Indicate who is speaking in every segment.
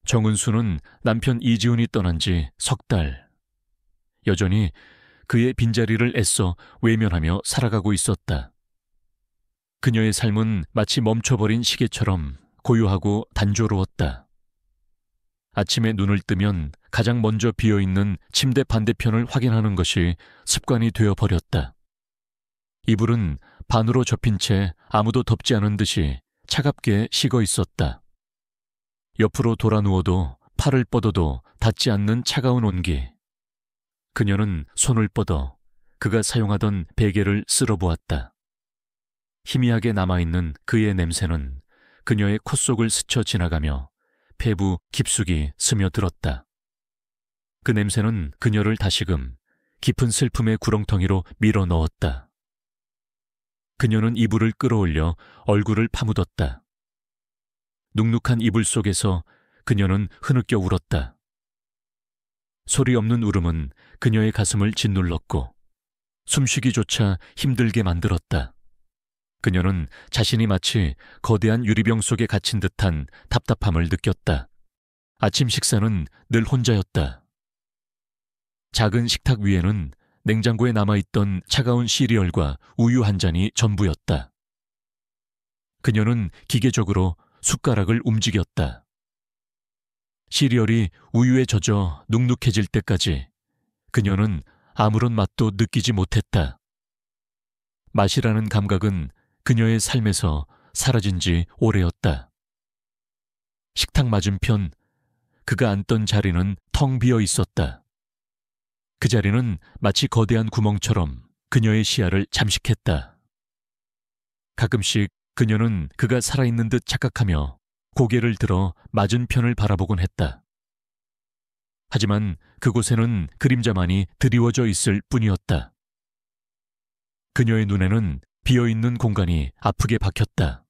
Speaker 1: 정은수는 남편 이지훈이 떠난 지 석 달. 여전히 그의 빈자리를 애써 외면하며 살아가고 있었다. 그녀의 삶은 마치 멈춰버린 시계처럼 고요하고 단조로웠다. 아침에 눈을 뜨면 가장 먼저 비어있는 침대 반대편을 확인하는 것이 습관이 되어버렸다. 이불은 반으로 접힌 채 아무도 덮지 않은 듯이 차갑게 식어 있었다. 옆으로 돌아 누워도 팔을 뻗어도 닿지 않는 차가운 온기. 그녀는 손을 뻗어 그가 사용하던 베개를 쓸어보았다. 희미하게 남아있는 그의 냄새는 그녀의 콧속을 스쳐 지나가며 폐부 깊숙이 스며들었다. 그 냄새는 그녀를 다시금 깊은 슬픔의 구렁텅이로 밀어 넣었다. 그녀는 이불을 끌어올려 얼굴을 파묻었다. 눅눅한 이불 속에서 그녀는 흐느껴 울었다. 소리 없는 울음은 그녀의 가슴을 짓눌렀고 숨쉬기조차 힘들게 만들었다. 그녀는 자신이 마치 거대한 유리병 속에 갇힌 듯한 답답함을 느꼈다. 아침 식사는 늘 혼자였다. 작은 식탁 위에는 냉장고에 남아있던 차가운 시리얼과 우유 한 잔이 전부였다. 그녀는 기계적으로 숟가락을 움직였다. 시리얼이 우유에 젖어 눅눅해질 때까지 그녀는 아무런 맛도 느끼지 못했다. 맛이라는 감각은 그녀의 삶에서 사라진 지 오래였다. 식탁 맞은편 그가 앉던 자리는 텅 비어 있었다. 그 자리는 마치 거대한 구멍처럼 그녀의 시야를 잠식했다. 가끔씩 그녀는 그가 살아있는 듯 착각하며 고개를 들어 맞은편을 바라보곤 했다. 하지만 그곳에는 그림자만이 드리워져 있을 뿐이었다. 그녀의 눈에는 비어있는 공간이 아프게 박혔다.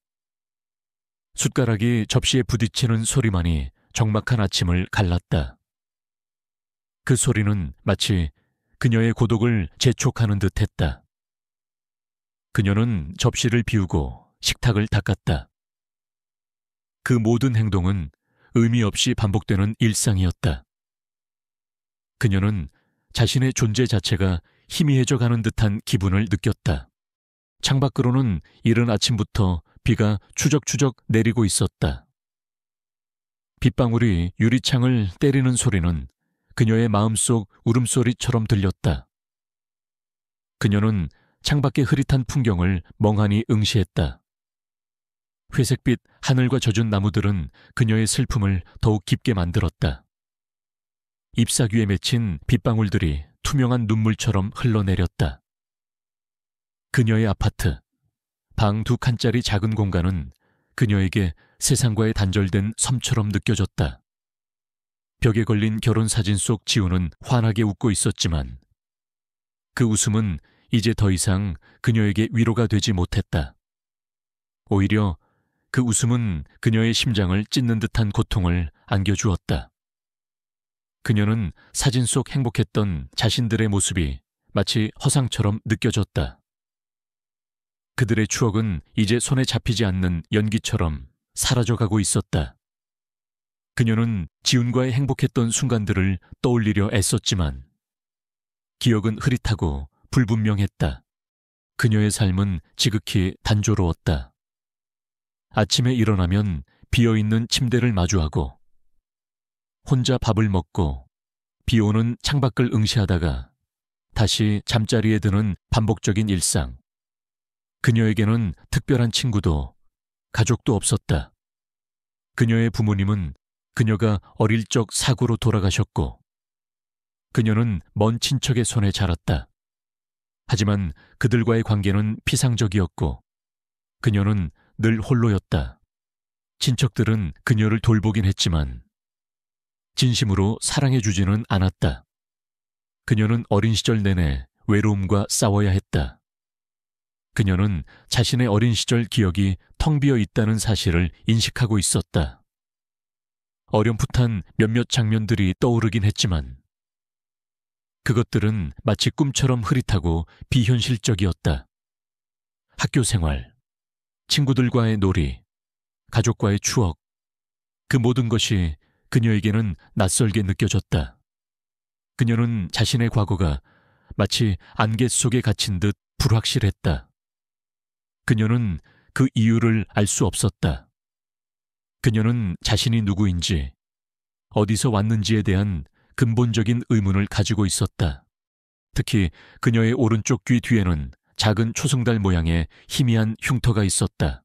Speaker 1: 숟가락이 접시에 부딪히는 소리만이 적막한 아침을 갈랐다. 그 소리는 마치 그녀의 고독을 재촉하는 듯 했다. 그녀는 접시를 비우고 식탁을 닦았다. 그 모든 행동은 의미 없이 반복되는 일상이었다. 그녀는 자신의 존재 자체가 희미해져 가는 듯한 기분을 느꼈다. 창밖으로는 이른 아침부터 비가 추적추적 내리고 있었다. 빗방울이 유리창을 때리는 소리는 그녀의 마음속 울음소리처럼 들렸다. 그녀는 창밖의 흐릿한 풍경을 멍하니 응시했다. 회색빛 하늘과 젖은 나무들은 그녀의 슬픔을 더욱 깊게 만들었다. 잎사귀에 맺힌 빗방울들이 투명한 눈물처럼 흘러내렸다. 그녀의 아파트, 방 2칸짜리 작은 공간은 그녀에게 세상과의 단절된 섬처럼 느껴졌다. 벽에 걸린 결혼사진 속 지우는 환하게 웃고 있었지만 그 웃음은 이제 더 이상 그녀에게 위로가 되지 못했다. 오히려 그 웃음은 그녀의 심장을 찢는 듯한 고통을 안겨주었다. 그녀는 사진 속 행복했던 자신들의 모습이 마치 허상처럼 느껴졌다. 그들의 추억은 이제 손에 잡히지 않는 연기처럼 사라져가고 있었다. 그녀는 지훈과의 행복했던 순간들을 떠올리려 애썼지만 기억은 흐릿하고 불분명했다. 그녀의 삶은 지극히 단조로웠다. 아침에 일어나면 비어있는 침대를 마주하고 혼자 밥을 먹고 비오는 창밖을 응시하다가 다시 잠자리에 드는 반복적인 일상. 그녀에게는 특별한 친구도 가족도 없었다. 그녀의 부모님은 그녀가 어릴 적 사고로 돌아가셨고 그녀는 먼 친척의 손에 자랐다. 하지만 그들과의 관계는 피상적이었고 그녀는 늘 홀로였다. 친척들은 그녀를 돌보긴 했지만 진심으로 사랑해주지는 않았다. 그녀는 어린 시절 내내 외로움과 싸워야 했다. 그녀는 자신의 어린 시절 기억이 텅 비어 있다는 사실을 인식하고 있었다. 어렴풋한 몇몇 장면들이 떠오르긴 했지만 그것들은 마치 꿈처럼 흐릿하고 비현실적이었다. 학교 생활, 친구들과의 놀이, 가족과의 추억, 그 모든 것이 그녀에게는 낯설게 느껴졌다. 그녀는 자신의 과거가 마치 안개 속에 갇힌 듯 불확실했다. 그녀는 그 이유를 알 수 없었다. 그녀는 자신이 누구인지, 어디서 왔는지에 대한 근본적인 의문을 가지고 있었다. 특히 그녀의 오른쪽 귀 뒤에는 작은 초승달 모양의 희미한 흉터가 있었다.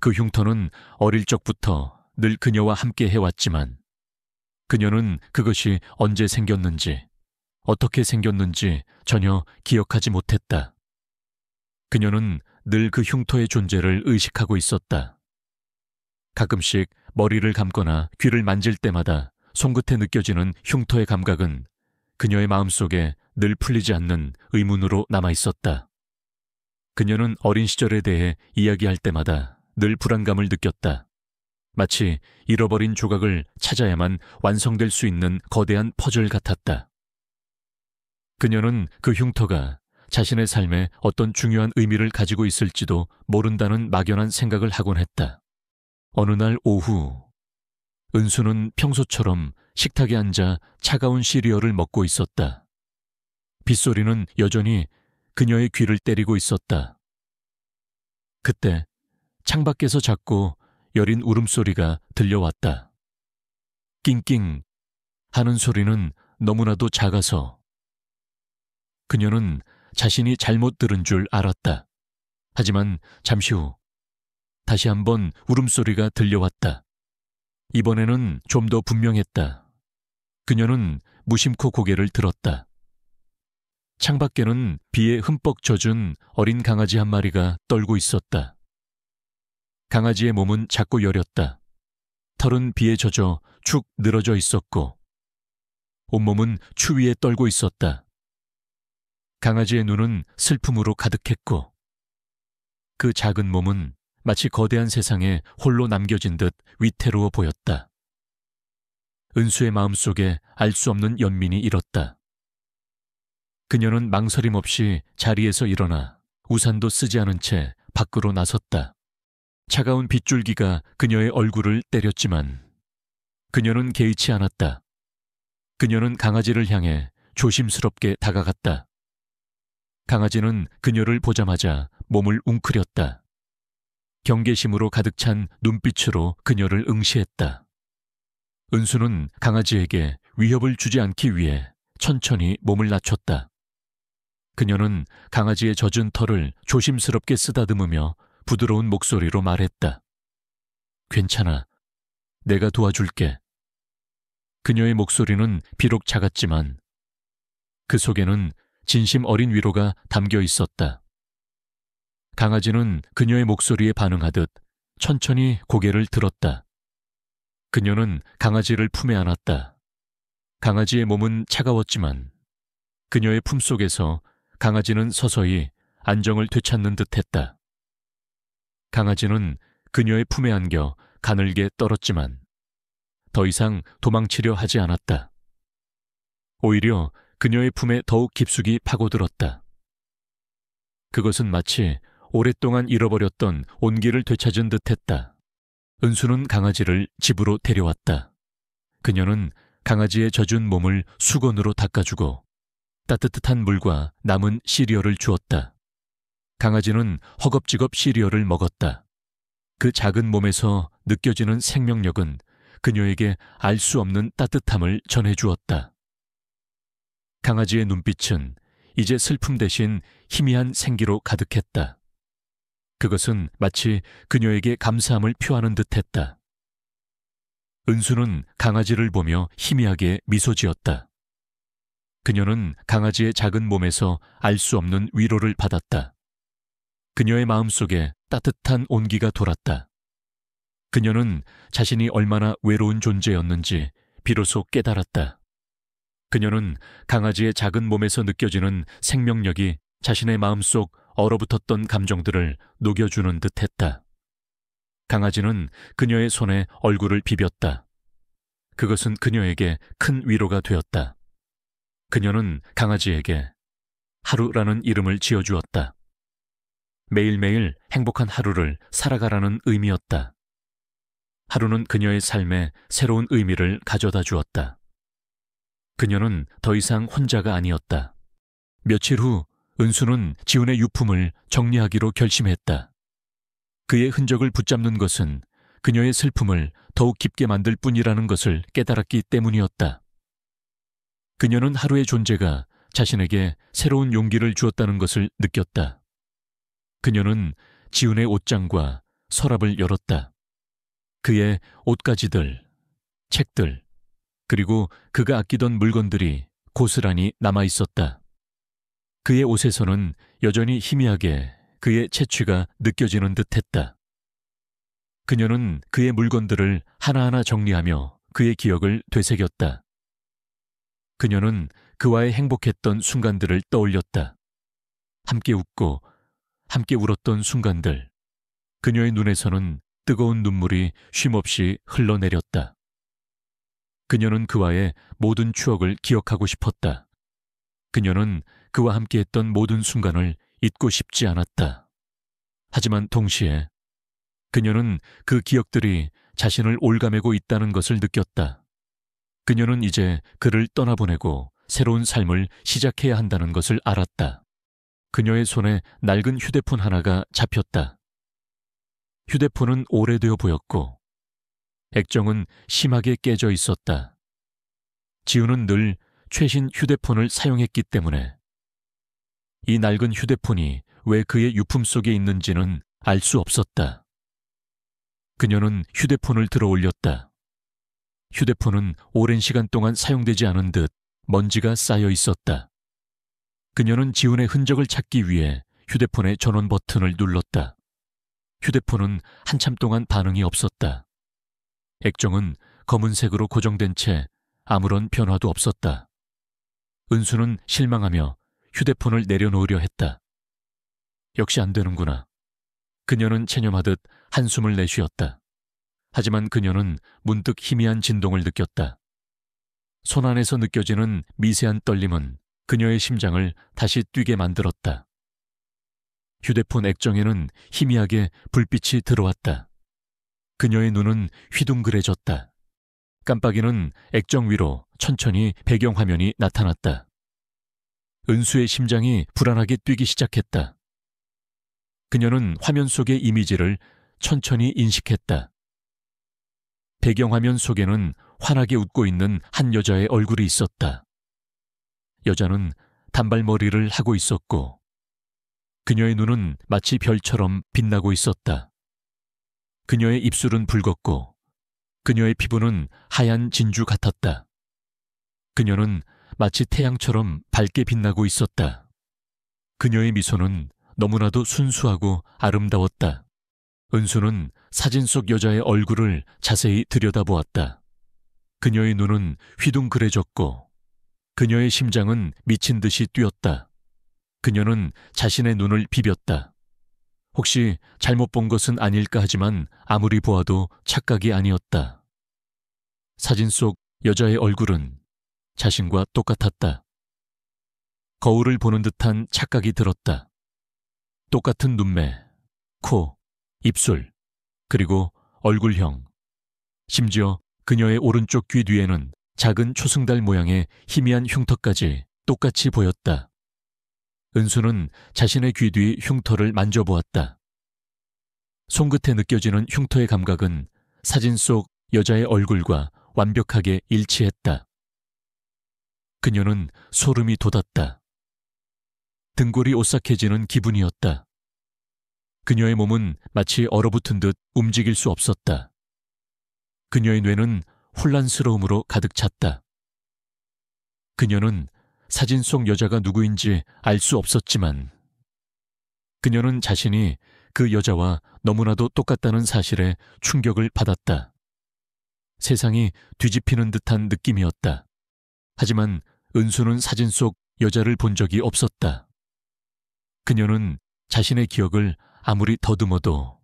Speaker 1: 그 흉터는 어릴 적부터 늘 그녀와 함께 해왔지만 그녀는 그것이 언제 생겼는지, 어떻게 생겼는지 전혀 기억하지 못했다. 그녀는 늘 그 흉터의 존재를 의식하고 있었다. 가끔씩 머리를 감거나 귀를 만질 때마다 손끝에 느껴지는 흉터의 감각은 그녀의 마음속에 늘 풀리지 않는 의문으로 남아있었다. 그녀는 어린 시절에 대해 이야기할 때마다 늘 불안감을 느꼈다. 마치 잃어버린 조각을 찾아야만 완성될 수 있는 거대한 퍼즐 같았다. 그녀는 그 흉터가 자신의 삶에 어떤 중요한 의미를 가지고 있을지도 모른다는 막연한 생각을 하곤 했다. 어느 날 오후, 은수는 평소처럼 식탁에 앉아 차가운 시리얼을 먹고 있었다. 빗소리는 여전히 그녀의 귀를 때리고 있었다. 그때 창밖에서 작고 여린 울음소리가 들려왔다. 낑낑 하는 소리는 너무나도 작아서 그녀는 자신이 잘못 들은 줄 알았다. 하지만 잠시 후 다시 한번 울음소리가 들려왔다. 이번에는 좀 더 분명했다. 그녀는 무심코 고개를 들었다. 창밖에는 비에 흠뻑 젖은 어린 강아지 한 마리가 떨고 있었다. 강아지의 몸은 작고 여렸다. 털은 비에 젖어 축 늘어져 있었고 온몸은 추위에 떨고 있었다. 강아지의 눈은 슬픔으로 가득했고 그 작은 몸은 마치 거대한 세상에 홀로 남겨진 듯 위태로워 보였다. 은수의 마음속에 알 수 없는 연민이 일었다. 그녀는 망설임 없이 자리에서 일어나 우산도 쓰지 않은 채 밖으로 나섰다. 차가운 빗줄기가 그녀의 얼굴을 때렸지만 그녀는 개의치 않았다. 그녀는 강아지를 향해 조심스럽게 다가갔다. 강아지는 그녀를 보자마자 몸을 웅크렸다. 경계심으로 가득 찬 눈빛으로 그녀를 응시했다. 은수는 강아지에게 위협을 주지 않기 위해 천천히 몸을 낮췄다. 그녀는 강아지의 젖은 털을 조심스럽게 쓰다듬으며 부드러운 목소리로 말했다. 괜찮아. 내가 도와줄게. 그녀의 목소리는 비록 작았지만 그 속에는 진심 어린 위로가 담겨 있었다. 강아지는 그녀의 목소리에 반응하듯 천천히 고개를 들었다. 그녀는 강아지를 품에 안았다. 강아지의 몸은 차가웠지만 그녀의 품속에서 강아지는 서서히 안정을 되찾는 듯했다. 강아지는 그녀의 품에 안겨 가늘게 떨었지만 더 이상 도망치려 하지 않았다. 오히려 그녀의 품에 더욱 깊숙이 파고들었다. 그것은 마치 오랫동안 잃어버렸던 온기를 되찾은 듯했다. 은수는 강아지를 집으로 데려왔다. 그녀는 강아지의 젖은 몸을 수건으로 닦아주고 따뜻한 물과 남은 시리얼을 주었다. 강아지는 허겁지겁 시리얼을 먹었다. 그 작은 몸에서 느껴지는 생명력은 그녀에게 알 수 없는 따뜻함을 전해주었다. 강아지의 눈빛은 이제 슬픔 대신 희미한 생기로 가득했다. 그것은 마치 그녀에게 감사함을 표하는 듯했다. 은수는 강아지를 보며 희미하게 미소 지었다. 그녀는 강아지의 작은 몸에서 알 수 없는 위로를 받았다. 그녀의 마음속에 따뜻한 온기가 돌았다. 그녀는 자신이 얼마나 외로운 존재였는지 비로소 깨달았다. 그녀는 강아지의 작은 몸에서 느껴지는 생명력이 자신의 마음속 얼어붙었던 감정들을 녹여주는 듯했다. 강아지는 그녀의 손에 얼굴을 비볐다. 그것은 그녀에게 큰 위로가 되었다. 그녀는 강아지에게 하루라는 이름을 지어주었다. 매일매일 행복한 하루를 살아가라는 의미였다. 하루는 그녀의 삶에 새로운 의미를 가져다 주었다. 그녀는 더 이상 혼자가 아니었다. 며칠 후 은수는 지훈의 유품을 정리하기로 결심했다. 그의 흔적을 붙잡는 것은 그녀의 슬픔을 더욱 깊게 만들 뿐이라는 것을 깨달았기 때문이었다. 그녀는 하루의 존재가 자신에게 새로운 용기를 주었다는 것을 느꼈다. 그녀는 지훈의 옷장과 서랍을 열었다. 그의 옷가지들, 책들, 그리고 그가 아끼던 물건들이 고스란히 남아 있었다. 그의 옷에서는 여전히 희미하게 그의 채취가 느껴지는 듯했다. 그녀는 그의 물건들을 하나하나 정리하며 그의 기억을 되새겼다. 그녀는 그와의 행복했던 순간들을 떠올렸다. 함께 웃고 함께 울었던 순간들. 그녀의 눈에서는 뜨거운 눈물이 쉼없이 흘러내렸다. 그녀는 그와의 모든 추억을 기억하고 싶었다. 그녀는 그와 함께했던 모든 순간을 잊고 싶지 않았다. 하지만 동시에 그녀는 그 기억들이 자신을 올가매고 있다는 것을 느꼈다. 그녀는 이제 그를 떠나보내고 새로운 삶을 시작해야 한다는 것을 알았다. 그녀의 손에 낡은 휴대폰 하나가 잡혔다. 휴대폰은 오래되어 보였고 액정은 심하게 깨져 있었다. 지훈은 늘 최신 휴대폰을 사용했기 때문에 이 낡은 휴대폰이 왜 그의 유품 속에 있는지는 알 수 없었다. 그녀는 휴대폰을 들어 올렸다. 휴대폰은 오랜 시간 동안 사용되지 않은 듯 먼지가 쌓여 있었다. 그녀는 지훈의 흔적을 찾기 위해 휴대폰의 전원 버튼을 눌렀다. 휴대폰은 한참 동안 반응이 없었다. 액정은 검은색으로 고정된 채 아무런 변화도 없었다. 은수는 실망하며 휴대폰을 내려놓으려 했다. 역시 안 되는구나. 그녀는 체념하듯 한숨을 내쉬었다. 하지만 그녀는 문득 희미한 진동을 느꼈다. 손 안에서 느껴지는 미세한 떨림은 그녀의 심장을 다시 뛰게 만들었다. 휴대폰 액정에는 희미하게 불빛이 들어왔다. 그녀의 눈은 휘둥그레졌다. 깜빡이는 액정 위로 천천히 배경화면이 나타났다. 은수의 심장이 불안하게 뛰기 시작했다. 그녀는 화면 속의 이미지를 천천히 인식했다. 배경화면 속에는 환하게 웃고 있는 한 여자의 얼굴이 있었다. 여자는 단발머리를 하고 있었고 그녀의 눈은 마치 별처럼 빛나고 있었다. 그녀의 입술은 붉었고 그녀의 피부는 하얀 진주 같았다. 그녀는 마치 태양처럼 밝게 빛나고 있었다. 그녀의 미소는 너무나도 순수하고 아름다웠다. 은수는 사진 속 여자의 얼굴을 자세히 들여다보았다. 그녀의 눈은 휘둥그레졌고 그녀의 심장은 미친 듯이 뛰었다. 그녀는 자신의 눈을 비볐다. 혹시 잘못 본 것은 아닐까 하지만 아무리 보아도 착각이 아니었다. 사진 속 여자의 얼굴은 자신과 똑같았다. 거울을 보는 듯한 착각이 들었다. 똑같은 눈매, 코, 입술, 그리고 얼굴형. 심지어 그녀의 오른쪽 귀 뒤에는 작은 초승달 모양의 희미한 흉터까지 똑같이 보였다. 은수는 자신의 귀 뒤 흉터를 만져보았다. 손끝에 느껴지는 흉터의 감각은 사진 속 여자의 얼굴과 완벽하게 일치했다. 그녀는 소름이 돋았다. 등골이 오싹해지는 기분이었다. 그녀의 몸은 마치 얼어붙은 듯 움직일 수 없었다. 그녀의 뇌는 혼란스러움으로 가득 찼다. 그녀는 사진 속 여자가 누구인지 알 수 없었지만 그녀는 자신이 그 여자와 너무나도 똑같다는 사실에 충격을 받았다. 세상이 뒤집히는 듯한 느낌이었다. 하지만 은수는 사진 속 여자를 본 적이 없었다. 그녀는 자신의 기억을 아무리 더듬어도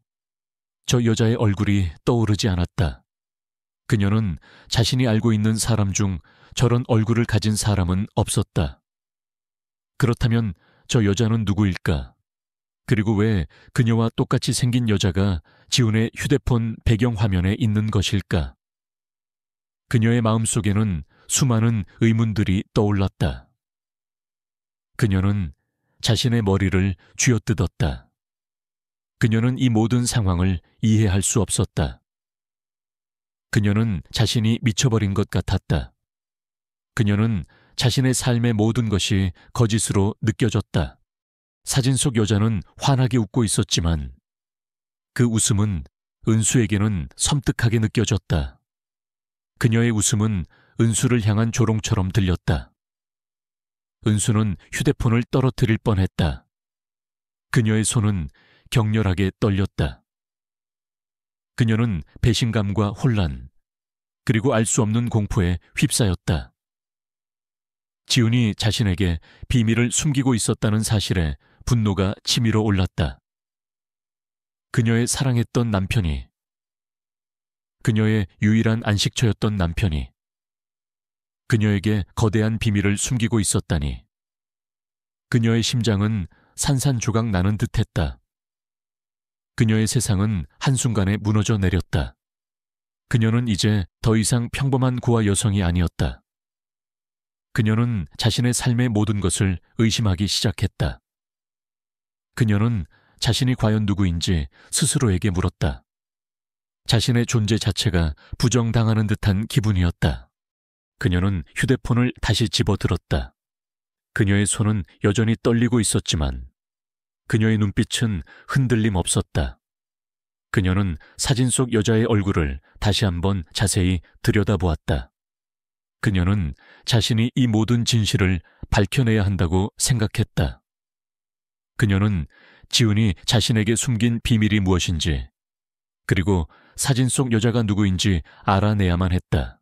Speaker 1: 저 여자의 얼굴이 떠오르지 않았다. 그녀는 자신이 알고 있는 사람 중 저런 얼굴을 가진 사람은 없었다. 그렇다면 저 여자는 누구일까? 그리고 왜 그녀와 똑같이 생긴 여자가 지훈의 휴대폰 배경화면에 있는 것일까? 그녀의 마음속에는 수많은 의문들이 떠올랐다. 그녀는 자신의 머리를 쥐어뜯었다. 그녀는 이 모든 상황을 이해할 수 없었다. 그녀는 자신이 미쳐버린 것 같았다. 그녀는 자신의 삶의 모든 것이 거짓으로 느껴졌다. 사진 속 여자는 환하게 웃고 있었지만 그 웃음은 은수에게는 섬뜩하게 느껴졌다. 그녀의 웃음은 은수를 향한 조롱처럼 들렸다. 은수는 휴대폰을 떨어뜨릴 뻔했다. 그녀의 손은 격렬하게 떨렸다. 그녀는 배신감과 혼란, 그리고 알 수 없는 공포에 휩싸였다. 지훈이 자신에게 비밀을 숨기고 있었다는 사실에 분노가 치밀어 올랐다. 그녀의 사랑했던 남편이, 그녀의 유일한 안식처였던 남편이 그녀에게 거대한 비밀을 숨기고 있었다니. 그녀의 심장은 산산조각 나는 듯했다. 그녀의 세상은 한순간에 무너져 내렸다. 그녀는 이제 더 이상 평범한 고아 여성이 아니었다. 그녀는 자신의 삶의 모든 것을 의심하기 시작했다. 그녀는 자신이 과연 누구인지 스스로에게 물었다. 자신의 존재 자체가 부정당하는 듯한 기분이었다. 그녀는 휴대폰을 다시 집어들었다. 그녀의 손은 여전히 떨리고 있었지만 그녀의 눈빛은 흔들림 없었다. 그녀는 사진 속 여자의 얼굴을 다시 한번 자세히 들여다보았다. 그녀는 자신이 이 모든 진실을 밝혀내야 한다고 생각했다. 그녀는 지훈이 자신에게 숨긴 비밀이 무엇인지, 그리고 사진 속 여자가 누구인지 알아내야만 했다.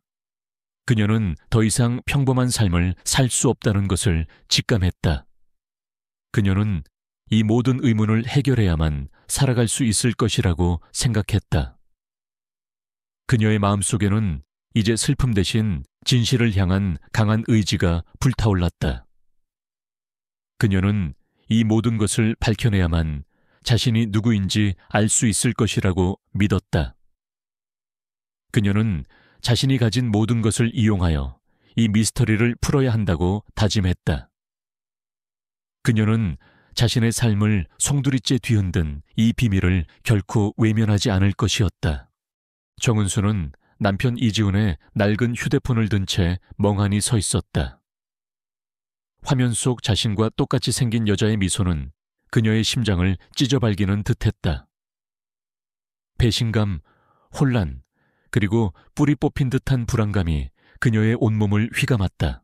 Speaker 1: 그녀는 더 이상 평범한 삶을 살 수 없다는 것을 직감했다. 그녀는 이 모든 의문을 해결해야만 살아갈 수 있을 것이라고 생각했다. 그녀의 마음속에는 이제 슬픔 대신 진실을 향한 강한 의지가 불타올랐다. 그녀는 이 모든 것을 밝혀내야만 자신이 누구인지 알 수 있을 것이라고 믿었다. 그녀는 자신이 가진 모든 것을 이용하여 이 미스터리를 풀어야 한다고 다짐했다. 그녀는 자신의 삶을 송두리째 뒤흔든 이 비밀을 결코 외면하지 않을 것이었다. 정은수는 남편 이지훈의 낡은 휴대폰을 든 채 멍하니 서 있었다. 화면 속 자신과 똑같이 생긴 여자의 미소는 그녀의 심장을 찢어발기는 듯했다. 배신감, 혼란, 그리고 뿌리 뽑힌 듯한 불안감이 그녀의 온몸을 휘감았다.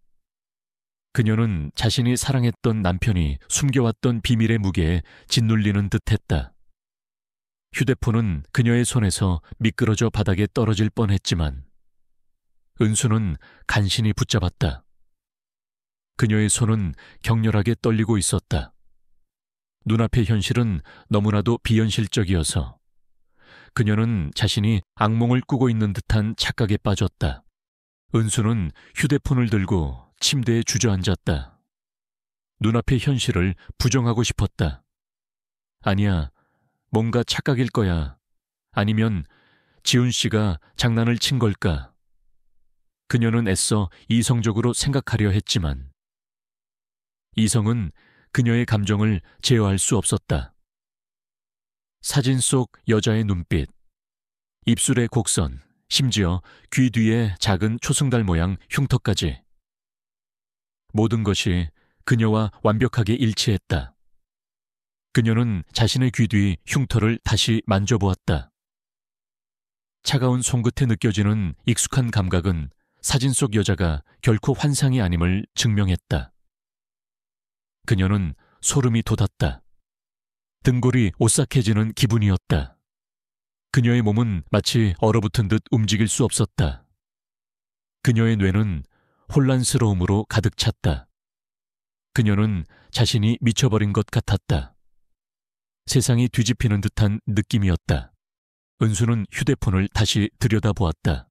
Speaker 1: 그녀는 자신이 사랑했던 남편이 숨겨왔던 비밀의 무게에 짓눌리는 듯했다. 휴대폰은 그녀의 손에서 미끄러져 바닥에 떨어질 뻔했지만 은수는 간신히 붙잡았다. 그녀의 손은 격렬하게 떨리고 있었다. 눈앞의 현실은 너무나도 비현실적이어서 그녀는 자신이 악몽을 꾸고 있는 듯한 착각에 빠졌다. 은수는 휴대폰을 들고 침대에 주저앉았다. 눈앞의 현실을 부정하고 싶었다. 아니야, 뭔가 착각일 거야. 아니면 지훈 씨가 장난을 친 걸까? 그녀는 애써 이성적으로 생각하려 했지만 이성은 그녀의 감정을 제어할 수 없었다. 사진 속 여자의 눈빛, 입술의 곡선, 심지어 귀 뒤에 작은 초승달 모양 흉터까지. 모든 것이 그녀와 완벽하게 일치했다. 그녀는 자신의 귀 뒤 흉터를 다시 만져보았다. 차가운 손끝에 느껴지는 익숙한 감각은 사진 속 여자가 결코 환상이 아님을 증명했다. 그녀는 소름이 돋았다. 등골이 오싹해지는 기분이었다. 그녀의 몸은 마치 얼어붙은 듯 움직일 수 없었다. 그녀의 뇌는 혼란스러움으로 가득 찼다. 그녀는 자신이 미쳐버린 것 같았다. 세상이 뒤집히는 듯한 느낌이었다. 은수는 휴대폰을 다시 들여다보았다.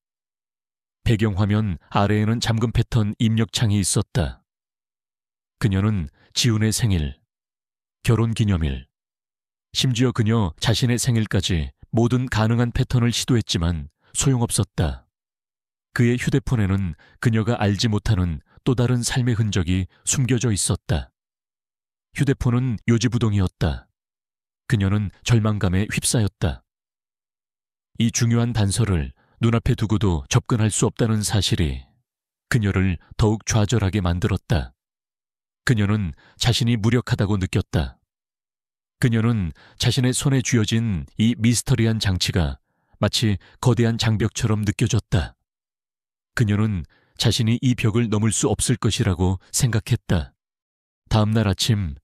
Speaker 1: 배경화면 아래에는 잠금 패턴 입력창이 있었다. 그녀는 지훈의 생일, 결혼기념일, 심지어 그녀 자신의 생일까지 모든 가능한 패턴을 시도했지만 소용없었다. 그의 휴대폰에는 그녀가 알지 못하는 또 다른 삶의 흔적이 숨겨져 있었다. 휴대폰은 요지부동이었다. 그녀는 절망감에 휩싸였다. 이 중요한 단서를 눈앞에 두고도 접근할 수 없다는 사실이 그녀를 더욱 좌절하게 만들었다. 그녀는 자신이 무력하다고 느꼈다. 그녀는 자신의 손에 쥐어진 이 미스터리한 장치가 마치 거대한 장벽처럼 느껴졌다. 그녀는 자신이 이 벽을 넘을 수 없을 것이라고 생각했다. 다음 날 아침,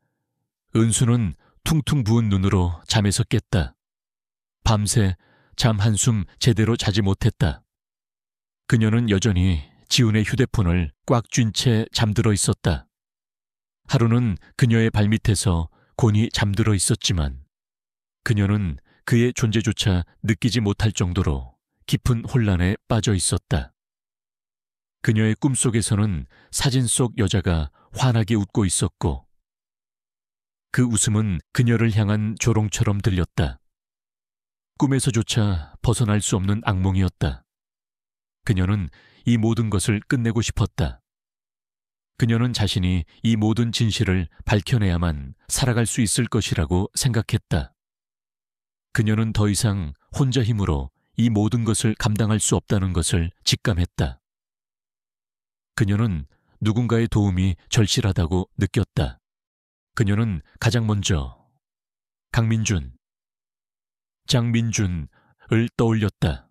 Speaker 1: 은수는 퉁퉁 부은 눈으로 잠에서 깼다. 밤새 잠 한숨 제대로 자지 못했다. 그녀는 여전히 지훈의 휴대폰을 꽉 쥔 채 잠들어 있었다. 하루는 그녀의 발밑에서 곤히 잠들어 있었지만 그녀는 그의 존재조차 느끼지 못할 정도로 깊은 혼란에 빠져 있었다. 그녀의 꿈속에서는 사진 속 여자가 환하게 웃고 있었고 그 웃음은 그녀를 향한 조롱처럼 들렸다. 꿈에서조차 벗어날 수 없는 악몽이었다. 그녀는 이 모든 것을 끝내고 싶었다. 그녀는 자신이 이 모든 진실을 밝혀내야만 살아갈 수 있을 것이라고 생각했다. 그녀는 더 이상 혼자 힘으로 이 모든 것을 감당할 수 없다는 것을 직감했다. 그녀는 누군가의 도움이 절실하다고 느꼈다. 그녀는 가장 먼저 장민준을 떠올렸다.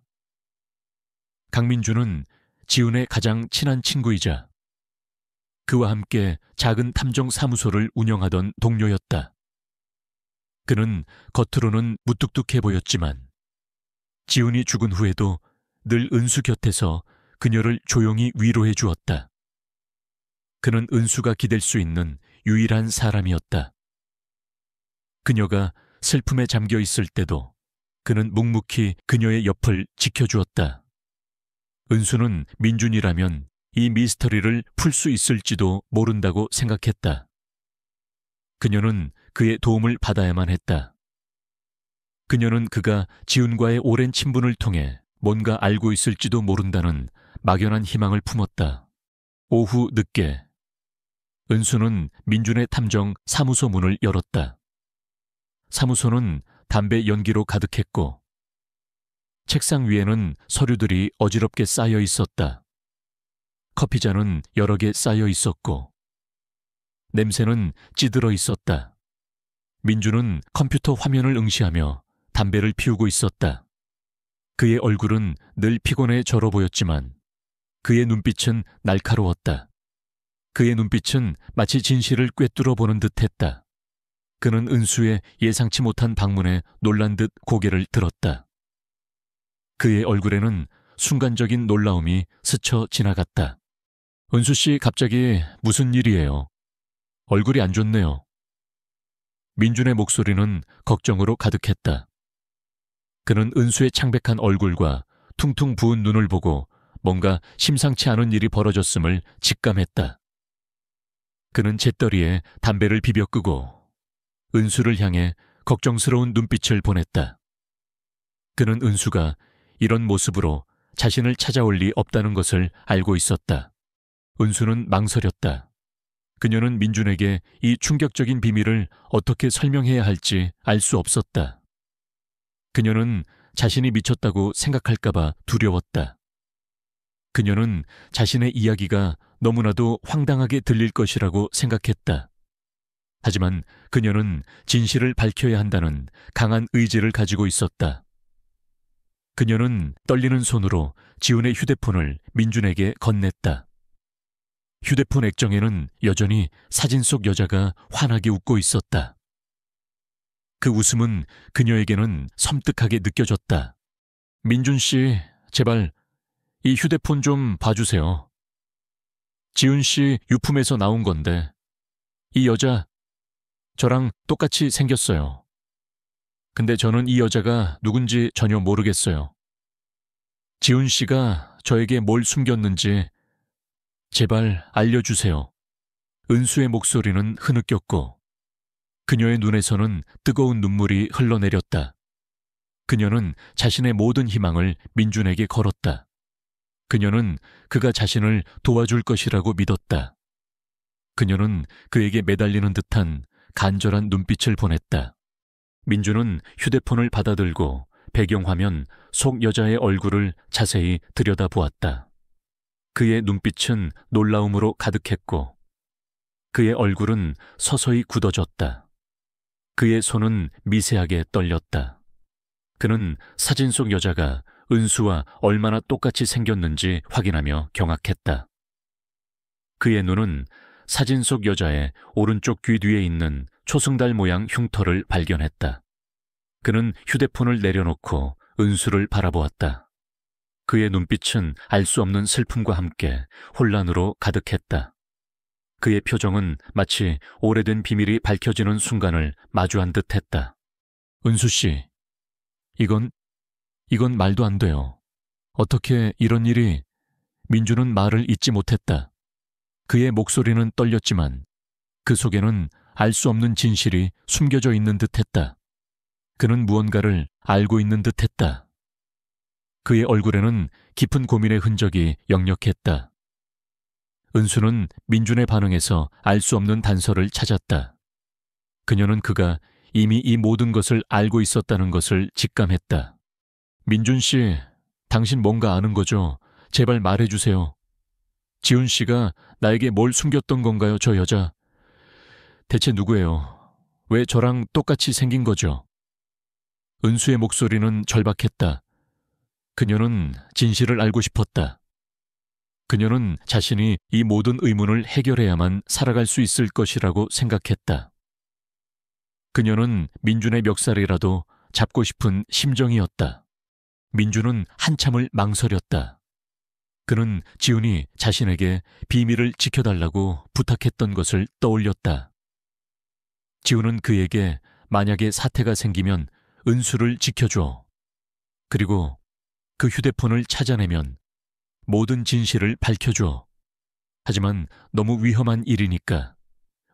Speaker 1: 강민준은 지훈의 가장 친한 친구이자 그와 함께 작은 탐정 사무소를 운영하던 동료였다. 그는 겉으로는 무뚝뚝해 보였지만 지훈이 죽은 후에도 늘 은수 곁에서 그녀를 조용히 위로해 주었다. 그는 은수가 기댈 수 있는 유일한 사람이었다. 그녀가 슬픔에 잠겨 있을 때도 그는 묵묵히 그녀의 옆을 지켜주었다. 은수는 민준이라면 이 미스터리를 풀 수 있을지도 모른다고 생각했다. 그녀는 그의 도움을 받아야만 했다. 그녀는 그가 지훈과의 오랜 친분을 통해 뭔가 알고 있을지도 모른다는 막연한 희망을 품었다. 오후 늦게 은수는 민준의 탐정 사무소 문을 열었다. 사무소는 담배 연기로 가득했고 책상 위에는 서류들이 어지럽게 쌓여 있었다. 커피잔은 여러 개 쌓여 있었고 냄새는 찌들어 있었다. 민준은 컴퓨터 화면을 응시하며 담배를 피우고 있었다. 그의 얼굴은 늘 피곤해 절어 보였지만 그의 눈빛은 날카로웠다. 그의 눈빛은 마치 진실을 꿰뚫어 보는 듯했다. 그는 은수의 예상치 못한 방문에 놀란 듯 고개를 들었다. 그의 얼굴에는 순간적인 놀라움이 스쳐 지나갔다. 은수 씨, 갑자기 무슨 일이에요? 얼굴이 안 좋네요. 민준의 목소리는 걱정으로 가득했다. 그는 은수의 창백한 얼굴과 퉁퉁 부은 눈을 보고 뭔가 심상치 않은 일이 벌어졌음을 직감했다. 그는 재떨이에 담배를 비벼 끄고 은수를 향해 걱정스러운 눈빛을 보냈다. 그는 은수가 이런 모습으로 자신을 찾아올 리 없다는 것을 알고 있었다. 은수는 망설였다. 그녀는 민준에게 이 충격적인 비밀을 어떻게 설명해야 할지 알 수 없었다. 그녀는 자신이 미쳤다고 생각할까봐 두려웠다. 그녀는 자신의 이야기가 너무나도 황당하게 들릴 것이라고 생각했다. 하지만 그녀는 진실을 밝혀야 한다는 강한 의지를 가지고 있었다. 그녀는 떨리는 손으로 지훈의 휴대폰을 민준에게 건넸다. 휴대폰 액정에는 여전히 사진 속 여자가 환하게 웃고 있었다. 그 웃음은 그녀에게는 섬뜩하게 느껴졌다. 민준 씨, 제발 이 휴대폰 좀 봐주세요. 지훈 씨 유품에서 나온 건데 이 여자 저랑 똑같이 생겼어요. 근데 저는 이 여자가 누군지 전혀 모르겠어요. 지훈 씨가 저에게 뭘 숨겼는지 제발 알려주세요. 은수의 목소리는 흐느꼈고 그녀의 눈에서는 뜨거운 눈물이 흘러내렸다. 그녀는 자신의 모든 희망을 민준에게 걸었다. 그녀는 그가 자신을 도와줄 것이라고 믿었다. 그녀는 그에게 매달리는 듯한 간절한 눈빛을 보냈다. 민준은 휴대폰을 받아들고 배경화면 속 여자의 얼굴을 자세히 들여다보았다. 그의 눈빛은 놀라움으로 가득했고 그의 얼굴은 서서히 굳어졌다. 그의 손은 미세하게 떨렸다. 그는 사진 속 여자가 은수와 얼마나 똑같이 생겼는지 확인하며 경악했다. 그의 눈은 사진 속 여자의 오른쪽 귀 뒤에 있는 초승달 모양 흉터를 발견했다. 그는 휴대폰을 내려놓고 은수를 바라보았다. 그의 눈빛은 알 수 없는 슬픔과 함께 혼란으로 가득했다. 그의 표정은 마치 오래된 비밀이 밝혀지는 순간을 마주한 듯했다. 은수 씨, 이건 말도 안 돼요. 어떻게 이런 일이... 민주는 말을 잇지 못했다. 그의 목소리는 떨렸지만 그 속에는 알 수 없는 진실이 숨겨져 있는 듯했다. 그는 무언가를 알고 있는 듯했다. 그의 얼굴에는 깊은 고민의 흔적이 역력했다. 은수는 민준의 반응에서 알 수 없는 단서를 찾았다. 그녀는 그가 이미 이 모든 것을 알고 있었다는 것을 직감했다. 민준 씨, 당신 뭔가 아는 거죠? 제발 말해주세요. 지훈 씨가 나에게 뭘 숨겼던 건가요, 저 여자? 대체 누구예요? 왜 저랑 똑같이 생긴 거죠? 은수의 목소리는 절박했다. 그녀는 진실을 알고 싶었다. 그녀는 자신이 이 모든 의문을 해결해야만 살아갈 수 있을 것이라고 생각했다. 그녀는 민준의 멱살이라도 잡고 싶은 심정이었다. 민준은 한참을 망설였다. 그는 지훈이 자신에게 비밀을 지켜달라고 부탁했던 것을 떠올렸다. 지훈은 그에게 만약에 사태가 생기면 은수를 지켜줘. 그리고 그 휴대폰을 찾아내면 모든 진실을 밝혀줘. 하지만 너무 위험한 일이니까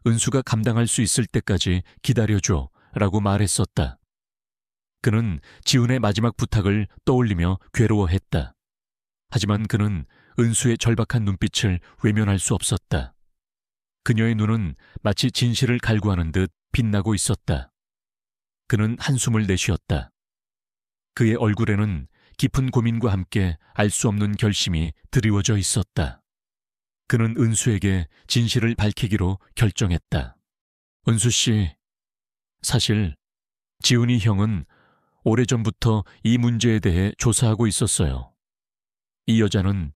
Speaker 1: 은수가 감당할 수 있을 때까지 기다려줘 라고 말했었다. 그는 지훈의 마지막 부탁을 떠올리며 괴로워했다. 하지만 그는 은수의 절박한 눈빛을 외면할 수 없었다. 그녀의 눈은 마치 진실을 갈구하는 듯 빛나고 있었다. 그는 한숨을 내쉬었다. 그의 얼굴에는 깊은 고민과 함께 알 수 없는 결심이 드리워져 있었다. 그는 은수에게 진실을 밝히기로 결정했다. 은수 씨, 사실 지훈이 형은 오래전부터 이 문제에 대해 조사하고 있었어요. 이 여자는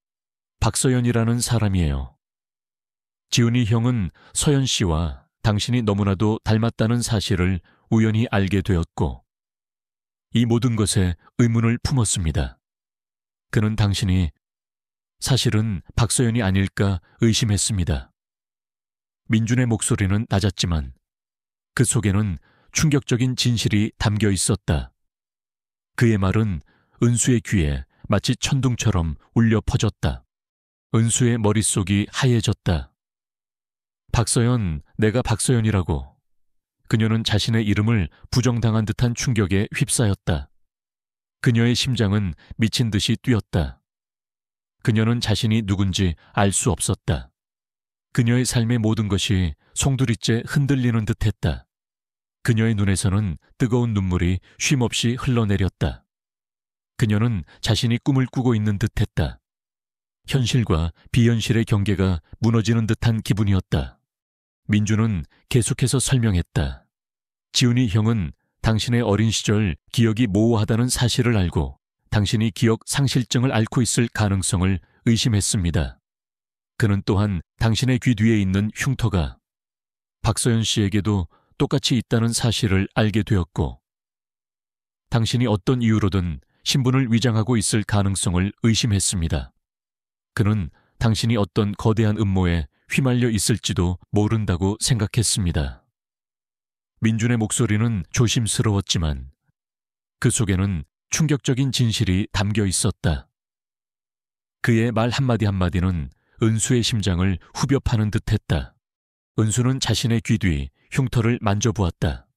Speaker 1: 박서연이라는 사람이에요. 지훈이 형은 서연 씨와 당신이 너무나도 닮았다는 사실을 우연히 알게 되었고 이 모든 것에 의문을 품었습니다. 그는 당신이 사실은 박서연이 아닐까 의심했습니다. 민준의 목소리는 낮았지만 그 속에는 충격적인 진실이 담겨 있었다. 그의 말은 은수의 귀에 마치 천둥처럼 울려 퍼졌다. 은수의 머릿속이 하얘졌다. 박서연, 내가 박서연이라고. 그녀는 자신의 이름을 부정당한 듯한 충격에 휩싸였다. 그녀의 심장은 미친 듯이 뛰었다. 그녀는 자신이 누군지 알 수 없었다. 그녀의 삶의 모든 것이 송두리째 흔들리는 듯했다. 그녀의 눈에서는 뜨거운 눈물이 쉼없이 흘러내렸다. 그녀는 자신이 꿈을 꾸고 있는 듯했다. 현실과 비현실의 경계가 무너지는 듯한 기분이었다. 민주는 계속해서 설명했다. 지훈이 형은 당신의 어린 시절 기억이 모호하다는 사실을 알고 당신이 기억 상실증을 앓고 있을 가능성을 의심했습니다. 그는 또한 당신의 귀 뒤에 있는 흉터가 박서연 씨에게도 똑같이 있다는 사실을 알게 되었고 당신이 어떤 이유로든 신분을 위장하고 있을 가능성을 의심했습니다. 그는 당신이 어떤 거대한 음모에 휘말려 있을지도 모른다고 생각했습니다. 민준의 목소리는 조심스러웠지만 그 속에는 충격적인 진실이 담겨 있었다. 그의 말 한마디 한마디는 은수의 심장을 후벼 파는 듯했다. 은수는 자신의 귀 뒤 흉터를 만져보았다.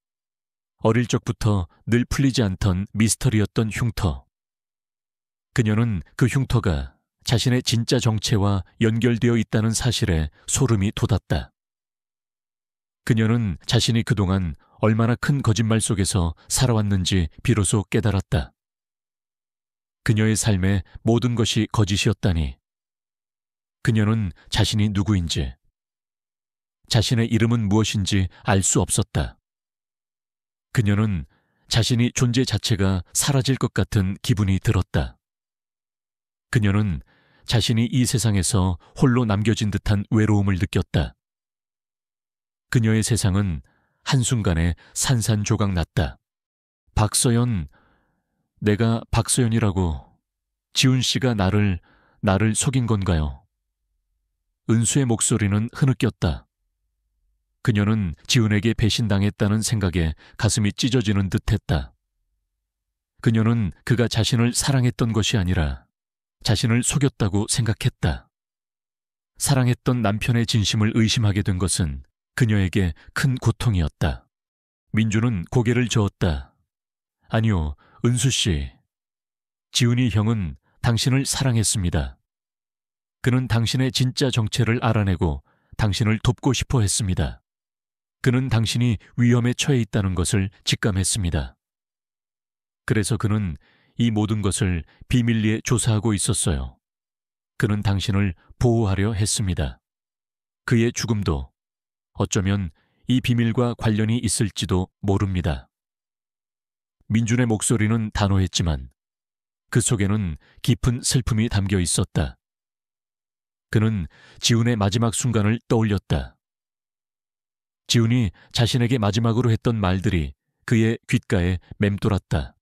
Speaker 1: 어릴 적부터 늘 풀리지 않던 미스터리였던 흉터. 그녀는 그 흉터가 자신의 진짜 정체와 연결되어 있다는 사실에 소름이 돋았다. 그녀는 자신이 그동안 얼마나 큰 거짓말 속에서 살아왔는지 비로소 깨달았다. 그녀의 삶의 모든 것이 거짓이었다니. 그녀는 자신이 누구인지, 자신의 이름은 무엇인지 알 수 없었다. 그녀는 자신이 존재 자체가 사라질 것 같은 기분이 들었다. 그녀는 자신이 이 세상에서 홀로 남겨진 듯한 외로움을 느꼈다. 그녀의 세상은 한순간에 산산조각 났다. 박서연, 내가 박서연이라고 지훈 씨가 나를 속인 건가요? 은수의 목소리는 흐느꼈다. 그녀는 지훈에게 배신당했다는 생각에 가슴이 찢어지는 듯했다. 그녀는 그가 자신을 사랑했던 것이 아니라 자신을 속였다고 생각했다. 사랑했던 남편의 진심을 의심하게 된 것은 그녀에게 큰 고통이었다. 민주는 고개를 저었다. 아니요, 은수 씨. 지훈이 형은 당신을 사랑했습니다. 그는 당신의 진짜 정체를 알아내고 당신을 돕고 싶어 했습니다. 그는 당신이 위험에 처해 있다는 것을 직감했습니다. 그래서 그는 이 모든 것을 비밀리에 조사하고 있었어요. 그는 당신을 보호하려 했습니다. 그의 죽음도 어쩌면 이 비밀과 관련이 있을지도 모릅니다. 민준의 목소리는 단호했지만 그 속에는 깊은 슬픔이 담겨 있었다. 그는 지훈의 마지막 순간을 떠올렸다. 지훈이 자신에게 마지막으로 했던 말들이 그의 귓가에 맴돌았다.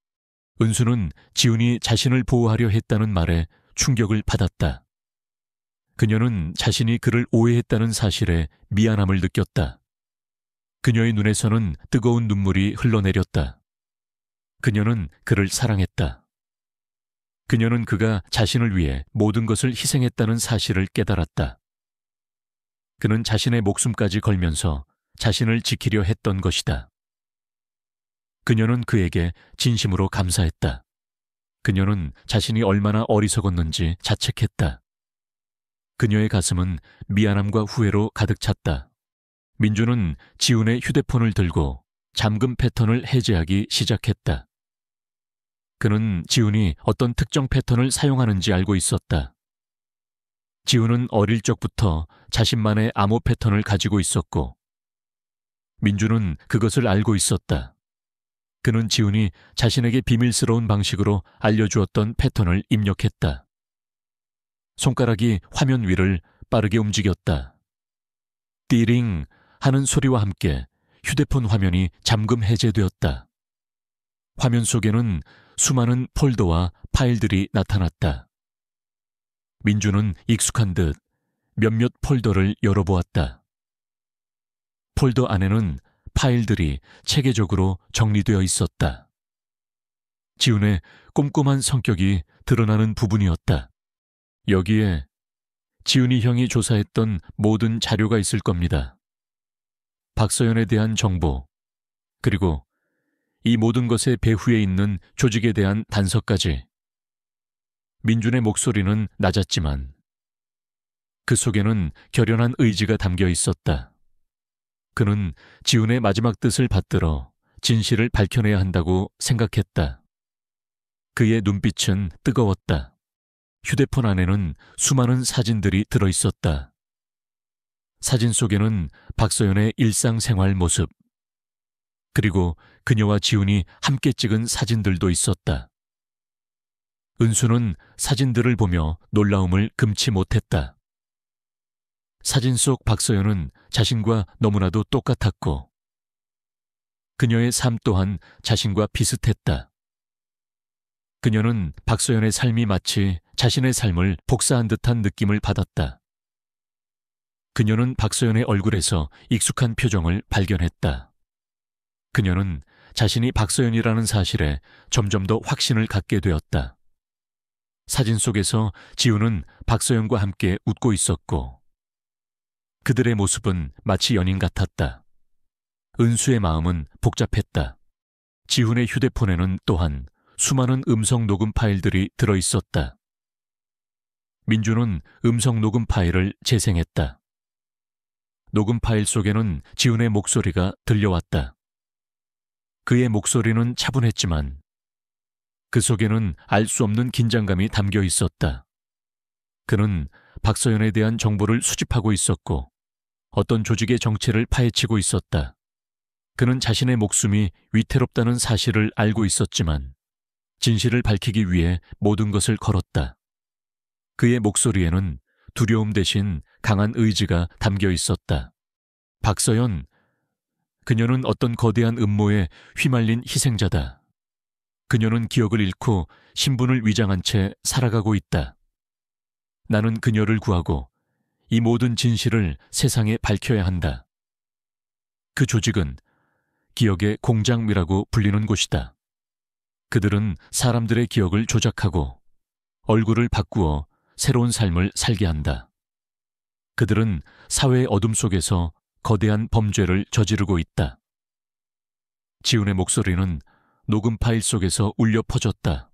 Speaker 1: 은수는 지훈이 자신을 보호하려 했다는 말에 충격을 받았다. 그녀는 자신이 그를 오해했다는 사실에 미안함을 느꼈다. 그녀의 눈에서는 뜨거운 눈물이 흘러내렸다. 그녀는 그를 사랑했다. 그녀는 그가 자신을 위해 모든 것을 희생했다는 사실을 깨달았다. 그는 자신의 목숨까지 걸면서 자신을 지키려 했던 것이다. 그녀는 그에게 진심으로 감사했다. 그녀는 자신이 얼마나 어리석었는지 자책했다. 그녀의 가슴은 미안함과 후회로 가득 찼다. 민주는 지훈의 휴대폰을 들고 잠금 패턴을 해제하기 시작했다. 그는 지훈이 어떤 특정 패턴을 사용하는지 알고 있었다. 지훈은 어릴 적부터 자신만의 암호 패턴을 가지고 있었고 민주는 그것을 알고 있었다. 그는 지훈이 자신에게 비밀스러운 방식으로 알려주었던 패턴을 입력했다. 손가락이 화면 위를 빠르게 움직였다. 띠링 하는 소리와 함께 휴대폰 화면이 잠금 해제되었다. 화면 속에는 수많은 폴더와 파일들이 나타났다. 민주는 익숙한 듯 몇몇 폴더를 열어보았다. 폴더 안에는 파일들이 체계적으로 정리되어 있었다. 지훈의 꼼꼼한 성격이 드러나는 부분이었다. 여기에 지훈이 형이 조사했던 모든 자료가 있을 겁니다. 박서연에 대한 정보, 그리고 이 모든 것의 배후에 있는 조직에 대한 단서까지. 민준의 목소리는 낮았지만 그 속에는 결연한 의지가 담겨 있었다. 그는 지훈의 마지막 뜻을 받들어 진실을 밝혀내야 한다고 생각했다. 그의 눈빛은 뜨거웠다. 휴대폰 안에는 수많은 사진들이 들어있었다. 사진 속에는 박서연의 일상생활 모습, 그리고 그녀와 지훈이 함께 찍은 사진들도 있었다. 은수는 사진들을 보며 놀라움을 금치 못했다. 사진 속 박서연은 자신과 너무나도 똑같았고 그녀의 삶 또한 자신과 비슷했다. 그녀는 박서연의 삶이 마치 자신의 삶을 복사한 듯한 느낌을 받았다. 그녀는 박서연의 얼굴에서 익숙한 표정을 발견했다. 그녀는 자신이 박서연이라는 사실에 점점 더 확신을 갖게 되었다. 사진 속에서 지훈은 박서연과 함께 웃고 있었고 그들의 모습은 마치 연인 같았다. 은수의 마음은 복잡했다. 지훈의 휴대폰에는 또한 수많은 음성 녹음 파일들이 들어있었다. 민주는 음성 녹음 파일을 재생했다. 녹음 파일 속에는 지훈의 목소리가 들려왔다. 그의 목소리는 차분했지만 그 속에는 알 수 없는 긴장감이 담겨 있었다. 그는 박서연에 대한 정보를 수집하고 있었고 어떤 조직의 정체를 파헤치고 있었다. 그는 자신의 목숨이 위태롭다는 사실을 알고 있었지만 진실을 밝히기 위해 모든 것을 걸었다. 그의 목소리에는 두려움 대신 강한 의지가 담겨 있었다. 박서연, 그녀는 어떤 거대한 음모에 휘말린 희생자다. 그녀는 기억을 잃고 신분을 위장한 채 살아가고 있다. 나는 그녀를 구하고 이 모든 진실을 세상에 밝혀야 한다. 그 조직은 기억의 공장이라고 불리는 곳이다. 그들은 사람들의 기억을 조작하고 얼굴을 바꾸어 새로운 삶을 살게 한다. 그들은 사회의 어둠 속에서 거대한 범죄를 저지르고 있다. 지훈의 목소리는 녹음 파일 속에서 울려 퍼졌다.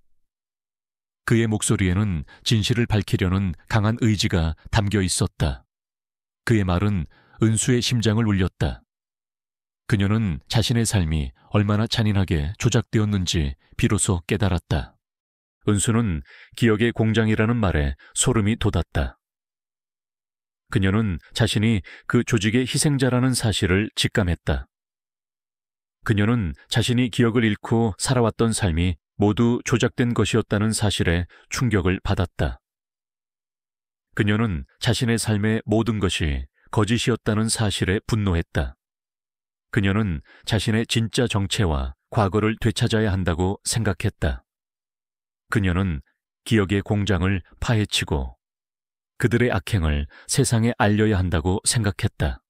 Speaker 1: 그의 목소리에는 진실을 밝히려는 강한 의지가 담겨 있었다. 그의 말은 은수의 심장을 울렸다. 그녀는 자신의 삶이 얼마나 잔인하게 조작되었는지 비로소 깨달았다. 은수는 기억의 공장이라는 말에 소름이 돋았다. 그녀는 자신이 그 조직의 희생자라는 사실을 직감했다. 그녀는 자신이 기억을 잃고 살아왔던 삶이 모두 조작된 것이었다는 사실에 충격을 받았다. 그녀는 자신의 삶의 모든 것이 거짓이었다는 사실에 분노했다. 그녀는 자신의 진짜 정체와 과거를 되찾아야 한다고 생각했다. 그녀는 기억의 공장을 파헤치고 그들의 악행을 세상에 알려야 한다고 생각했다.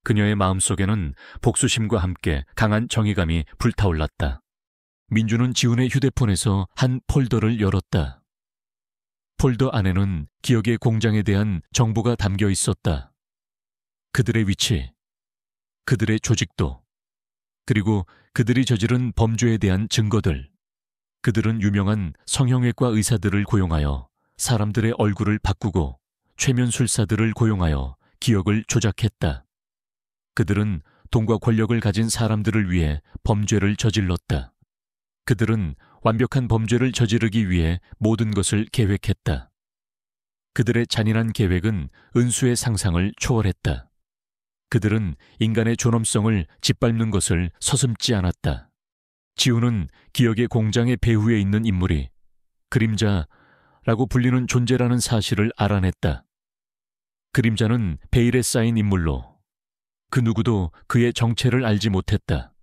Speaker 1: 그녀의 마음속에는 복수심과 함께 강한 정의감이 불타올랐다. 민주는 지훈의 휴대폰에서 한 폴더를 열었다. 폴더 안에는 기억의 공장에 대한 정보가 담겨 있었다. 그들의 위치, 그들의 조직도, 그리고 그들이 저지른 범죄에 대한 증거들. 그들은 유명한 성형외과 의사들을 고용하여 사람들의 얼굴을 바꾸고 최면술사들을 고용하여 기억을 조작했다. 그들은 돈과 권력을 가진 사람들을 위해 범죄를 저질렀다. 그들은 완벽한 범죄를 저지르기 위해 모든 것을 계획했다. 그들의 잔인한 계획은 은수의 상상을 초월했다. 그들은 인간의 존엄성을 짓밟는 것을 서슴지 않았다. 지훈은 기억의 공장의 배후에 있는 인물이 그림자라고 불리는 존재라는 사실을 알아냈다. 그림자는 베일에 쌓인 인물로 그 누구도 그의 정체를 알지 못했다.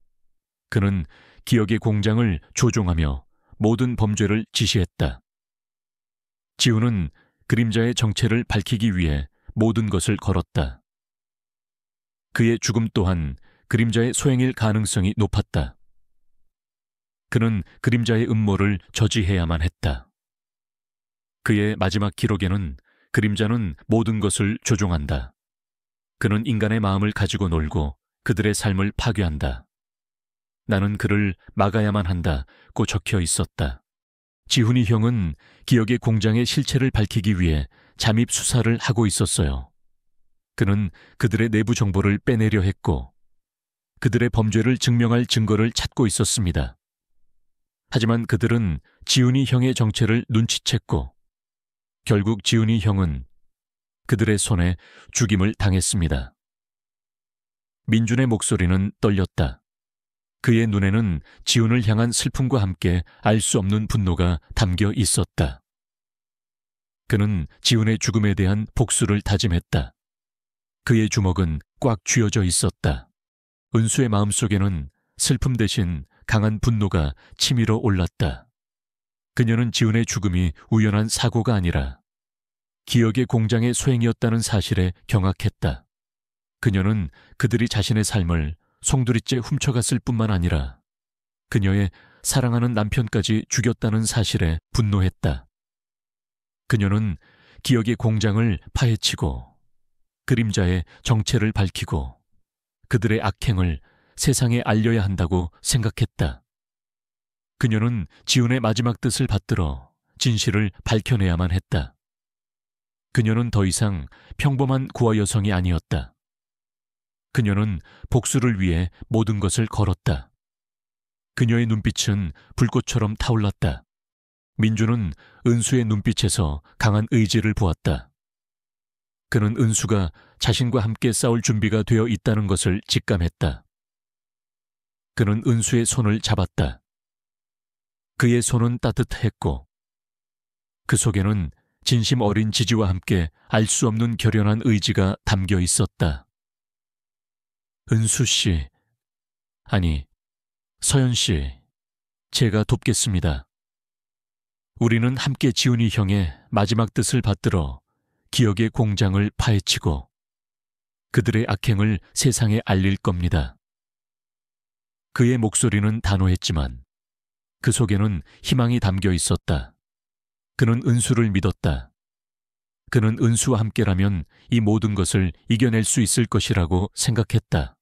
Speaker 1: 그는 기억의 공장을 조종하며 모든 범죄를 지시했다. 지훈은 그림자의 정체를 밝히기 위해 모든 것을 걸었다. 그의 죽음 또한 그림자의 소행일 가능성이 높았다. 그는 그림자의 음모를 저지해야만 했다. 그의 마지막 기록에는 그림자는 모든 것을 조종한다. 그는 인간의 마음을 가지고 놀고 그들의 삶을 파괴한다. 나는 그를 막아야만 한다고 적혀 있었다. 지훈이 형은 기억의 공장의 실체를 밝히기 위해 잠입 수사를 하고 있었어요. 그는 그들의 내부 정보를 빼내려 했고 그들의 범죄를 증명할 증거를 찾고 있었습니다. 하지만 그들은 지훈이 형의 정체를 눈치챘고 결국 지훈이 형은 그들의 손에 죽임을 당했습니다. 민준의 목소리는 떨렸다. 그의 눈에는 지훈을 향한 슬픔과 함께 알 수 없는 분노가 담겨 있었다. 그는 지훈의 죽음에 대한 복수를 다짐했다. 그의 주먹은 꽉 쥐어져 있었다. 은수의 마음속에는 슬픔 대신 강한 분노가 치밀어 올랐다. 그녀는 지훈의 죽음이 우연한 사고가 아니라 기억의 공장의 소행이었다는 사실에 경악했다. 그녀는 그들이 자신의 삶을 송두리째 훔쳐갔을 뿐만 아니라 그녀의 사랑하는 남편까지 죽였다는 사실에 분노했다. 그녀는 기억의 공장을 파헤치고 그림자의 정체를 밝히고 그들의 악행을 세상에 알려야 한다고 생각했다. 그녀는 지훈의 마지막 뜻을 받들어 진실을 밝혀내야만 했다. 그녀는 더 이상 평범한 고아 여성이 아니었다. 그녀는 복수를 위해 모든 것을 걸었다. 그녀의 눈빛은 불꽃처럼 타올랐다. 민주는 은수의 눈빛에서 강한 의지를 보았다. 그는 은수가 자신과 함께 싸울 준비가 되어 있다는 것을 직감했다. 그는 은수의 손을 잡았다. 그의 손은 따뜻했고 그 속에는 진심 어린 지지와 함께 알 수 없는 결연한 의지가 담겨 있었다. 은수 씨, 아니, 서연 씨, 제가 돕겠습니다. 우리는 함께 지훈이 형의 마지막 뜻을 받들어 기억의 공장을 파헤치고 그들의 악행을 세상에 알릴 겁니다. 그의 목소리는 단호했지만 그 속에는 희망이 담겨 있었다. 그는 은수를 믿었다. 그는 은수와 함께라면 이 모든 것을 이겨낼 수 있을 것이라고 생각했다.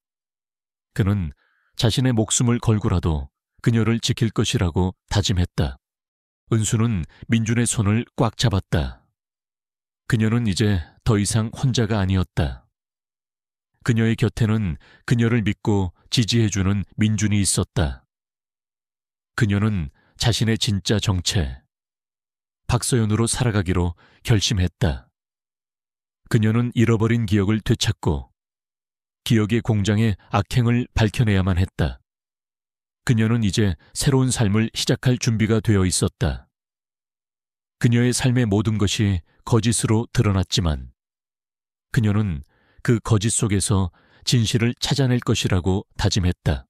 Speaker 1: 그는 자신의 목숨을 걸고라도 그녀를 지킬 것이라고 다짐했다. 은수는 민준의 손을 꽉 잡았다. 그녀는 이제 더 이상 혼자가 아니었다. 그녀의 곁에는 그녀를 믿고 지지해주는 민준이 있었다. 그녀는 자신의 진짜 정체, 박서연으로 살아가기로 결심했다. 그녀는 잃어버린 기억을 되찾고 기억의 공장의 악행을 밝혀내야만 했다. 그녀는 이제 새로운 삶을 시작할 준비가 되어 있었다. 그녀의 삶의 모든 것이 거짓으로 드러났지만 그녀는 그 거짓 속에서 진실을 찾아낼 것이라고 다짐했다.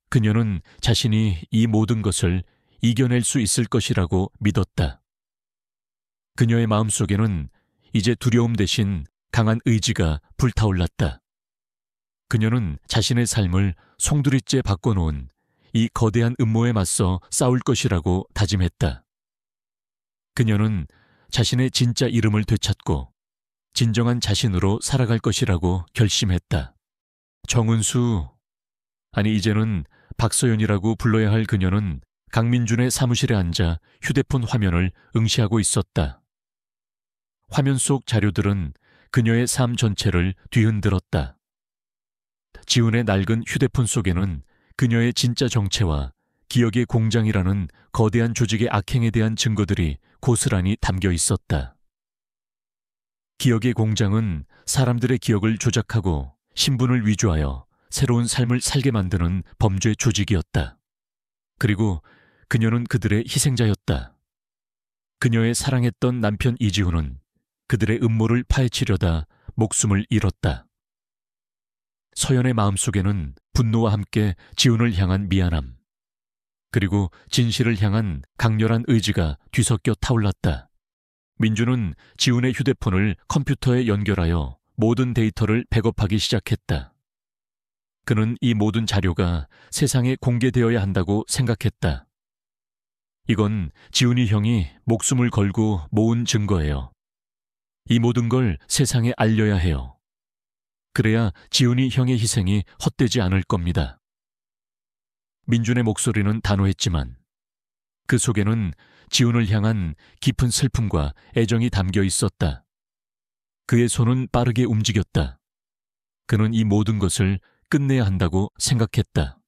Speaker 1: 그녀는 자신이 이 모든 것을 이겨낼 수 있을 것이라고 믿었다. 그녀의 마음속에는 이제 두려움 대신 강한 의지가 불타올랐다. 그녀는 자신의 삶을 송두리째 바꿔놓은 이 거대한 음모에 맞서 싸울 것이라고 다짐했다. 그녀는 자신의 진짜 이름을 되찾고 진정한 자신으로 살아갈 것이라고 결심했다. 정은수, 아니 이제는 박서연이라고 불러야 할 그녀는 강민준의 사무실에 앉아 휴대폰 화면을 응시하고 있었다. 화면 속 자료들은 그녀의 삶 전체를 뒤흔들었다. 지훈의 낡은 휴대폰 속에는 그녀의 진짜 정체와 기억의 공장이라는 거대한 조직의 악행에 대한 증거들이 고스란히 담겨 있었다. 기억의 공장은 사람들의 기억을 조작하고 신분을 위조하여 새로운 삶을 살게 만드는 범죄 조직이었다. 그리고 그녀는 그들의 희생자였다. 그녀의 사랑했던 남편 이지훈은 그들의 음모를 파헤치려다 목숨을 잃었다. 서연의 마음속에는 분노와 함께 지훈을 향한 미안함, 그리고 진실을 향한 강렬한 의지가 뒤섞여 타올랐다. 민주는 지훈의 휴대폰을 컴퓨터에 연결하여 모든 데이터를 백업하기 시작했다. 그는 이 모든 자료가 세상에 공개되어야 한다고 생각했다. 이건 지훈이 형이 목숨을 걸고 모은 증거예요. 이 모든 걸 세상에 알려야 해요. 그래야 지훈이 형의 희생이 헛되지 않을 겁니다. 민준의 목소리는 단호했지만 그 속에는 지훈을 향한 깊은 슬픔과 애정이 담겨 있었다. 그의 손은 빠르게 움직였다. 그는 이 모든 것을 끝내야 한다고 생각했다.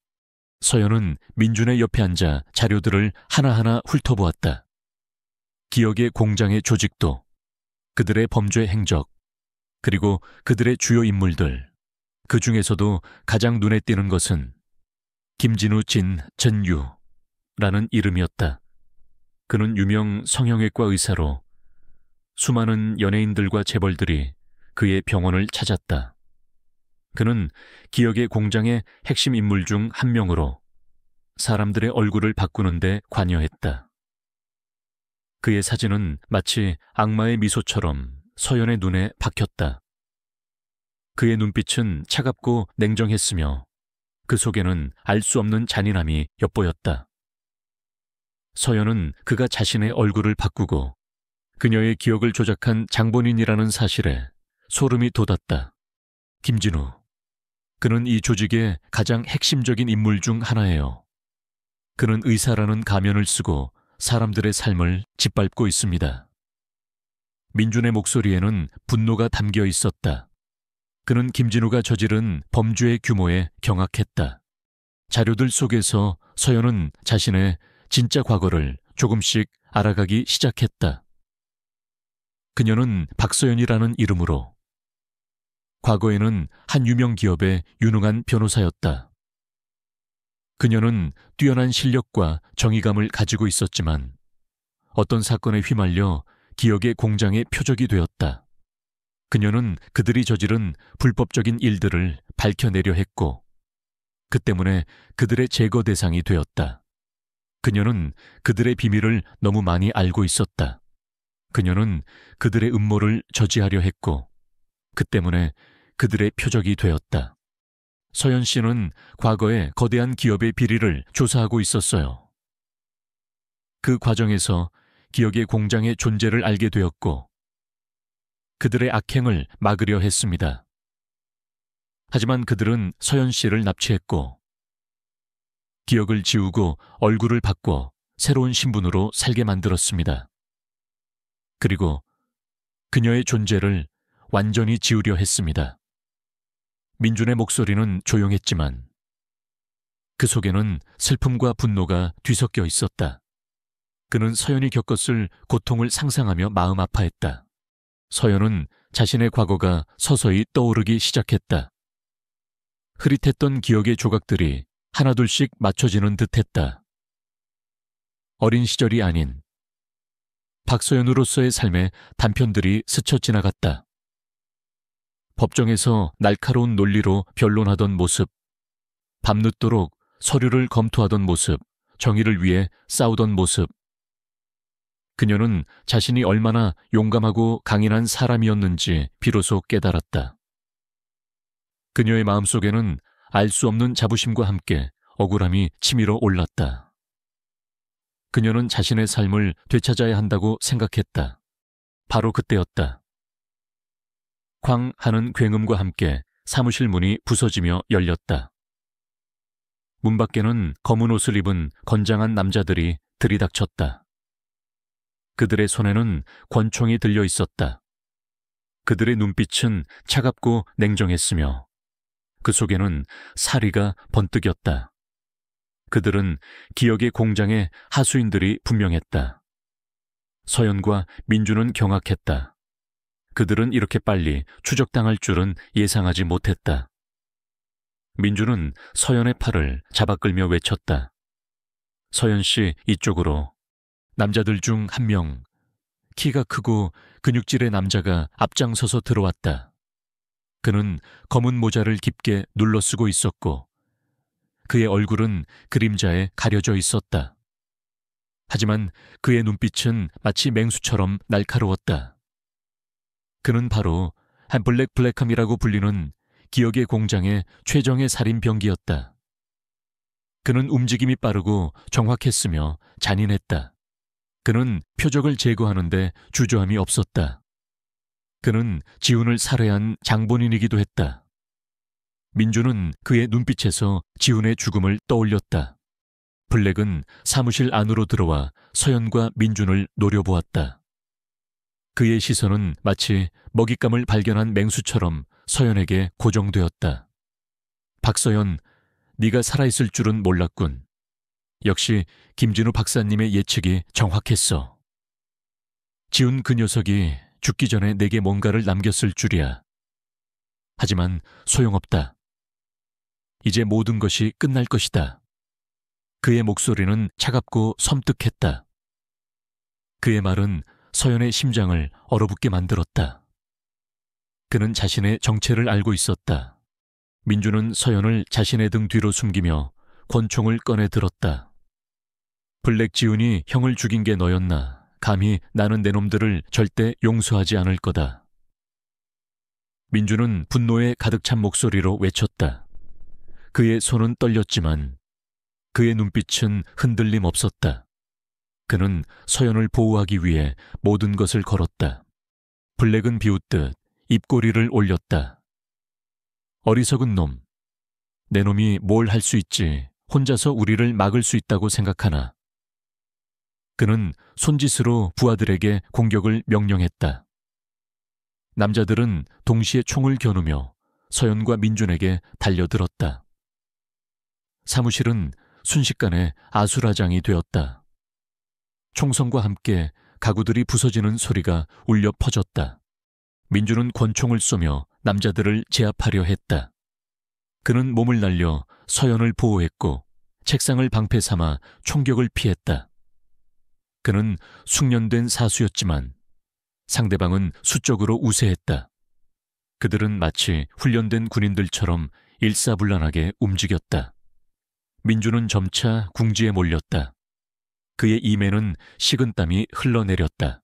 Speaker 1: 서연은 민준의 옆에 앉아 자료들을 하나하나 훑어보았다. 기억의 공장의 조직도, 그들의 범죄 행적, 그리고 그들의 주요 인물들, 그 중에서도 가장 눈에 띄는 것은 김진우 전유라는 이름이었다. 그는 유명 성형외과 의사로 수많은 연예인들과 재벌들이 그의 병원을 찾았다. 그는 기억의 공장의 핵심 인물 중 한 명으로 사람들의 얼굴을 바꾸는 데 관여했다. 그의 사진은 마치 악마의 미소처럼 서연의 눈에 박혔다. 그의 눈빛은 차갑고 냉정했으며 그 속에는 알 수 없는 잔인함이 엿보였다. 서연은 그가 자신의 얼굴을 바꾸고 그녀의 기억을 조작한 장본인이라는 사실에 소름이 돋았다. 김진우, 그는 이 조직의 가장 핵심적인 인물 중 하나예요. 그는 의사라는 가면을 쓰고 사람들의 삶을 짓밟고 있습니다. 민준의 목소리에는 분노가 담겨 있었다. 그는 김진우가 저지른 범죄의 규모에 경악했다. 자료들 속에서 서연은 자신의 진짜 과거를 조금씩 알아가기 시작했다. 그녀는 박서연이라는 이름으로 과거에는 한 유명 기업의 유능한 변호사였다. 그녀는 뛰어난 실력과 정의감을 가지고 있었지만 어떤 사건에 휘말려 기업의 공장의 표적이 되었다. 그녀는 그들이 저지른 불법적인 일들을 밝혀내려 했고 그 때문에 그들의 제거 대상이 되었다. 그녀는 그들의 비밀을 너무 많이 알고 있었다. 그녀는 그들의 음모를 저지하려 했고 그 때문에 그들의 표적이 되었다. 서연 씨는 과거에 거대한 기업의 비리를 조사하고 있었어요. 그 과정에서 기업의 공장의 존재를 알게 되었고 그들의 악행을 막으려 했습니다. 하지만 그들은 서연 씨를 납치했고 기억을 지우고 얼굴을 바꿔 새로운 신분으로 살게 만들었습니다. 그리고 그녀의 존재를 완전히 지우려 했습니다. 민준의 목소리는 조용했지만 그 속에는 슬픔과 분노가 뒤섞여 있었다. 그는 서연이 겪었을 고통을 상상하며 마음 아파했다. 서연은 자신의 과거가 서서히 떠오르기 시작했다. 흐릿했던 기억의 조각들이 하나둘씩 맞춰지는 듯했다. 어린 시절이 아닌 박서연으로서의 삶의 단편들이 스쳐 지나갔다. 법정에서 날카로운 논리로 변론하던 모습, 밤늦도록 서류를 검토하던 모습, 정의를 위해 싸우던 모습. 그녀는 자신이 얼마나 용감하고 강인한 사람이었는지 비로소 깨달았다. 그녀의 마음속에는 알 수 없는 자부심과 함께 억울함이 치밀어 올랐다. 그녀는 자신의 삶을 되찾아야 한다고 생각했다. 바로 그때였다. 쾅 하는 굉음과 함께 사무실 문이 부서지며 열렸다. 문 밖에는 검은 옷을 입은 건장한 남자들이 들이닥쳤다. 그들의 손에는 권총이 들려 있었다. 그들의 눈빛은 차갑고 냉정했으며 그 속에는 사리가 번뜩였다. 그들은 기억의 공장의 하수인들이 분명했다. 서연과 민주는 경악했다. 그들은 이렇게 빨리 추적당할 줄은 예상하지 못했다. 민주는 서연의 팔을 잡아끌며 외쳤다. 서연 씨, 이쪽으로. 남자들 중 한 명, 키가 크고 근육질의 남자가 앞장서서 들어왔다. 그는 검은 모자를 깊게 눌러쓰고 있었고 그의 얼굴은 그림자에 가려져 있었다. 하지만 그의 눈빛은 마치 맹수처럼 날카로웠다. 그는 바로 햄블랙 블랙함이라고 불리는 기억의 공장의 최정예 살인병기였다. 그는 움직임이 빠르고 정확했으며 잔인했다. 그는 표적을 제거하는데 주저함이 없었다. 그는 지훈을 살해한 장본인이기도 했다. 민주는 그의 눈빛에서 지훈의 죽음을 떠올렸다. 블랙은 사무실 안으로 들어와 서연과 민준을 노려보았다. 그의 시선은 마치 먹잇감을 발견한 맹수처럼 서연에게 고정되었다. 박서연, 네가 살아있을 줄은 몰랐군. 역시 김진우 박사님의 예측이 정확했어. 지훈 그 녀석이 죽기 전에 내게 뭔가를 남겼을 줄이야. 하지만 소용없다. 이제 모든 것이 끝날 것이다. 그의 목소리는 차갑고 섬뜩했다. 그의 말은 서연의 심장을 얼어붙게 만들었다. 그는 자신의 정체를 알고 있었다. 민주는 서연을 자신의 등 뒤로 숨기며 권총을 꺼내 들었다. 블랙 지훈이 형을 죽인 게 너였나? 감히 나는 내 놈들을 절대 용서하지 않을 거다. 민주는 분노에 가득 찬 목소리로 외쳤다. 그의 손은 떨렸지만 그의 눈빛은 흔들림 없었다. 그는 서연을 보호하기 위해 모든 것을 걸었다. 블랙은 비웃듯 입꼬리를 올렸다. 어리석은 놈, 내 놈이 뭘 할 수 있지, 혼자서 우리를 막을 수 있다고 생각하나. 그는 손짓으로 부하들에게 공격을 명령했다. 남자들은 동시에 총을 겨누며 서연과 민준에게 달려들었다. 사무실은 순식간에 아수라장이 되었다. 총성과 함께 가구들이 부서지는 소리가 울려 퍼졌다. 민준은 권총을 쏘며 남자들을 제압하려 했다. 그는 몸을 날려 서연을 보호했고 책상을 방패 삼아 총격을 피했다. 그는 숙련된 사수였지만 상대방은 수적으로 우세했다. 그들은 마치 훈련된 군인들처럼 일사불란하게 움직였다. 민준은 점차 궁지에 몰렸다. 그의 임에는 식은땀이 흘러내렸다.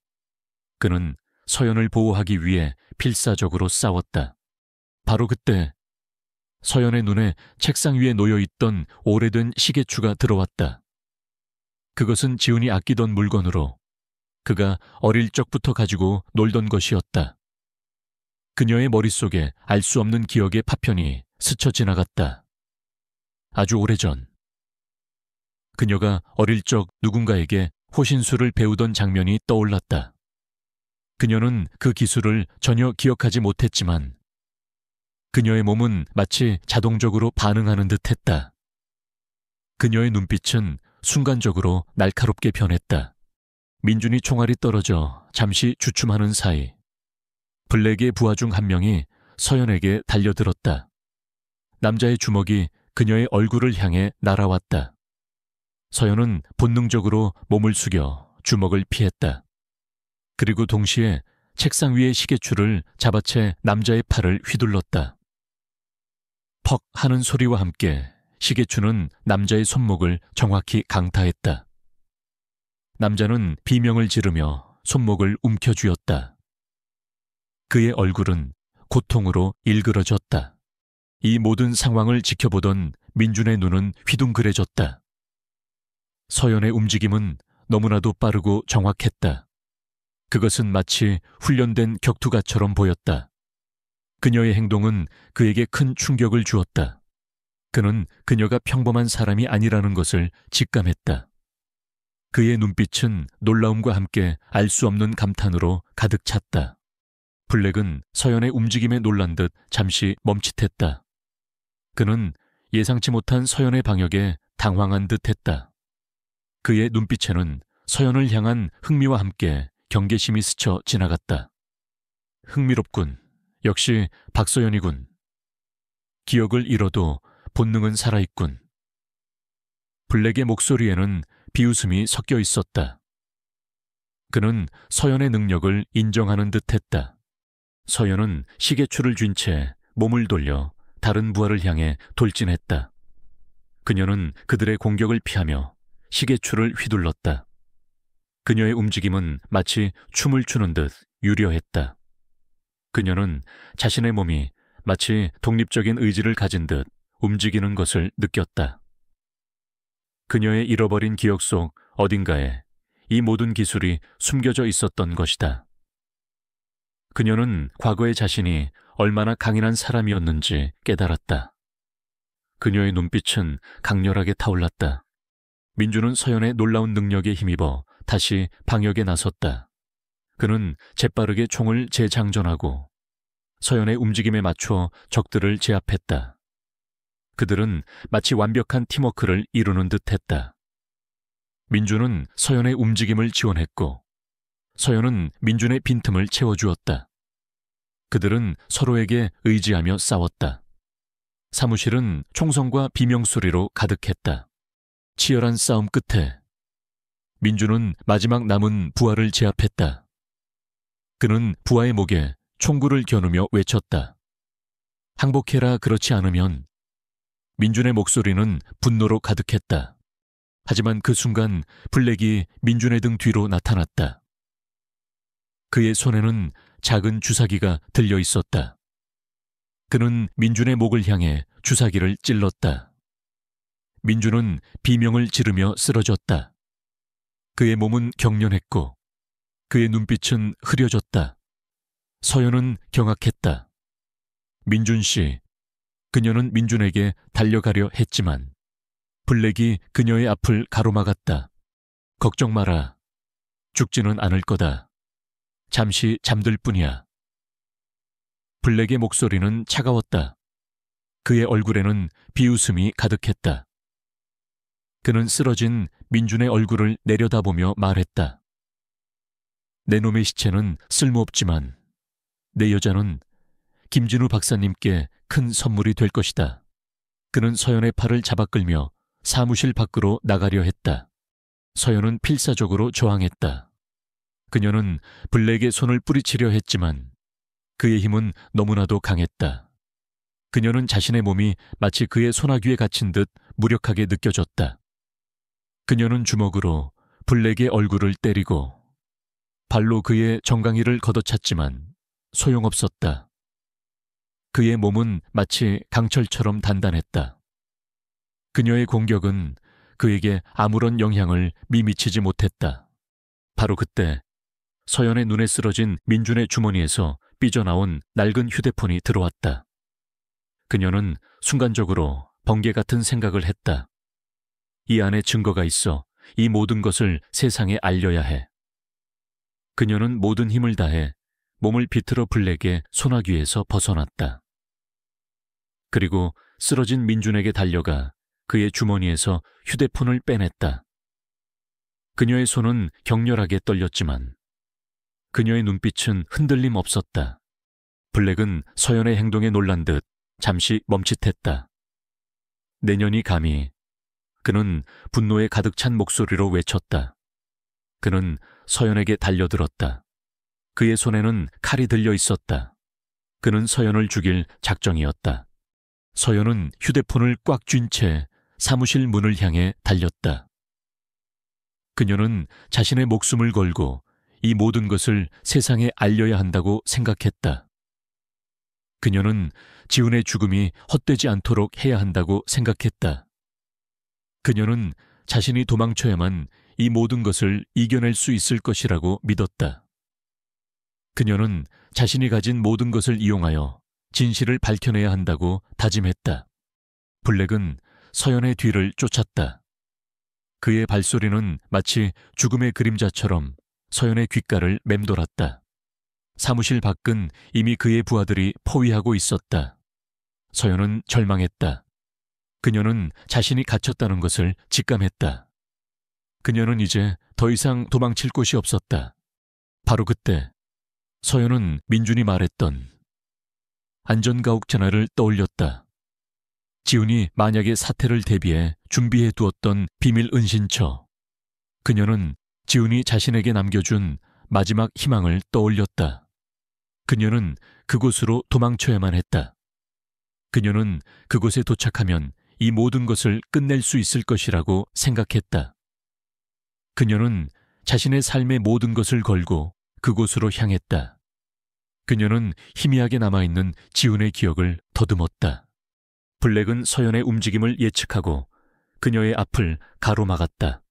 Speaker 1: 그는 서연을 보호하기 위해 필사적으로 싸웠다. 바로 그때 서연의 눈에 책상 위에 놓여있던 오래된 시계추가 들어왔다. 그것은 지훈이 아끼던 물건으로 그가 어릴 적부터 가지고 놀던 것이었다. 그녀의 머릿속에 알 수 없는 기억의 파편이 스쳐 지나갔다. 아주 오래전 그녀가 어릴 적 누군가에게 호신술을 배우던 장면이 떠올랐다. 그녀는 그 기술을 전혀 기억하지 못했지만 그녀의 몸은 마치 자동적으로 반응하는 듯했다. 그녀의 눈빛은 순간적으로 날카롭게 변했다. 민준이 총알이 떨어져 잠시 주춤하는 사이 블랙의 부하 중 한 명이 서연에게 달려들었다. 남자의 주먹이 그녀의 얼굴을 향해 날아왔다. 서연은 본능적으로 몸을 숙여 주먹을 피했다. 그리고 동시에 책상 위의 시계추를 잡아채 남자의 팔을 휘둘렀다. 퍽 하는 소리와 함께 시계추는 남자의 손목을 정확히 강타했다. 남자는 비명을 지르며 손목을 움켜쥐었다. 그의 얼굴은 고통으로 일그러졌다. 이 모든 상황을 지켜보던 민준의 눈은 휘둥그레졌다. 서연의 움직임은 너무나도 빠르고 정확했다. 그것은 마치 훈련된 격투가처럼 보였다. 그녀의 행동은 그에게 큰 충격을 주었다. 그는 그녀가 평범한 사람이 아니라는 것을 직감했다. 그의 눈빛은 놀라움과 함께 알 수 없는 감탄으로 가득 찼다. 블랙은 서연의 움직임에 놀란 듯 잠시 멈칫했다. 그는 예상치 못한 서연의 방역에 당황한 듯했다. 그의 눈빛에는 서연을 향한 흥미와 함께 경계심이 스쳐 지나갔다. 흥미롭군. 역시 박서연이군. 기억을 잃어도 본능은 살아있군. 블랙의 목소리에는 비웃음이 섞여 있었다. 그는 서연의 능력을 인정하는 듯했다. 서연은 시계추를 쥔 채 몸을 돌려 다른 부하를 향해 돌진했다. 그녀는 그들의 공격을 피하며 시계추를 휘둘렀다. 그녀의 움직임은 마치 춤을 추는 듯 유려했다. 그녀는 자신의 몸이 마치 독립적인 의지를 가진 듯 움직이는 것을 느꼈다. 그녀의 잃어버린 기억 속 어딘가에 이 모든 기술이 숨겨져 있었던 것이다. 그녀는 과거의 자신이 얼마나 강인한 사람이었는지 깨달았다. 그녀의 눈빛은 강렬하게 타올랐다. 민준은 서연의 놀라운 능력에 힘입어 다시 방역에 나섰다. 그는 재빠르게 총을 재장전하고 서연의 움직임에 맞춰 적들을 제압했다. 그들은 마치 완벽한 팀워크를 이루는 듯했다. 민준은 서연의 움직임을 지원했고 서연은 민준의 빈틈을 채워주었다. 그들은 서로에게 의지하며 싸웠다. 사무실은 총성과 비명소리로 가득했다. 치열한 싸움 끝에 민준은 마지막 남은 부하를 제압했다. 그는 부하의 목에 총구를 겨누며 외쳤다. 항복해라. 그렇지 않으면. 민준의 목소리는 분노로 가득했다. 하지만 그 순간 블랙이 민준의 등 뒤로 나타났다. 그의 손에는 작은 주사기가 들려 있었다. 그는 민준의 목을 향해 주사기를 찔렀다. 민준은 비명을 지르며 쓰러졌다. 그의 몸은 경련했고 그의 눈빛은 흐려졌다. 서연은 경악했다. 민준 씨, 그녀는 민준에게 달려가려 했지만 블랙이 그녀의 앞을 가로막았다. 걱정 마라. 죽지는 않을 거다. 잠시 잠들 뿐이야. 블랙의 목소리는 차가웠다. 그의 얼굴에는 비웃음이 가득했다. 그는 쓰러진 민준의 얼굴을 내려다보며 말했다. 내 놈의 시체는 쓸모없지만 내 여자는 김진우 박사님께 큰 선물이 될 것이다. 그는 서연의 팔을 잡아 끌며 사무실 밖으로 나가려 했다. 서연은 필사적으로 저항했다. 그녀는 블랙의 손을 뿌리치려 했지만 그의 힘은 너무나도 강했다. 그녀는 자신의 몸이 마치 그의 소나귀에 갇힌 듯 무력하게 느껴졌다. 그녀는 주먹으로 블랙의 얼굴을 때리고 발로 그의 정강이를 걷어찼지만 소용없었다. 그의 몸은 마치 강철처럼 단단했다. 그녀의 공격은 그에게 아무런 영향을 미치지 못했다. 바로 그때 서연의 눈에 쓰러진 민준의 주머니에서 삐져나온 낡은 휴대폰이 들어왔다. 그녀는 순간적으로 번개 같은 생각을 했다. 이 안에 증거가 있어 이 모든 것을 세상에 알려야 해. 그녀는 모든 힘을 다해 몸을 비틀어 블랙의 소나귀에서 벗어났다. 그리고 쓰러진 민준에게 달려가 그의 주머니에서 휴대폰을 빼냈다. 그녀의 손은 격렬하게 떨렸지만 그녀의 눈빛은 흔들림 없었다. 블랙은 서연의 행동에 놀란 듯 잠시 멈칫했다. 내년이 감히. 그는 분노에 가득 찬 목소리로 외쳤다. 그는 서연에게 달려들었다. 그의 손에는 칼이 들려 있었다. 그는 서연을 죽일 작정이었다. 서연은 휴대폰을 꽉 쥔 채 사무실 문을 향해 달렸다. 그녀는 자신의 목숨을 걸고 이 모든 것을 세상에 알려야 한다고 생각했다. 그녀는 지훈의 죽음이 헛되지 않도록 해야 한다고 생각했다. 그녀는 자신이 도망쳐야만 이 모든 것을 이겨낼 수 있을 것이라고 믿었다. 그녀는 자신이 가진 모든 것을 이용하여 진실을 밝혀내야 한다고 다짐했다. 블랙은 서연의 뒤를 쫓았다. 그의 발소리는 마치 죽음의 그림자처럼 서연의 귓가를 맴돌았다. 사무실 밖은 이미 그의 부하들이 포위하고 있었다. 서연은 절망했다. 그녀는 자신이 갇혔다는 것을 직감했다. 그녀는 이제 더 이상 도망칠 곳이 없었다. 바로 그때 서연은 민준이 말했던 안전가옥 전화를 떠올렸다. 지훈이 만약의 사태를 대비해 준비해 두었던 비밀 은신처. 그녀는 지훈이 자신에게 남겨준 마지막 희망을 떠올렸다. 그녀는 그곳으로 도망쳐야만 했다. 그녀는 그곳에 도착하면 이 모든 것을 끝낼 수 있을 것이라고 생각했다. 그녀는 자신의 삶의 모든 것을 걸고 그곳으로 향했다. 그녀는 희미하게 남아있는 지훈의 기억을 더듬었다. 블랙은 서연의 움직임을 예측하고 그녀의 앞을 가로막았다.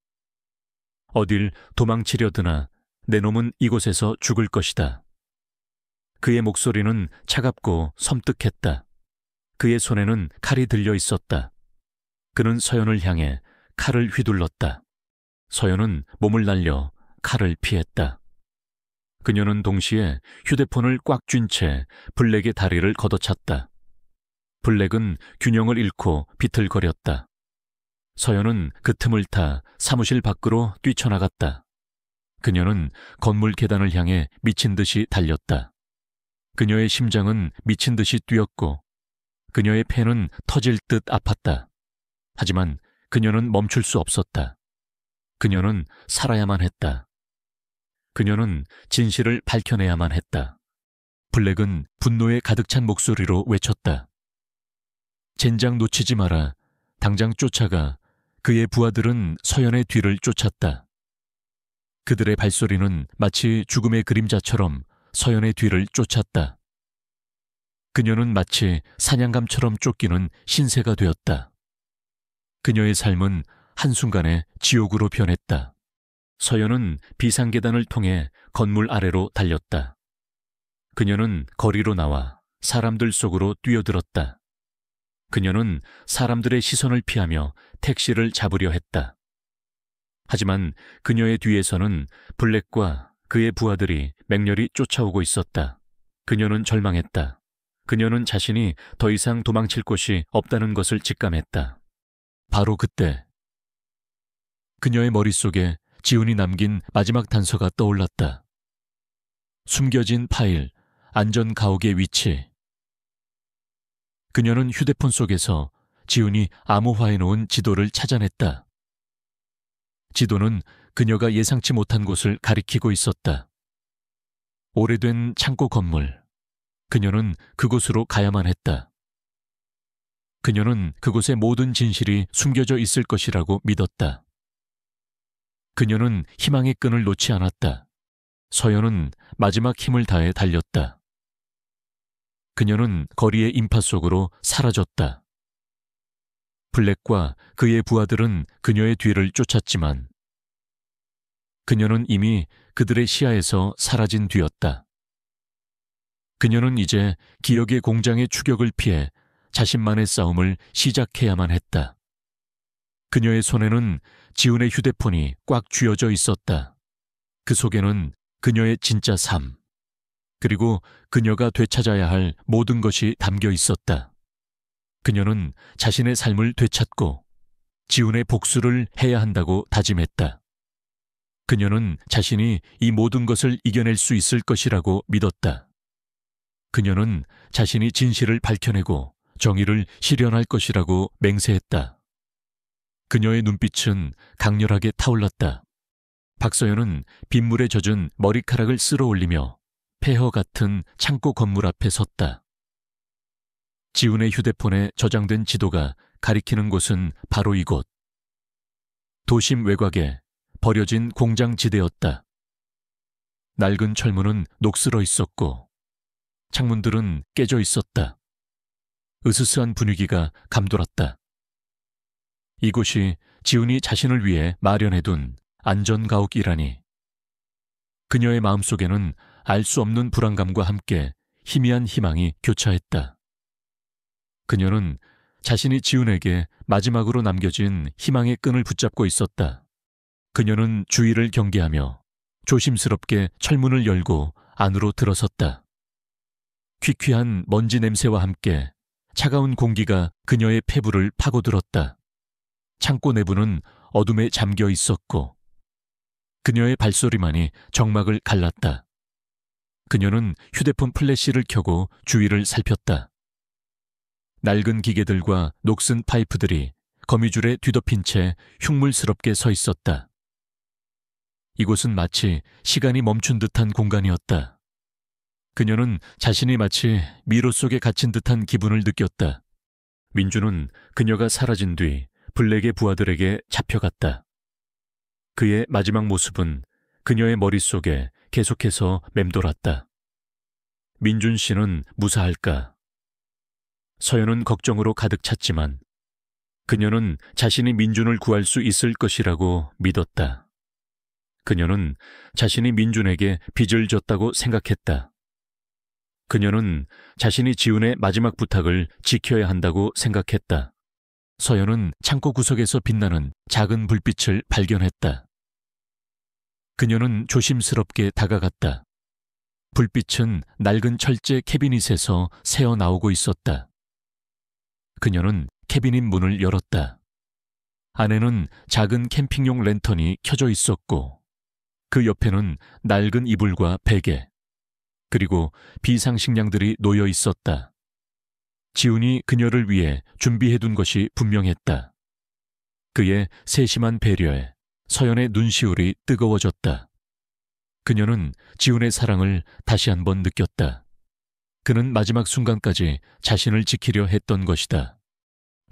Speaker 1: 어딜 도망치려 드나 내 놈은 이곳에서 죽을 것이다. 그의 목소리는 차갑고 섬뜩했다. 그의 손에는 칼이 들려 있었다. 그는 서연을 향해 칼을 휘둘렀다. 서연은 몸을 날려 칼을 피했다. 그녀는 동시에 휴대폰을 꽉 쥔 채 블랙의 다리를 걷어찼다. 블랙은 균형을 잃고 비틀거렸다. 서연은 그 틈을 타 사무실 밖으로 뛰쳐나갔다. 그녀는 건물 계단을 향해 미친 듯이 달렸다. 그녀의 심장은 미친 듯이 뛰었고 그녀의 폐는 터질 듯 아팠다. 하지만 그녀는 멈출 수 없었다. 그녀는 살아야만 했다. 그녀는 진실을 밝혀내야만 했다. 블랙은 분노에 가득 찬 목소리로 외쳤다. 젠장 놓치지 마라. 당장 쫓아가. 그의 부하들은 서연의 뒤를 쫓았다. 그들의 발소리는 마치 죽음의 그림자처럼 서연의 뒤를 쫓았다. 그녀는 마치 사냥감처럼 쫓기는 신세가 되었다. 그녀의 삶은 한순간에 지옥으로 변했다. 서연은 비상계단을 통해 건물 아래로 달렸다. 그녀는 거리로 나와 사람들 속으로 뛰어들었다. 그녀는 사람들의 시선을 피하며 택시를 잡으려 했다. 하지만 그녀의 뒤에서는 블랙과 그의 부하들이 맹렬히 쫓아오고 있었다. 그녀는 절망했다. 그녀는 자신이 더 이상 도망칠 곳이 없다는 것을 직감했다. 바로 그때 그녀의 머릿속에 지훈이 남긴 마지막 단서가 떠올랐다. 숨겨진 파일, 안전 가옥의 위치. 그녀는 휴대폰 속에서 지훈이 암호화해놓은 지도를 찾아냈다. 지도는 그녀가 예상치 못한 곳을 가리키고 있었다. 오래된 창고 건물. 그녀는 그곳으로 가야만 했다. 그녀는 그곳의 모든 진실이 숨겨져 있을 것이라고 믿었다. 그녀는 희망의 끈을 놓지 않았다. 서연은 마지막 힘을 다해 달렸다. 그녀는 거리의 인파 속으로 사라졌다. 블랙과 그의 부하들은 그녀의 뒤를 쫓았지만 그녀는 이미 그들의 시야에서 사라진 뒤였다. 그녀는 이제 기억의 공장의 추격을 피해 자신만의 싸움을 시작해야만 했다. 그녀의 손에는 지훈의 휴대폰이 꽉 쥐어져 있었다. 그 속에는 그녀의 진짜 삶, 그리고 그녀가 되찾아야 할 모든 것이 담겨 있었다. 그녀는 자신의 삶을 되찾고 지훈의 복수를 해야 한다고 다짐했다. 그녀는 자신이 이 모든 것을 이겨낼 수 있을 것이라고 믿었다. 그녀는 자신이 진실을 밝혀내고 정의를 실현할 것이라고 맹세했다. 그녀의 눈빛은 강렬하게 타올랐다. 박서연은 빗물에 젖은 머리카락을 쓸어 올리며 폐허 같은 창고 건물 앞에 섰다. 지훈의 휴대폰에 저장된 지도가 가리키는 곳은 바로 이곳. 도심 외곽에 버려진 공장지대였다. 낡은 철문은 녹슬어 있었고 창문들은 깨져 있었다. 으스스한 분위기가 감돌았다. 이곳이 지훈이 자신을 위해 마련해둔 안전가옥이라니. 그녀의 마음속에는 알 수 없는 불안감과 함께 희미한 희망이 교차했다. 그녀는 자신이 지훈에게 마지막으로 남겨진 희망의 끈을 붙잡고 있었다. 그녀는 주위를 경계하며 조심스럽게 철문을 열고 안으로 들어섰다. 퀴퀴한 먼지 냄새와 함께 차가운 공기가 그녀의 폐부를 파고들었다. 창고 내부는 어둠에 잠겨 있었고 그녀의 발소리만이 정막을 갈랐다. 그녀는 휴대폰 플래시를 켜고 주위를 살폈다. 낡은 기계들과 녹슨 파이프들이 거미줄에 뒤덮인 채 흉물스럽게 서 있었다. 이곳은 마치 시간이 멈춘 듯한 공간이었다. 그녀는 자신이 마치 미로 속에 갇힌 듯한 기분을 느꼈다. 민주는 그녀가 사라진 뒤 블랙의 부하들에게 잡혀갔다. 그의 마지막 모습은 그녀의 머릿속에 계속해서 맴돌았다. 민준 씨는 무사할까? 서연은 걱정으로 가득 찼지만 그녀는 자신이 민준을 구할 수 있을 것이라고 믿었다. 그녀는 자신이 민준에게 빚을 졌다고 생각했다. 그녀는 자신이 지훈의 마지막 부탁을 지켜야 한다고 생각했다. 서연은 창고 구석에서 빛나는 작은 불빛을 발견했다. 그녀는 조심스럽게 다가갔다. 불빛은 낡은 철제 캐비닛에서 새어나오고 있었다. 그녀는 캐비닛 문을 열었다. 안에는 작은 캠핑용 랜턴이 켜져 있었고 그 옆에는 낡은 이불과 베개, 그리고 비상식량들이 놓여 있었다. 지훈이 그녀를 위해 준비해둔 것이 분명했다. 그의 세심한 배려에 서연의 눈시울이 뜨거워졌다. 그녀는 지훈의 사랑을 다시 한번 느꼈다. 그는 마지막 순간까지 자신을 지키려 했던 것이다.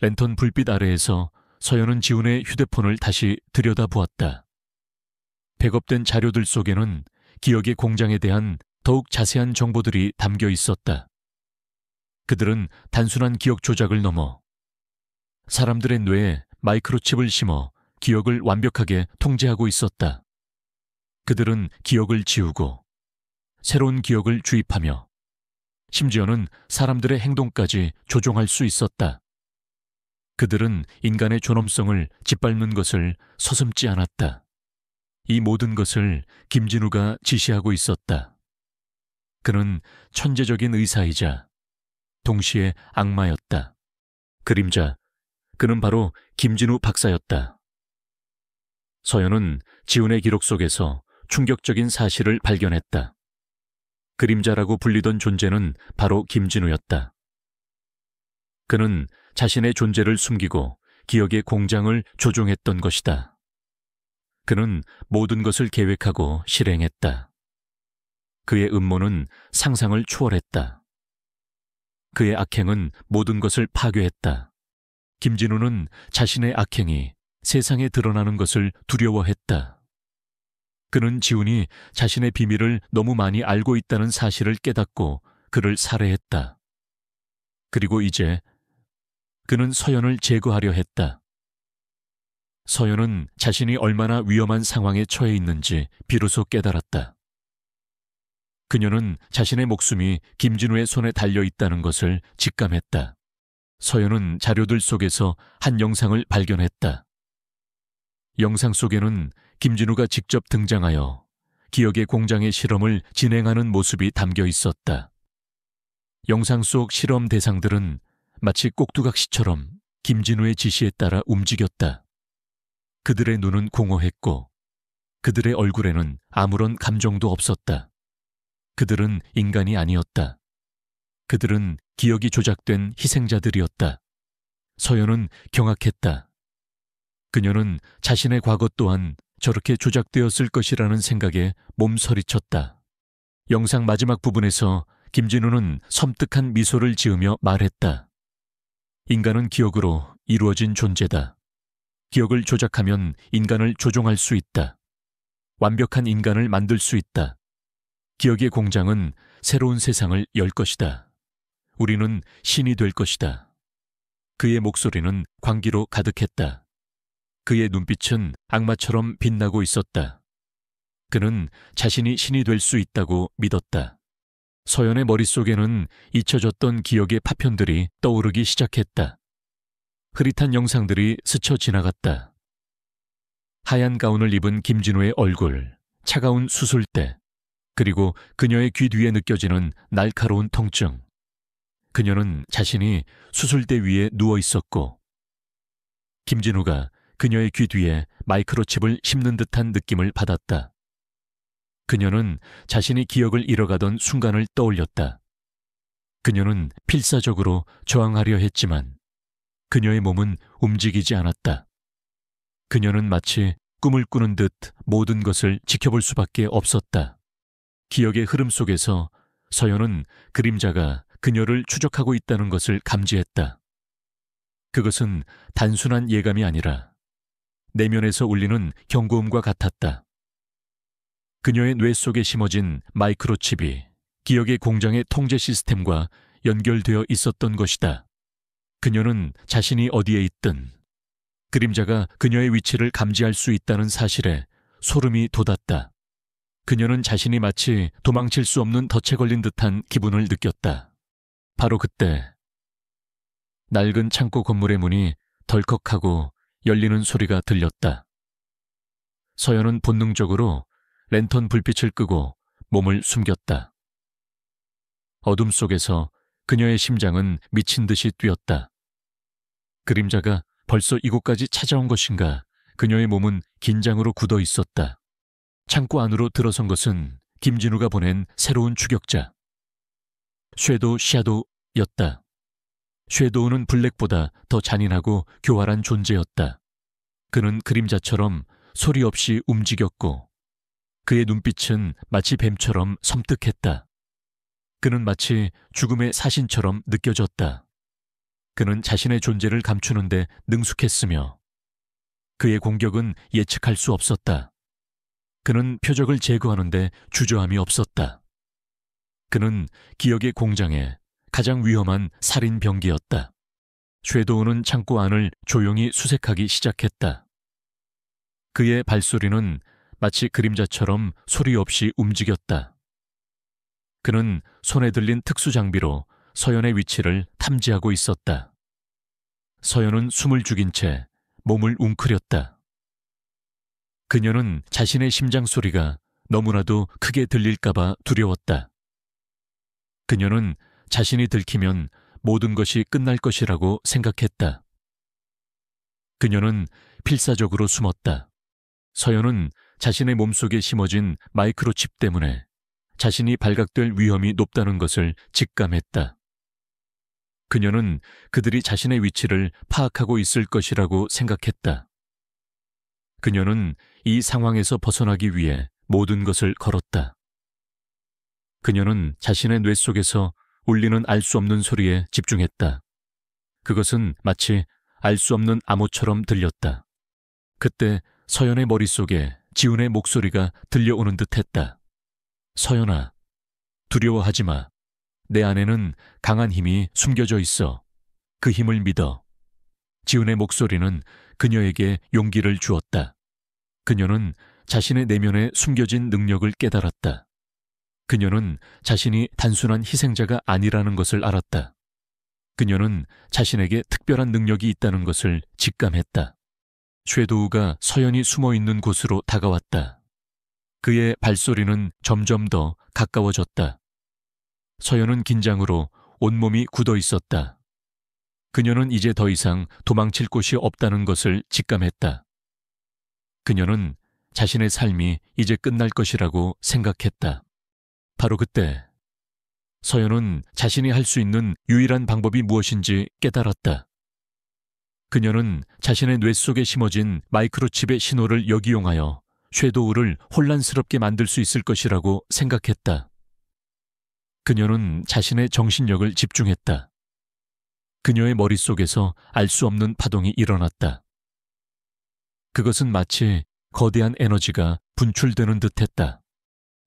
Speaker 1: 랜턴 불빛 아래에서 서연은 지훈의 휴대폰을 다시 들여다보았다. 백업된 자료들 속에는 기억의 공장에 대한 더욱 자세한 정보들이 담겨 있었다. 그들은 단순한 기억 조작을 넘어 사람들의 뇌에 마이크로칩을 심어 기억을 완벽하게 통제하고 있었다. 그들은 기억을 지우고 새로운 기억을 주입하며 심지어는 사람들의 행동까지 조종할 수 있었다. 그들은 인간의 존엄성을 짓밟는 것을 서슴지 않았다. 이 모든 것을 김진우가 지시하고 있었다. 그는 천재적인 의사이자 동시에 악마였다. 그림자, 그는 바로 김진우 박사였다. 서연은 지훈의 기록 속에서 충격적인 사실을 발견했다. 그림자라고 불리던 존재는 바로 김진우였다. 그는 자신의 존재를 숨기고 기억의 공장을 조종했던 것이다. 그는 모든 것을 계획하고 실행했다. 그의 음모는 상상을 초월했다. 그의 악행은 모든 것을 파괴했다. 김진우는 자신의 악행이 세상에 드러나는 것을 두려워했다. 그는 지훈이 자신의 비밀을 너무 많이 알고 있다는 사실을 깨닫고 그를 살해했다. 그리고 이제 그는 서연을 제거하려 했다. 서연은 자신이 얼마나 위험한 상황에 처해 있는지 비로소 깨달았다. 그녀는 자신의 목숨이 김진우의 손에 달려 있다는 것을 직감했다. 서연은 자료들 속에서 한 영상을 발견했다. 영상 속에는 김진우가 직접 등장하여 기억의 공장의 실험을 진행하는 모습이 담겨 있었다. 영상 속 실험 대상들은 마치 꼭두각시처럼 김진우의 지시에 따라 움직였다. 그들의 눈은 공허했고 그들의 얼굴에는 아무런 감정도 없었다. 그들은 인간이 아니었다. 그들은 기억이 조작된 희생자들이었다. 서연은 경악했다. 그녀는 자신의 과거 또한 저렇게 조작되었을 것이라는 생각에 몸서리쳤다. 영상 마지막 부분에서 김진우는 섬뜩한 미소를 지으며 말했다. 인간은 기억으로 이루어진 존재다. 기억을 조작하면 인간을 조종할 수 있다. 완벽한 인간을 만들 수 있다. 기억의 공장은 새로운 세상을 열 것이다. 우리는 신이 될 것이다. 그의 목소리는 광기로 가득했다. 그의 눈빛은 악마처럼 빛나고 있었다. 그는 자신이 신이 될 수 있다고 믿었다. 서연의 머릿속에는 잊혀졌던 기억의 파편들이 떠오르기 시작했다. 흐릿한 영상들이 스쳐 지나갔다. 하얀 가운을 입은 김진우의 얼굴, 차가운 수술대, 그리고 그녀의 귀 뒤에 느껴지는 날카로운 통증. 그녀는 자신이 수술대 위에 누워 있었고 김진우가 그녀의 귀 뒤에 마이크로칩을 심는 듯한 느낌을 받았다. 그녀는 자신이 기억을 잃어가던 순간을 떠올렸다. 그녀는 필사적으로 저항하려 했지만 그녀의 몸은 움직이지 않았다. 그녀는 마치 꿈을 꾸는 듯 모든 것을 지켜볼 수밖에 없었다. 기억의 흐름 속에서 서연은 그림자가 그녀를 추적하고 있다는 것을 감지했다. 그것은 단순한 예감이 아니라 내면에서 울리는 경고음과 같았다. 그녀의 뇌 속에 심어진 마이크로칩이 기억의 공장의 통제 시스템과 연결되어 있었던 것이다. 그녀는 자신이 어디에 있든 그림자가 그녀의 위치를 감지할 수 있다는 사실에 소름이 돋았다. 그녀는 자신이 마치 도망칠 수 없는 덫에 걸린 듯한 기분을 느꼈다. 바로 그때 낡은 창고 건물의 문이 덜컥하고 열리는 소리가 들렸다. 서연은 본능적으로 랜턴 불빛을 끄고 몸을 숨겼다. 어둠 속에서 그녀의 심장은 미친 듯이 뛰었다. 그림자가 벌써 이곳까지 찾아온 것인가? 그녀의 몸은 긴장으로 굳어 있었다. 창고 안으로 들어선 것은 김진우가 보낸 새로운 추격자. 섀도우였다. 섀도우는 블랙보다 더 잔인하고 교활한 존재였다. 그는 그림자처럼 소리 없이 움직였고 그의 눈빛은 마치 뱀처럼 섬뜩했다. 그는 마치 죽음의 사신처럼 느껴졌다. 그는 자신의 존재를 감추는데 능숙했으며 그의 공격은 예측할 수 없었다. 그는 표적을 제거하는데 주저함이 없었다. 그는 기억의 공장에 가장 위험한 살인 병기였다. 섀도우는 창고 안을 조용히 수색하기 시작했다. 그의 발소리는 마치 그림자처럼 소리 없이 움직였다. 그는 손에 들린 특수 장비로 서연의 위치를 탐지하고 있었다. 서연은 숨을 죽인 채 몸을 웅크렸다. 그녀는 자신의 심장 소리가 너무나도 크게 들릴까봐 두려웠다. 그녀는 자신이 들키면 모든 것이 끝날 것이라고 생각했다. 그녀는 필사적으로 숨었다. 서연은 자신의 몸속에 심어진 마이크로칩 때문에 자신이 발각될 위험이 높다는 것을 직감했다. 그녀는 그들이 자신의 위치를 파악하고 있을 것이라고 생각했다. 그녀는 이 상황에서 벗어나기 위해 모든 것을 걸었다. 그녀는 자신의 뇌 속에서 울리는 알 수 없는 소리에 집중했다. 그것은 마치 알 수 없는 암호처럼 들렸다. 그때 서연의 머릿속에 지훈의 목소리가 들려오는 듯했다. 서연아, 두려워하지 마. 내 안에는 강한 힘이 숨겨져 있어. 그 힘을 믿어. 지훈의 목소리는 그녀에게 용기를 주었다. 그녀는 자신의 내면에 숨겨진 능력을 깨달았다. 그녀는 자신이 단순한 희생자가 아니라는 것을 알았다. 그녀는 자신에게 특별한 능력이 있다는 것을 직감했다. 쉐도우가 서연이 숨어있는 곳으로 다가왔다. 그의 발소리는 점점 더 가까워졌다. 서연은 긴장으로 온몸이 굳어 있었다. 그녀는 이제 더 이상 도망칠 곳이 없다는 것을 직감했다. 그녀는 자신의 삶이 이제 끝날 것이라고 생각했다. 바로 그때 서연은 자신이 할 수 있는 유일한 방법이 무엇인지 깨달았다. 그녀는 자신의 뇌 속에 심어진 마이크로칩의 신호를 역이용하여 쉐도우를 혼란스럽게 만들 수 있을 것이라고 생각했다. 그녀는 자신의 정신력을 집중했다. 그녀의 머릿속에서 알 수 없는 파동이 일어났다. 그것은 마치 거대한 에너지가 분출되는 듯했다.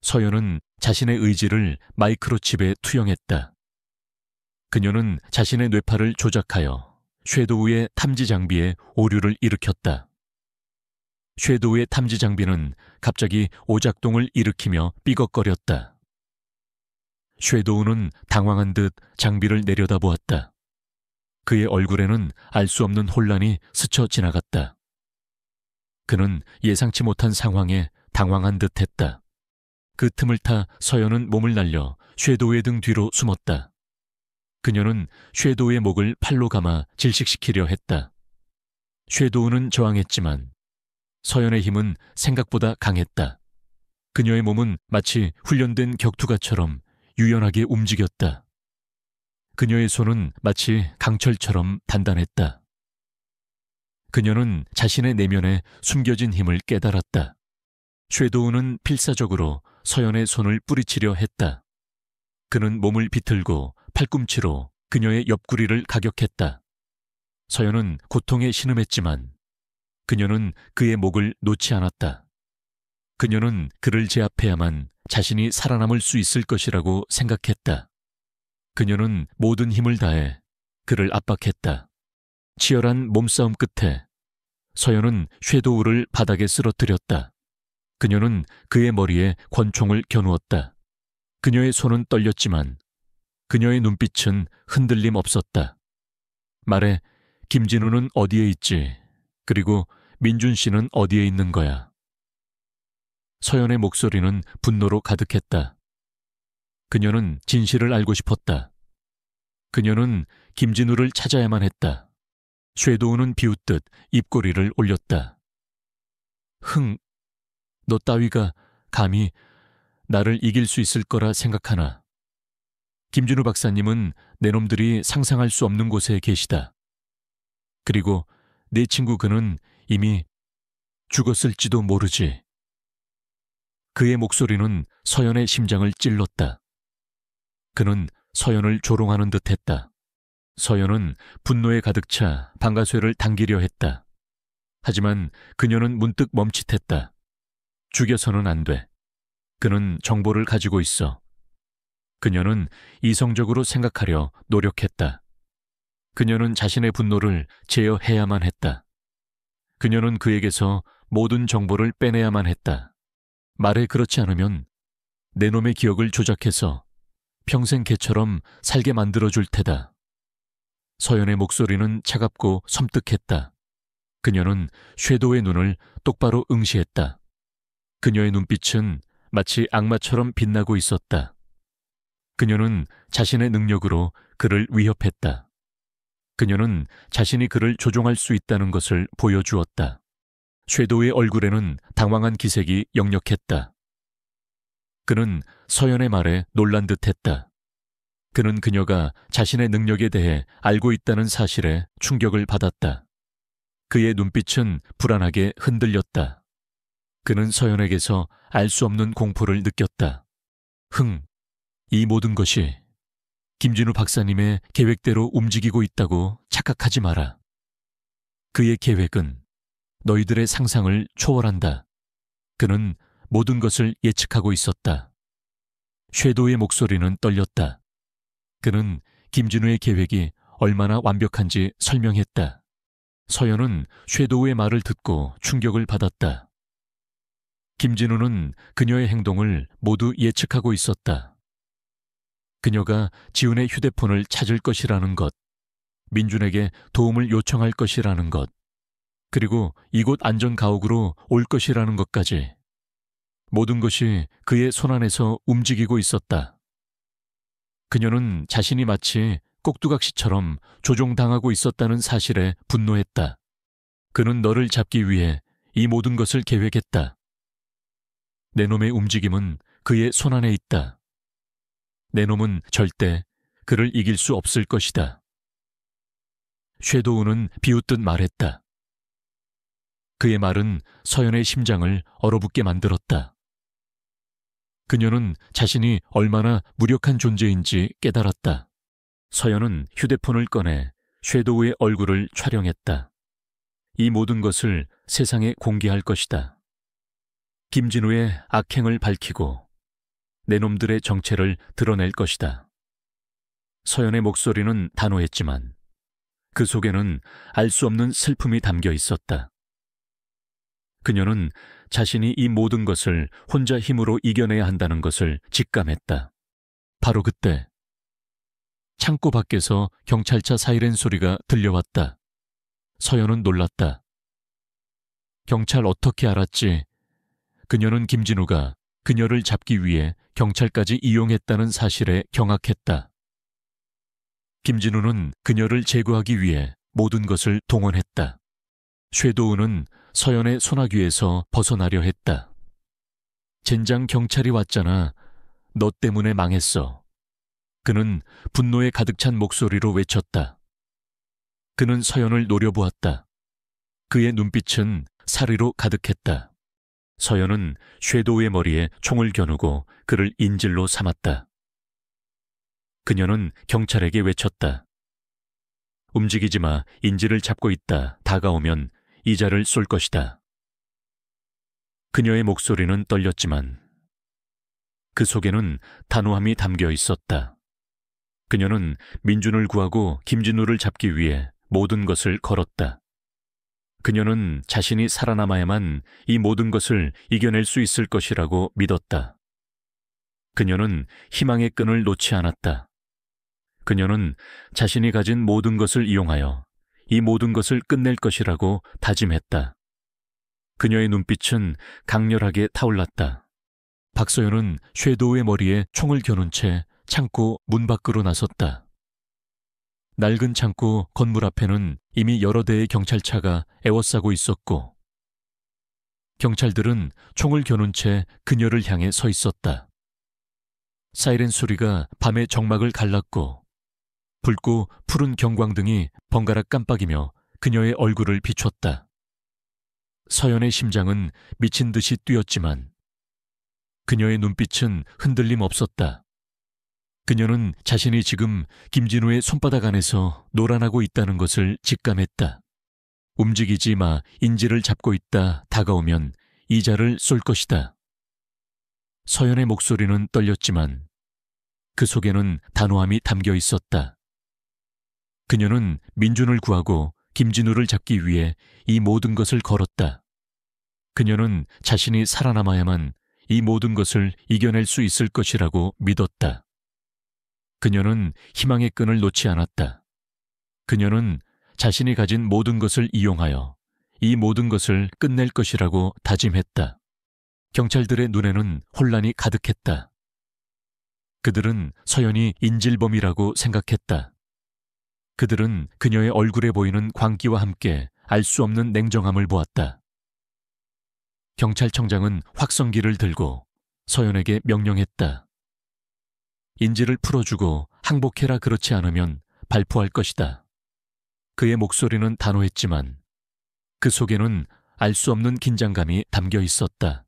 Speaker 1: 서연은 자신의 의지를 마이크로칩에 투영했다. 그녀는 자신의 뇌파를 조작하여 쉐도우의 탐지 장비에 오류를 일으켰다. 쉐도우의 탐지 장비는 갑자기 오작동을 일으키며 삐걱거렸다. 쉐도우는 당황한 듯 장비를 내려다보았다. 그의 얼굴에는 알 수 없는 혼란이 스쳐 지나갔다. 그는 예상치 못한 상황에 당황한 듯했다. 그 틈을 타 서연은 몸을 날려 쉐도우의 등 뒤로 숨었다. 그녀는 쉐도우의 목을 팔로 감아 질식시키려 했다. 쉐도우는 저항했지만 서연의 힘은 생각보다 강했다. 그녀의 몸은 마치 훈련된 격투가처럼 유연하게 움직였다. 그녀의 손은 마치 강철처럼 단단했다. 그녀는 자신의 내면에 숨겨진 힘을 깨달았다. 쉐도우는 필사적으로 서연의 손을 뿌리치려 했다. 그는 몸을 비틀고 팔꿈치로 그녀의 옆구리를 가격했다. 서연은 고통에 신음했지만 그녀는 그의 목을 놓지 않았다. 그녀는 그를 제압해야만 자신이 살아남을 수 있을 것이라고 생각했다. 그녀는 모든 힘을 다해 그를 압박했다. 치열한 몸싸움 끝에 서연은 쉐도우를 바닥에 쓰러뜨렸다. 그녀는 그의 머리에 권총을 겨누었다. 그녀의 손은 떨렸지만 그녀의 눈빛은 흔들림 없었다. 말해, 김진우는 어디에 있지? 그리고 민준 씨는 어디에 있는 거야? 서연의 목소리는 분노로 가득했다. 그녀는 진실을 알고 싶었다. 그녀는 김진우를 찾아야만 했다. 쉐도우는 비웃듯 입꼬리를 올렸다. 너 따위가 감히 나를 이길 수 있을 거라 생각하나. 김진우 박사님은 내 놈들이 상상할 수 없는 곳에 계시다. 그리고 내 친구 그는 이미 죽었을지도 모르지. 그의 목소리는 서연의 심장을 찔렀다. 그는 서연을 조롱하는 듯했다. 서연은 분노에 가득 차 방아쇠를 당기려 했다. 하지만 그녀는 문득 멈칫했다. 죽여서는 안 돼. 그는 정보를 가지고 있어. 그녀는 이성적으로 생각하려 노력했다. 그녀는 자신의 분노를 제어해야만 했다. 그녀는 그에게서 모든 정보를 빼내야만 했다. 말해 그렇지 않으면 내 놈의 기억을 조작해서 평생 개처럼 살게 만들어줄 테다. 서연의 목소리는 차갑고 섬뜩했다. 그녀는 섀도우의 눈을 똑바로 응시했다. 그녀의 눈빛은 마치 악마처럼 빛나고 있었다. 그녀는 자신의 능력으로 그를 위협했다. 그녀는 자신이 그를 조종할 수 있다는 것을 보여주었다. 섀도우의 얼굴에는 당황한 기색이 역력했다. 그는 서연의 말에 놀란 듯했다. 그는 그녀가 자신의 능력에 대해 알고 있다는 사실에 충격을 받았다. 그의 눈빛은 불안하게 흔들렸다. 그는 서연에게서 알 수 없는 공포를 느꼈다. 이 모든 것이 김진우 박사님의 계획대로 움직이고 있다고 착각하지 마라. 그의 계획은 너희들의 상상을 초월한다. 그는 모든 것을 예측하고 있었다. 섀도우의 목소리는 떨렸다. 그는 김진우의 계획이 얼마나 완벽한지 설명했다. 서연은 섀도우의 말을 듣고 충격을 받았다. 김진우는 그녀의 행동을 모두 예측하고 있었다. 그녀가 지훈의 휴대폰을 찾을 것이라는 것, 민준에게 도움을 요청할 것이라는 것, 그리고 이곳 안전가옥으로 올 것이라는 것까지 모든 것이 그의 손안에서 움직이고 있었다. 그녀는 자신이 마치 꼭두각시처럼 조종당하고 있었다는 사실에 분노했다. 그는 너를 잡기 위해 이 모든 것을 계획했다. 내 놈의 움직임은 그의 손안에 있다. 내 놈은 절대 그를 이길 수 없을 것이다. 섀도우는 비웃듯 말했다. 그의 말은 서연의 심장을 얼어붙게 만들었다. 그녀는 자신이 얼마나 무력한 존재인지 깨달았다. 서연은 휴대폰을 꺼내 섀도우의 얼굴을 촬영했다. 이 모든 것을 세상에 공개할 것이다. 김진우의 악행을 밝히고 내 놈들의 정체를 드러낼 것이다. 서연의 목소리는 단호했지만 그 속에는 알 수 없는 슬픔이 담겨 있었다. 그녀는 자신이 이 모든 것을 혼자 힘으로 이겨내야 한다는 것을 직감했다. 바로 그때 창고 밖에서 경찰차 사이렌 소리가 들려왔다. 서연은 놀랐다. 경찰 어떻게 알았지? 그녀는 김진우가 그녀를 잡기 위해 경찰까지 이용했다는 사실에 경악했다. 김진우는 그녀를 제거하기 위해 모든 것을 동원했다. 섀도우는 서연의 소나귀에서 벗어나려 했다. 젠장 경찰이 왔잖아. 너 때문에 망했어. 그는 분노에 가득 찬 목소리로 외쳤다. 그는 서연을 노려보았다. 그의 눈빛은 사리로 가득했다. 서연은 섀도우의 머리에 총을 겨누고 그를 인질로 삼았다. 그녀는 경찰에게 외쳤다. 움직이지 마. 인질을 잡고 있다. 다가오면 이자를 쏠 것이다. 그녀의 목소리는 떨렸지만 그 속에는 단호함이 담겨 있었다. 그녀는 민준을 구하고 김진우를 잡기 위해 모든 것을 걸었다. 그녀는 자신이 살아남아야만 이 모든 것을 이겨낼 수 있을 것이라고 믿었다. 그녀는 희망의 끈을 놓지 않았다. 그녀는 자신이 가진 모든 것을 이용하여 이 모든 것을 끝낼 것이라고 다짐했다. 그녀의 눈빛은 강렬하게 타올랐다. 박서연은 섀도우의 머리에 총을 겨눈 채 창고 문 밖으로 나섰다. 낡은 창고 건물 앞에는 이미 여러 대의 경찰차가 에워싸고 있었고 경찰들은 총을 겨눈 채 그녀를 향해 서 있었다. 사이렌 소리가 밤의 정막을 갈랐고 붉고 푸른 경광등이 번갈아 깜빡이며 그녀의 얼굴을 비췄다. 서연의 심장은 미친 듯이 뛰었지만 그녀의 눈빛은 흔들림 없었다. 그녀는 자신이 지금 김진우의 손바닥 안에서 놀아나고 있다는 것을 직감했다. 움직이지 마. 인질을 잡고 있다. 다가오면 이자를 쏠 것이다. 서연의 목소리는 떨렸지만 그 속에는 단호함이 담겨 있었다. 그녀는 민준을 구하고 김진우를 잡기 위해 이 모든 것을 걸었다. 그녀는 자신이 살아남아야만 이 모든 것을 이겨낼 수 있을 것이라고 믿었다. 그녀는 희망의 끈을 놓지 않았다. 그녀는 자신이 가진 모든 것을 이용하여 이 모든 것을 끝낼 것이라고 다짐했다. 경찰들의 눈에는 혼란이 가득했다. 그들은 서연이 인질범이라고 생각했다. 그들은 그녀의 얼굴에 보이는 광기와 함께 알 수 없는 냉정함을 보았다. 경찰청장은 확성기를 들고 서연에게 명령했다. 인질을 풀어주고 항복해라. 그렇지 않으면 발포할 것이다. 그의 목소리는 단호했지만 그 속에는 알 수 없는 긴장감이 담겨 있었다.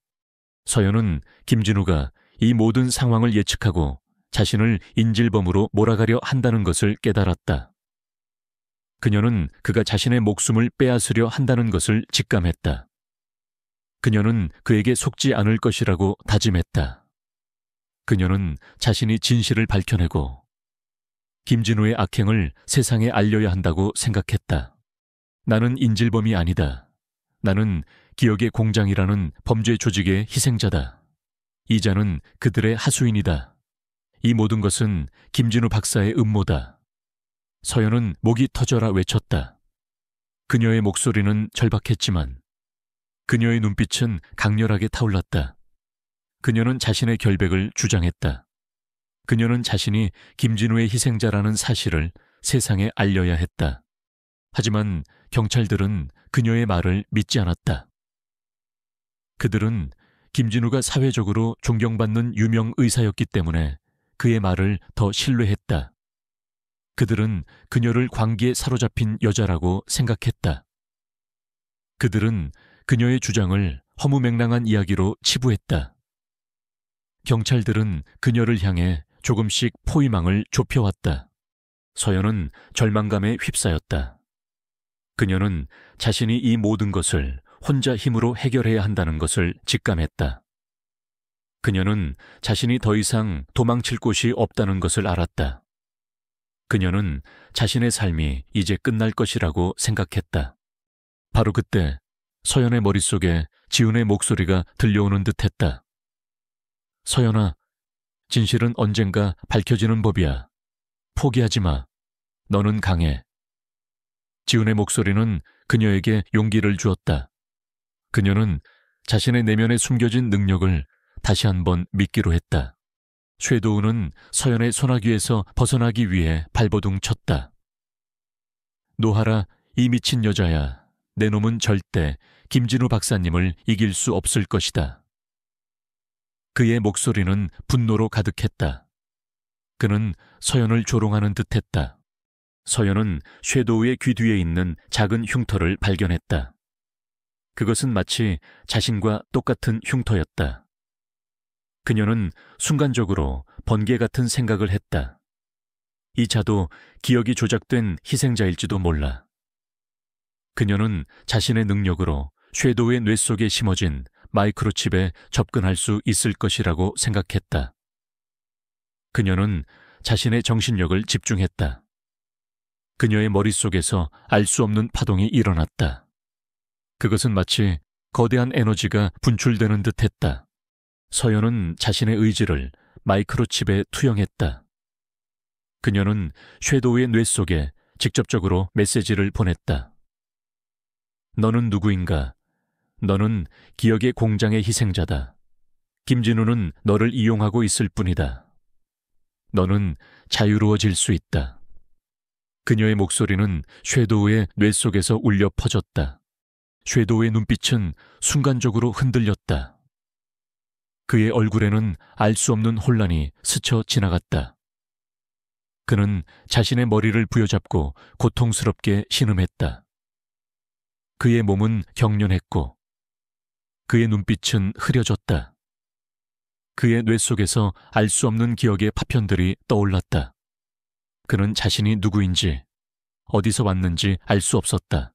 Speaker 1: 서연은 김진우가 이 모든 상황을 예측하고 자신을 인질범으로 몰아가려 한다는 것을 깨달았다. 그녀는 그가 자신의 목숨을 빼앗으려 한다는 것을 직감했다. 그녀는 그에게 속지 않을 것이라고 다짐했다. 그녀는 자신이 진실을 밝혀내고 김진우의 악행을 세상에 알려야 한다고 생각했다. 나는 인질범이 아니다. 나는 기억의 공장이라는 범죄 조직의 희생자다. 이자는 그들의 하수인이다. 이 모든 것은 김진우 박사의 음모다. 서연은 목이 터져라 외쳤다. 그녀의 목소리는 절박했지만 그녀의 눈빛은 강렬하게 타올랐다. 그녀는 자신의 결백을 주장했다. 그녀는 자신이 김진우의 희생자라는 사실을 세상에 알려야 했다. 하지만 경찰들은 그녀의 말을 믿지 않았다. 그들은 김진우가 사회적으로 존경받는 유명 의사였기 때문에 그의 말을 더 신뢰했다. 그들은 그녀를 광기에 사로잡힌 여자라고 생각했다. 그들은 그녀의 주장을 허무맹랑한 이야기로 치부했다. 경찰들은 그녀를 향해 조금씩 포위망을 좁혀왔다. 서연은 절망감에 휩싸였다. 그녀는 자신이 이 모든 것을 혼자 힘으로 해결해야 한다는 것을 직감했다. 그녀는 자신이 더 이상 도망칠 곳이 없다는 것을 알았다. 그녀는 자신의 삶이 이제 끝날 것이라고 생각했다. 바로 그때 서연의 머릿속에 지훈의 목소리가 들려오는 듯했다. 서연아, 진실은 언젠가 밝혀지는 법이야. 포기하지 마. 너는 강해. 지훈의 목소리는 그녀에게 용기를 주었다. 그녀는 자신의 내면에 숨겨진 능력을 다시 한번 믿기로 했다. 쇠도우는 서연의 소나기에서 벗어나기 위해 발버둥 쳤다. 노하라, 이 미친 여자야. 내 놈은 절대 김진우 박사님을 이길 수 없을 것이다. 그의 목소리는 분노로 가득했다. 그는 서연을 조롱하는 듯했다. 서연은 쇠도우의 귀 뒤에 있는 작은 흉터를 발견했다. 그것은 마치 자신과 똑같은 흉터였다. 그녀는 순간적으로 번개 같은 생각을 했다. 이 자도 기억이 조작된 희생자일지도 몰라. 그녀는 자신의 능력으로 쇠도우의 뇌 속에 심어진 마이크로칩에 접근할 수 있을 것이라고 생각했다. 그녀는 자신의 정신력을 집중했다. 그녀의 머릿속에서 알 수 없는 파동이 일어났다. 그것은 마치 거대한 에너지가 분출되는 듯했다. 서연은 자신의 의지를 마이크로칩에 투영했다. 그녀는 섀도우의 뇌 속에 직접적으로 메시지를 보냈다. 너는 누구인가? 너는 기억의 공장의 희생자다. 김진우는 너를 이용하고 있을 뿐이다. 너는 자유로워질 수 있다. 그녀의 목소리는 섀도우의 뇌 속에서 울려 퍼졌다. 섀도우의 눈빛은 순간적으로 흔들렸다. 그의 얼굴에는 알 수 없는 혼란이 스쳐 지나갔다. 그는 자신의 머리를 부여잡고 고통스럽게 신음했다. 그의 몸은 경련했고 그의 눈빛은 흐려졌다. 그의 뇌 속에서 알 수 없는 기억의 파편들이 떠올랐다. 그는 자신이 누구인지, 어디서 왔는지 알 수 없었다.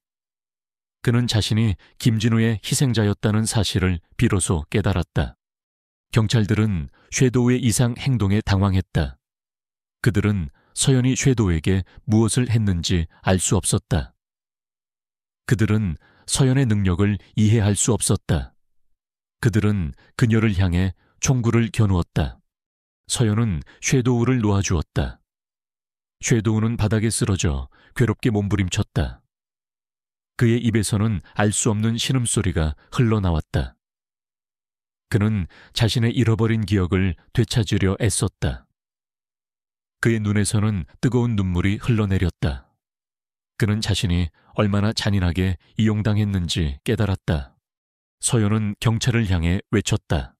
Speaker 1: 그는 자신이 김진우의 희생자였다는 사실을 비로소 깨달았다. 경찰들은 섀도우의 이상 행동에 당황했다. 그들은 서연이 섀도우에게 무엇을 했는지 알 수 없었다. 그들은 서연의 능력을 이해할 수 없었다. 그들은 그녀를 향해 총구를 겨누었다. 서연은 섀도우를 놓아주었다. 섀도우는 바닥에 쓰러져 괴롭게 몸부림쳤다. 그의 입에서는 알 수 없는 신음소리가 흘러나왔다. 그는 자신의 잃어버린 기억을 되찾으려 애썼다. 그의 눈에서는 뜨거운 눈물이 흘러내렸다. 그는 자신이 얼마나 잔인하게 이용당했는지 깨달았다. 서연은 경찰을 향해 외쳤다.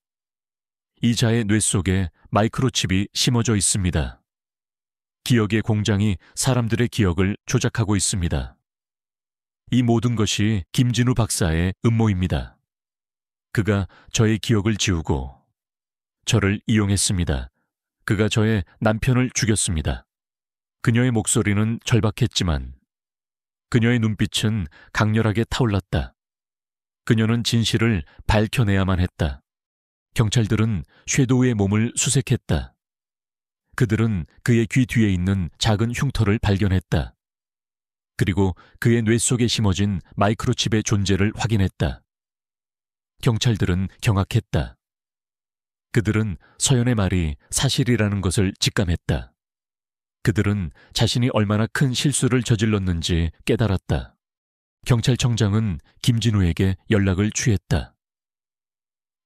Speaker 1: 이 자의 뇌 속에 마이크로칩이 심어져 있습니다. 기억의 공장이 사람들의 기억을 조작하고 있습니다. 이 모든 것이 김진우 박사의 음모입니다. 그가 저의 기억을 지우고 저를 이용했습니다. 그가 저의 남편을 죽였습니다. 그녀의 목소리는 절박했지만 그녀의 눈빛은 강렬하게 타올랐다. 그녀는 진실을 밝혀내야만 했다. 경찰들은 섀도우의 몸을 수색했다. 그들은 그의 귀 뒤에 있는 작은 흉터를 발견했다. 그리고 그의 뇌 속에 심어진 마이크로칩의 존재를 확인했다. 경찰들은 경악했다. 그들은 서연의 말이 사실이라는 것을 직감했다. 그들은 자신이 얼마나 큰 실수를 저질렀는지 깨달았다. 경찰청장은 김진우에게 연락을 취했다.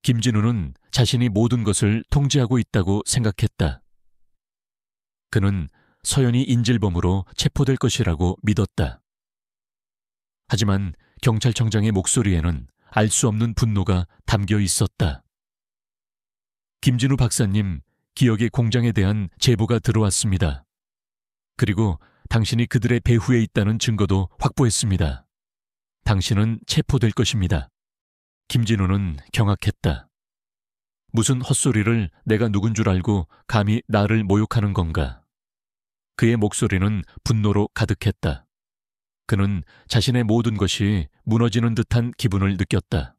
Speaker 1: 김진우는 자신이 모든 것을 통제하고 있다고 생각했다. 그는 서연이 인질범으로 체포될 것이라고 믿었다. 하지만 경찰청장의 목소리에는 알 수 없는 분노가 담겨 있었다. 김진우 박사님, 기억의 공장에 대한 제보가 들어왔습니다. 그리고 당신이 그들의 배후에 있다는 증거도 확보했습니다. 당신은 체포될 것입니다. 김진우는 경악했다. 무슨 헛소리를 내가 누군 줄 알고 감히 나를 모욕하는 건가? 그의 목소리는 분노로 가득했다. 그는 자신의 모든 것이 무너지는 듯한 기분을 느꼈다.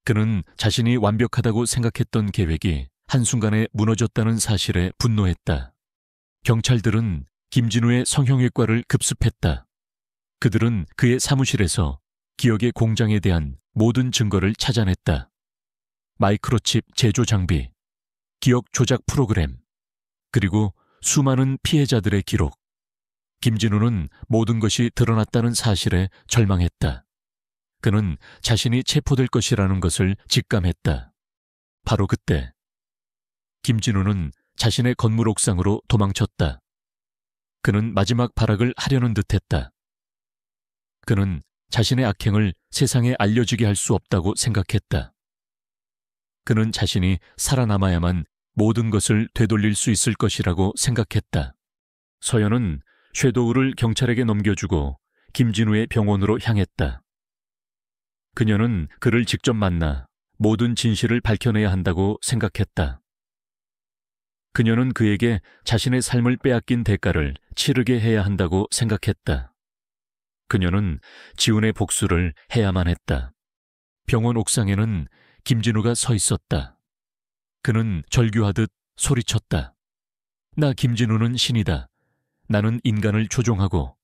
Speaker 1: 그는 자신이 완벽하다고 생각했던 계획이 한순간에 무너졌다는 사실에 분노했다. 경찰들은 김진우의 성형외과를 급습했다. 그들은 그의 사무실에서 기억의 공장에 대한 모든 증거를 찾아냈다. 마이크로칩 제조 장비, 기억 조작 프로그램, 그리고 수많은 피해자들의 기록. 김진우는 모든 것이 드러났다는 사실에 절망했다. 그는 자신이 체포될 것이라는 것을 직감했다. 바로 그때 김진우는 자신의 건물 옥상으로 도망쳤다. 그는 마지막 발악을 하려는 듯했다. 그는 자신의 악행을 세상에 알려지게 할 수 없다고 생각했다. 그는 자신이 살아남아야만 모든 것을 되돌릴 수 있을 것이라고 생각했다. 서연은 섀도우를 경찰에게 넘겨주고 김진우의 병원으로 향했다. 그녀는 그를 직접 만나 모든 진실을 밝혀내야 한다고 생각했다. 그녀는 그에게 자신의 삶을 빼앗긴 대가를 치르게 해야 한다고 생각했다. 그녀는 지훈의 복수를 해야만 했다. 병원 옥상에는 김진우가 서 있었다. 그는 절규하듯 소리쳤다. 나 김진우는 신이다. 나는 인간을 조종하고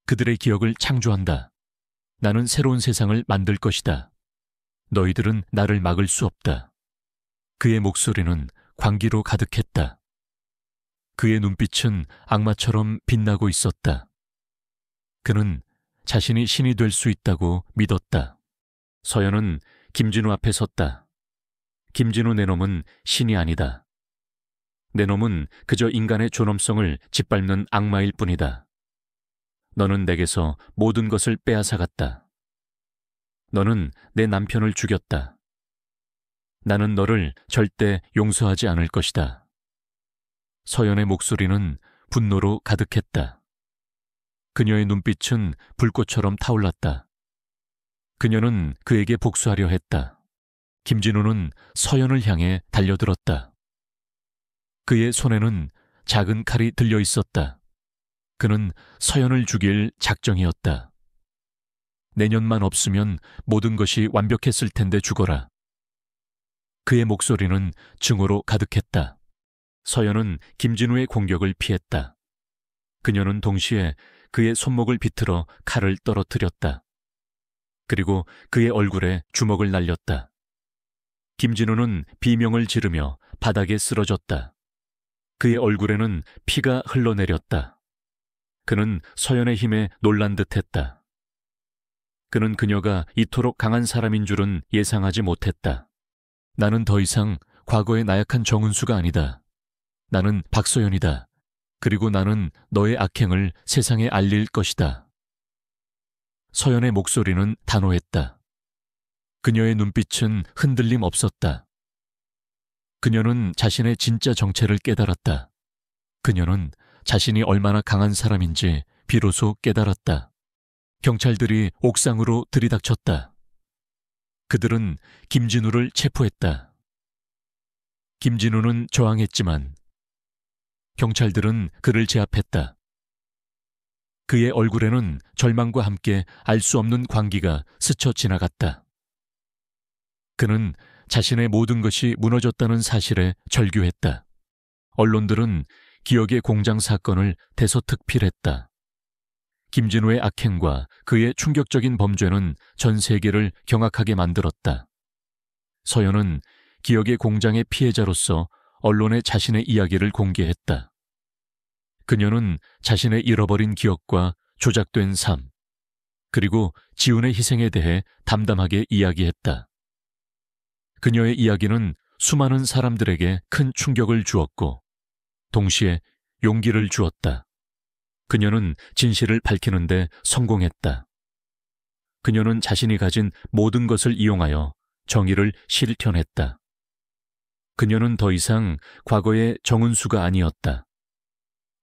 Speaker 1: 그들의 기억을 창조한다. 나는 새로운 세상을 만들 것이다. 너희들은 나를 막을 수 없다. 그의 목소리는 광기로 가득했다. 그의 눈빛은 악마처럼 빛나고 있었다. 그는 자신이 신이 될 수 있다고 믿었다. 서연은 김진우 앞에 섰다. 김진우 내 놈은 신이 아니다. 내 놈은 그저 인간의 존엄성을 짓밟는 악마일 뿐이다. 너는 내게서 모든 것을 빼앗아갔다. 너는 내 남편을 죽였다. 나는 너를 절대 용서하지 않을 것이다. 서연의 목소리는 분노로 가득했다. 그녀의 눈빛은 불꽃처럼 타올랐다. 그녀는 그에게 복수하려 했다. 김진우는 서연을 향해 달려들었다. 그의 손에는 작은 칼이 들려 있었다. 그는 서연을 죽일 작정이었다. 내년만 없으면 모든 것이 완벽했을 텐데 죽어라. 그의 목소리는 증오로 가득했다. 서연은 김진우의 공격을 피했다. 그녀는 동시에 그의 손목을 비틀어 칼을 떨어뜨렸다. 그리고 그의 얼굴에 주먹을 날렸다. 김진우는 비명을 지르며 바닥에 쓰러졌다. 그의 얼굴에는 피가 흘러내렸다. 그는 서연의 힘에 놀란 듯했다. 그는 그녀가 이토록 강한 사람인 줄은 예상하지 못했다. 나는 더 이상 과거의 나약한 정은수가 아니다. 나는 박서연이다. 그리고 나는 너의 악행을 세상에 알릴 것이다. 서연의 목소리는 단호했다. 그녀의 눈빛은 흔들림 없었다. 그녀는 자신의 진짜 정체를 깨달았다. 그녀는 자신이 얼마나 강한 사람인지 비로소 깨달았다. 경찰들이 옥상으로 들이닥쳤다. 그들은 김진우를 체포했다. 김진우는 저항했지만 경찰들은 그를 제압했다. 그의 얼굴에는 절망과 함께 알 수 없는 광기가 스쳐 지나갔다. 그는 자신의 모든 것이 무너졌다는 사실에 절규했다. 언론들은 기억의 공장 사건을 대서특필했다. 김진우의 악행과 그의 충격적인 범죄는 전 세계를 경악하게 만들었다. 서연은 기억의 공장의 피해자로서 언론에 자신의 이야기를 공개했다. 그녀는 자신의 잃어버린 기억과 조작된 삶, 그리고 지훈의 희생에 대해 담담하게 이야기했다. 그녀의 이야기는 수많은 사람들에게 큰 충격을 주었고 동시에 용기를 주었다. 그녀는 진실을 밝히는데 성공했다. 그녀는 자신이 가진 모든 것을 이용하여 정의를 실현했다. 그녀는 더 이상 과거의 정은수가 아니었다.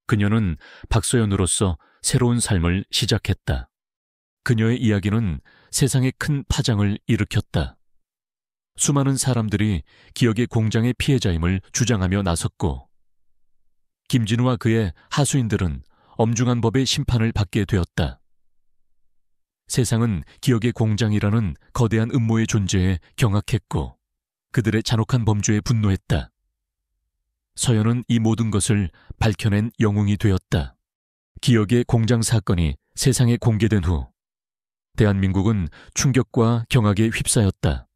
Speaker 1: 그녀는 박서연으로서 새로운 삶을 시작했다. 그녀의 이야기는 세상에 큰 파장을 일으켰다. 수많은 사람들이 기억의 공장의 피해자임을 주장하며 나섰고 김진우와 그의 하수인들은 엄중한 법의 심판을 받게 되었다. 세상은 기억의 공장이라는 거대한 음모의 존재에 경악했고 그들의 잔혹한 범죄에 분노했다. 서연은 이 모든 것을 밝혀낸 영웅이 되었다. 기억의 공장 사건이 세상에 공개된 후 대한민국은 충격과 경악에 휩싸였다.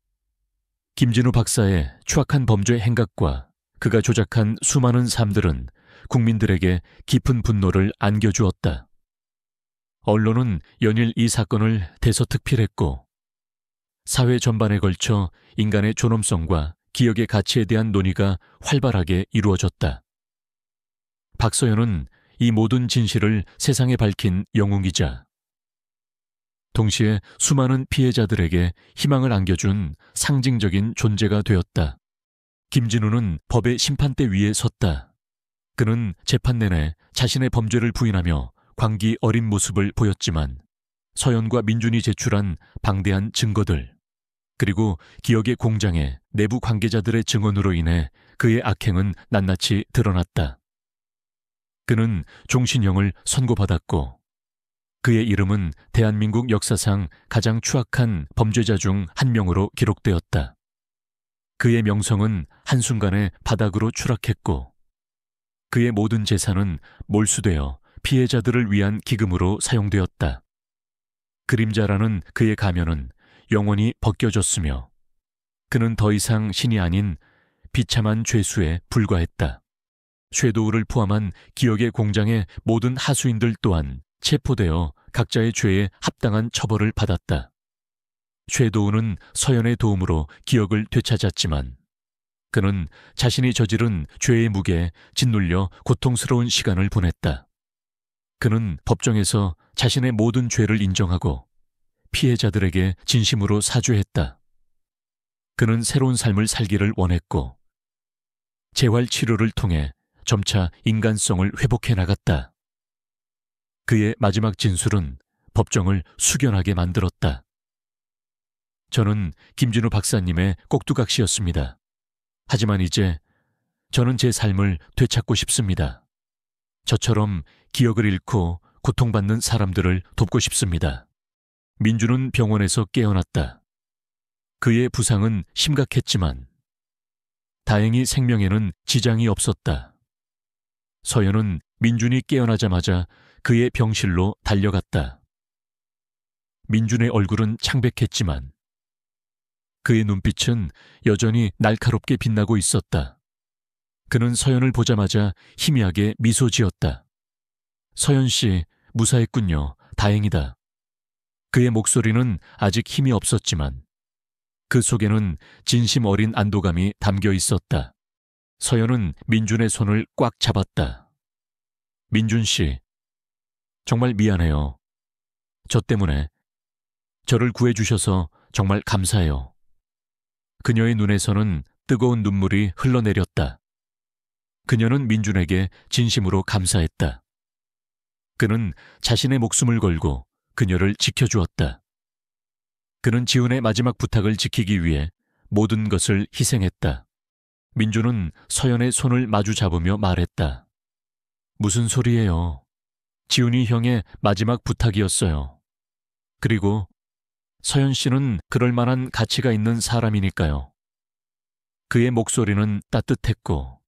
Speaker 1: 김진우 박사의 추악한 범죄 행각과 그가 조작한 수많은 삶들은 국민들에게 깊은 분노를 안겨주었다. 언론은 연일 이 사건을 대서특필했고 사회 전반에 걸쳐 인간의 존엄성과 기억의 가치에 대한 논의가 활발하게 이루어졌다. 박서연은 이 모든 진실을 세상에 밝힌 영웅이자 동시에 수많은 피해자들에게 희망을 안겨준 상징적인 존재가 되었다. 김진우는 법의 심판대 위에 섰다. 그는 재판 내내 자신의 범죄를 부인하며 광기 어린 모습을 보였지만 서연과 민준이 제출한 방대한 증거들 그리고 기억의 공장의 내부 관계자들의 증언으로 인해 그의 악행은 낱낱이 드러났다. 그는 종신형을 선고받았고 그의 이름은 대한민국 역사상 가장 추악한 범죄자 중 한 명으로 기록되었다. 그의 명성은 한순간에 바닥으로 추락했고 그의 모든 재산은 몰수되어 피해자들을 위한 기금으로 사용되었다. 그림자라는 그의 가면은 영원히 벗겨졌으며 그는 더 이상 신이 아닌 비참한 죄수에 불과했다. 섀도우를 포함한 기억의 공장의 모든 하수인들 또한 체포되어 각자의 죄에 합당한 처벌을 받았다. 섀도우는 서연의 도움으로 기억을 되찾았지만 그는 자신이 저지른 죄의 무게에 짓눌려 고통스러운 시간을 보냈다. 그는 법정에서 자신의 모든 죄를 인정하고 피해자들에게 진심으로 사죄했다. 그는 새로운 삶을 살기를 원했고 재활 치료를 통해 점차 인간성을 회복해 나갔다. 그의 마지막 진술은 법정을 숙연하게 만들었다. 저는 김진우 박사님의 꼭두각시였습니다. 하지만 이제 저는 제 삶을 되찾고 싶습니다. 저처럼 기억을 잃고 고통받는 사람들을 돕고 싶습니다. 민주는 병원에서 깨어났다. 그의 부상은 심각했지만 다행히 생명에는 지장이 없었다. 서연은 민준이 깨어나자마자 그의 병실로 달려갔다. 민준의 얼굴은 창백했지만 그의 눈빛은 여전히 날카롭게 빛나고 있었다. 그는 서연을 보자마자 희미하게 미소 지었다. 서연 씨, 무사했군요. 다행이다. 그의 목소리는 아직 힘이 없었지만 그 속에는 진심 어린 안도감이 담겨 있었다. 서연은 민준의 손을 꽉 잡았다. 민준 씨, 정말 미안해요. 저 때문에 저를 구해주셔서 정말 감사해요. 그녀의 눈에서는 뜨거운 눈물이 흘러내렸다. 그녀는 민준에게 진심으로 감사했다. 그는 자신의 목숨을 걸고 그녀를 지켜주었다. 그는 지훈의 마지막 부탁을 지키기 위해 모든 것을 희생했다. 민준은 서연의 손을 마주 잡으며 말했다. 무슨 소리예요? 지훈이 형의 마지막 부탁이었어요. 그리고 서연 씨는 그럴 만한 가치가 있는 사람이니까요. 그의 목소리는 따뜻했고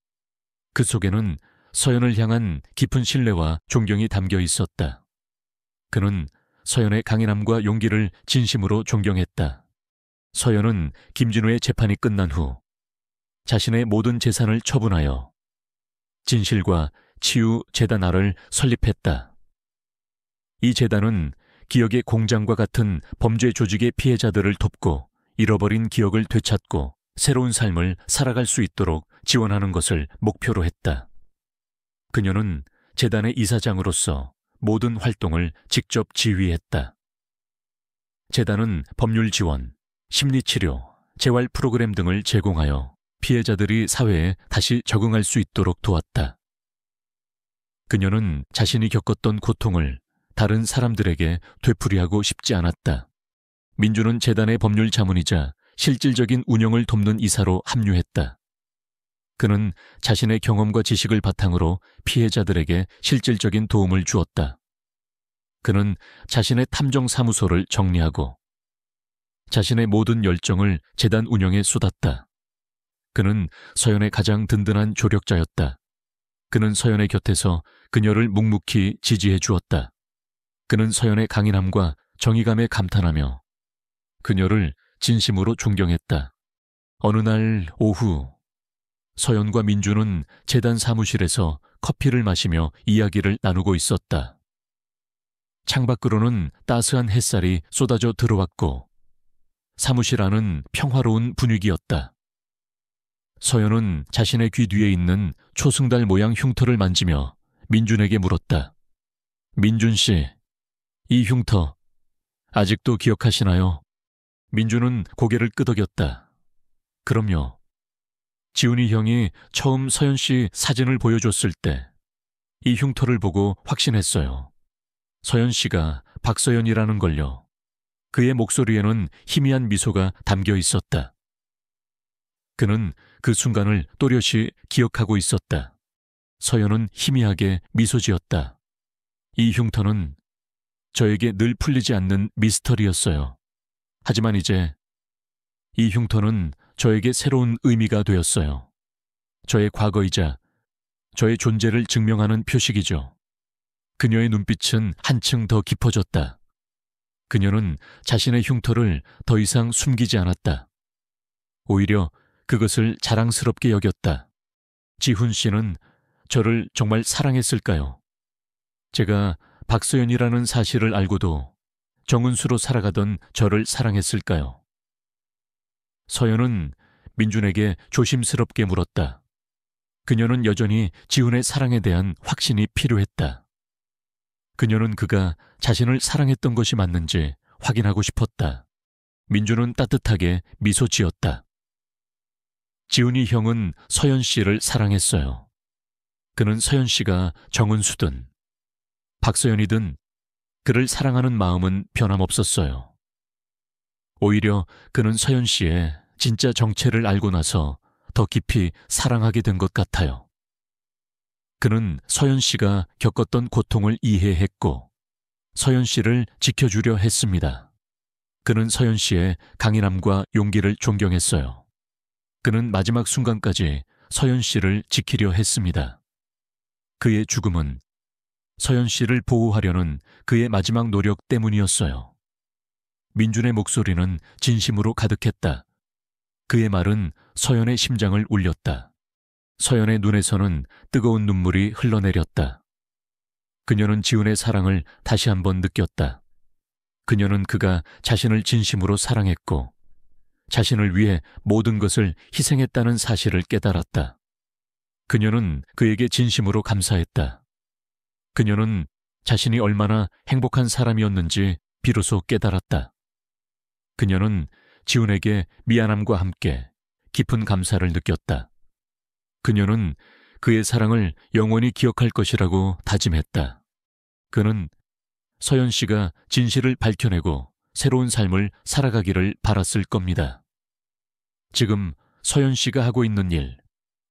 Speaker 1: 그 속에는 서연을 향한 깊은 신뢰와 존경이 담겨 있었다. 그는 서연의 강인함과 용기를 진심으로 존경했다. 서연은 김진우의 재판이 끝난 후 자신의 모든 재산을 처분하여 진실과 치유 재단화를 설립했다. 이 재단은 기억의 공장과 같은 범죄 조직의 피해자들을 돕고 잃어버린 기억을 되찾고 새로운 삶을 살아갈 수 있도록 지원하는 것을 목표로 했다. 그녀는 재단의 이사장으로서 모든 활동을 직접 지휘했다. 재단은 법률 지원, 심리치료, 재활 프로그램 등을 제공하여 피해자들이 사회에 다시 적응할 수 있도록 도왔다. 그녀는 자신이 겪었던 고통을 다른 사람들에게 되풀이하고 싶지 않았다. 민준은 재단의 법률 자문이자 실질적인 운영을 돕는 이사로 합류했다. 그는 자신의 경험과 지식을 바탕으로 피해자들에게 실질적인 도움을 주었다. 그는 자신의 탐정사무소를 정리하고 자신의 모든 열정을 재단 운영에 쏟았다. 그는 서연의 가장 든든한 조력자였다. 그는 서연의 곁에서 그녀를 묵묵히 지지해 주었다. 그는 서연의 강인함과 정의감에 감탄하며 그녀를 진심으로 존경했다. 어느 날 오후 서연과 민준은 재단 사무실에서 커피를 마시며 이야기를 나누고 있었다. 창밖으로는 따스한 햇살이 쏟아져 들어왔고 사무실 안은 평화로운 분위기였다. 서연은 자신의 귀 뒤에 있는 초승달 모양 흉터를 만지며 민준에게 물었다. 민준 씨, 이 흉터 아직도 기억하시나요? 민준은 고개를 끄덕였다. 그럼요. 지훈이 형이 처음 서연 씨 사진을 보여줬을 때 이 흉터를 보고 확신했어요. 서연 씨가 박서연이라는 걸요. 그의 목소리에는 희미한 미소가 담겨 있었다. 그는 그 순간을 또렷이 기억하고 있었다. 서연은 희미하게 미소 지었다. 이 흉터는 저에게 늘 풀리지 않는 미스터리였어요. 하지만 이제 이 흉터는 저에게 새로운 의미가 되었어요. 저의 과거이자 저의 존재를 증명하는 표식이죠. 그녀의 눈빛은 한층 더 깊어졌다. 그녀는 자신의 흉터를 더 이상 숨기지 않았다. 오히려 그것을 자랑스럽게 여겼다. 지훈 씨는 저를 정말 사랑했을까요? 제가 박서연이라는 사실을 알고도 정은수로 살아가던 저를 사랑했을까요? 서연은 민준에게 조심스럽게 물었다. 그녀는 여전히 지훈의 사랑에 대한 확신이 필요했다. 그녀는 그가 자신을 사랑했던 것이 맞는지 확인하고 싶었다. 민준은 따뜻하게 미소 지었다. 지훈이 형은 서연 씨를 사랑했어요. 그는 서연 씨가 정은수든 박서연이든 그를 사랑하는 마음은 변함없었어요. 오히려 그는 서연 씨의 진짜 정체를 알고 나서 더 깊이 사랑하게 된 것 같아요. 그는 서연 씨가 겪었던 고통을 이해했고 서연 씨를 지켜주려 했습니다. 그는 서연 씨의 강인함과 용기를 존경했어요. 그는 마지막 순간까지 서연 씨를 지키려 했습니다. 그의 죽음은 서연 씨를 보호하려는 그의 마지막 노력 때문이었어요. 민준의 목소리는 진심으로 가득했다. 그의 말은 서연의 심장을 울렸다. 서연의 눈에서는 뜨거운 눈물이 흘러내렸다. 그녀는 지훈의 사랑을 다시 한번 느꼈다. 그녀는 그가 자신을 진심으로 사랑했고 자신을 위해 모든 것을 희생했다는 사실을 깨달았다. 그녀는 그에게 진심으로 감사했다. 그녀는 자신이 얼마나 행복한 사람이었는지 비로소 깨달았다. 그녀는 지훈에게 미안함과 함께 깊은 감사를 느꼈다. 그녀는 그의 사랑을 영원히 기억할 것이라고 다짐했다. 그는 서연 씨가 진실을 밝혀내고 새로운 삶을 살아가기를 바랐을 겁니다. 지금 서연 씨가 하고 있는 일,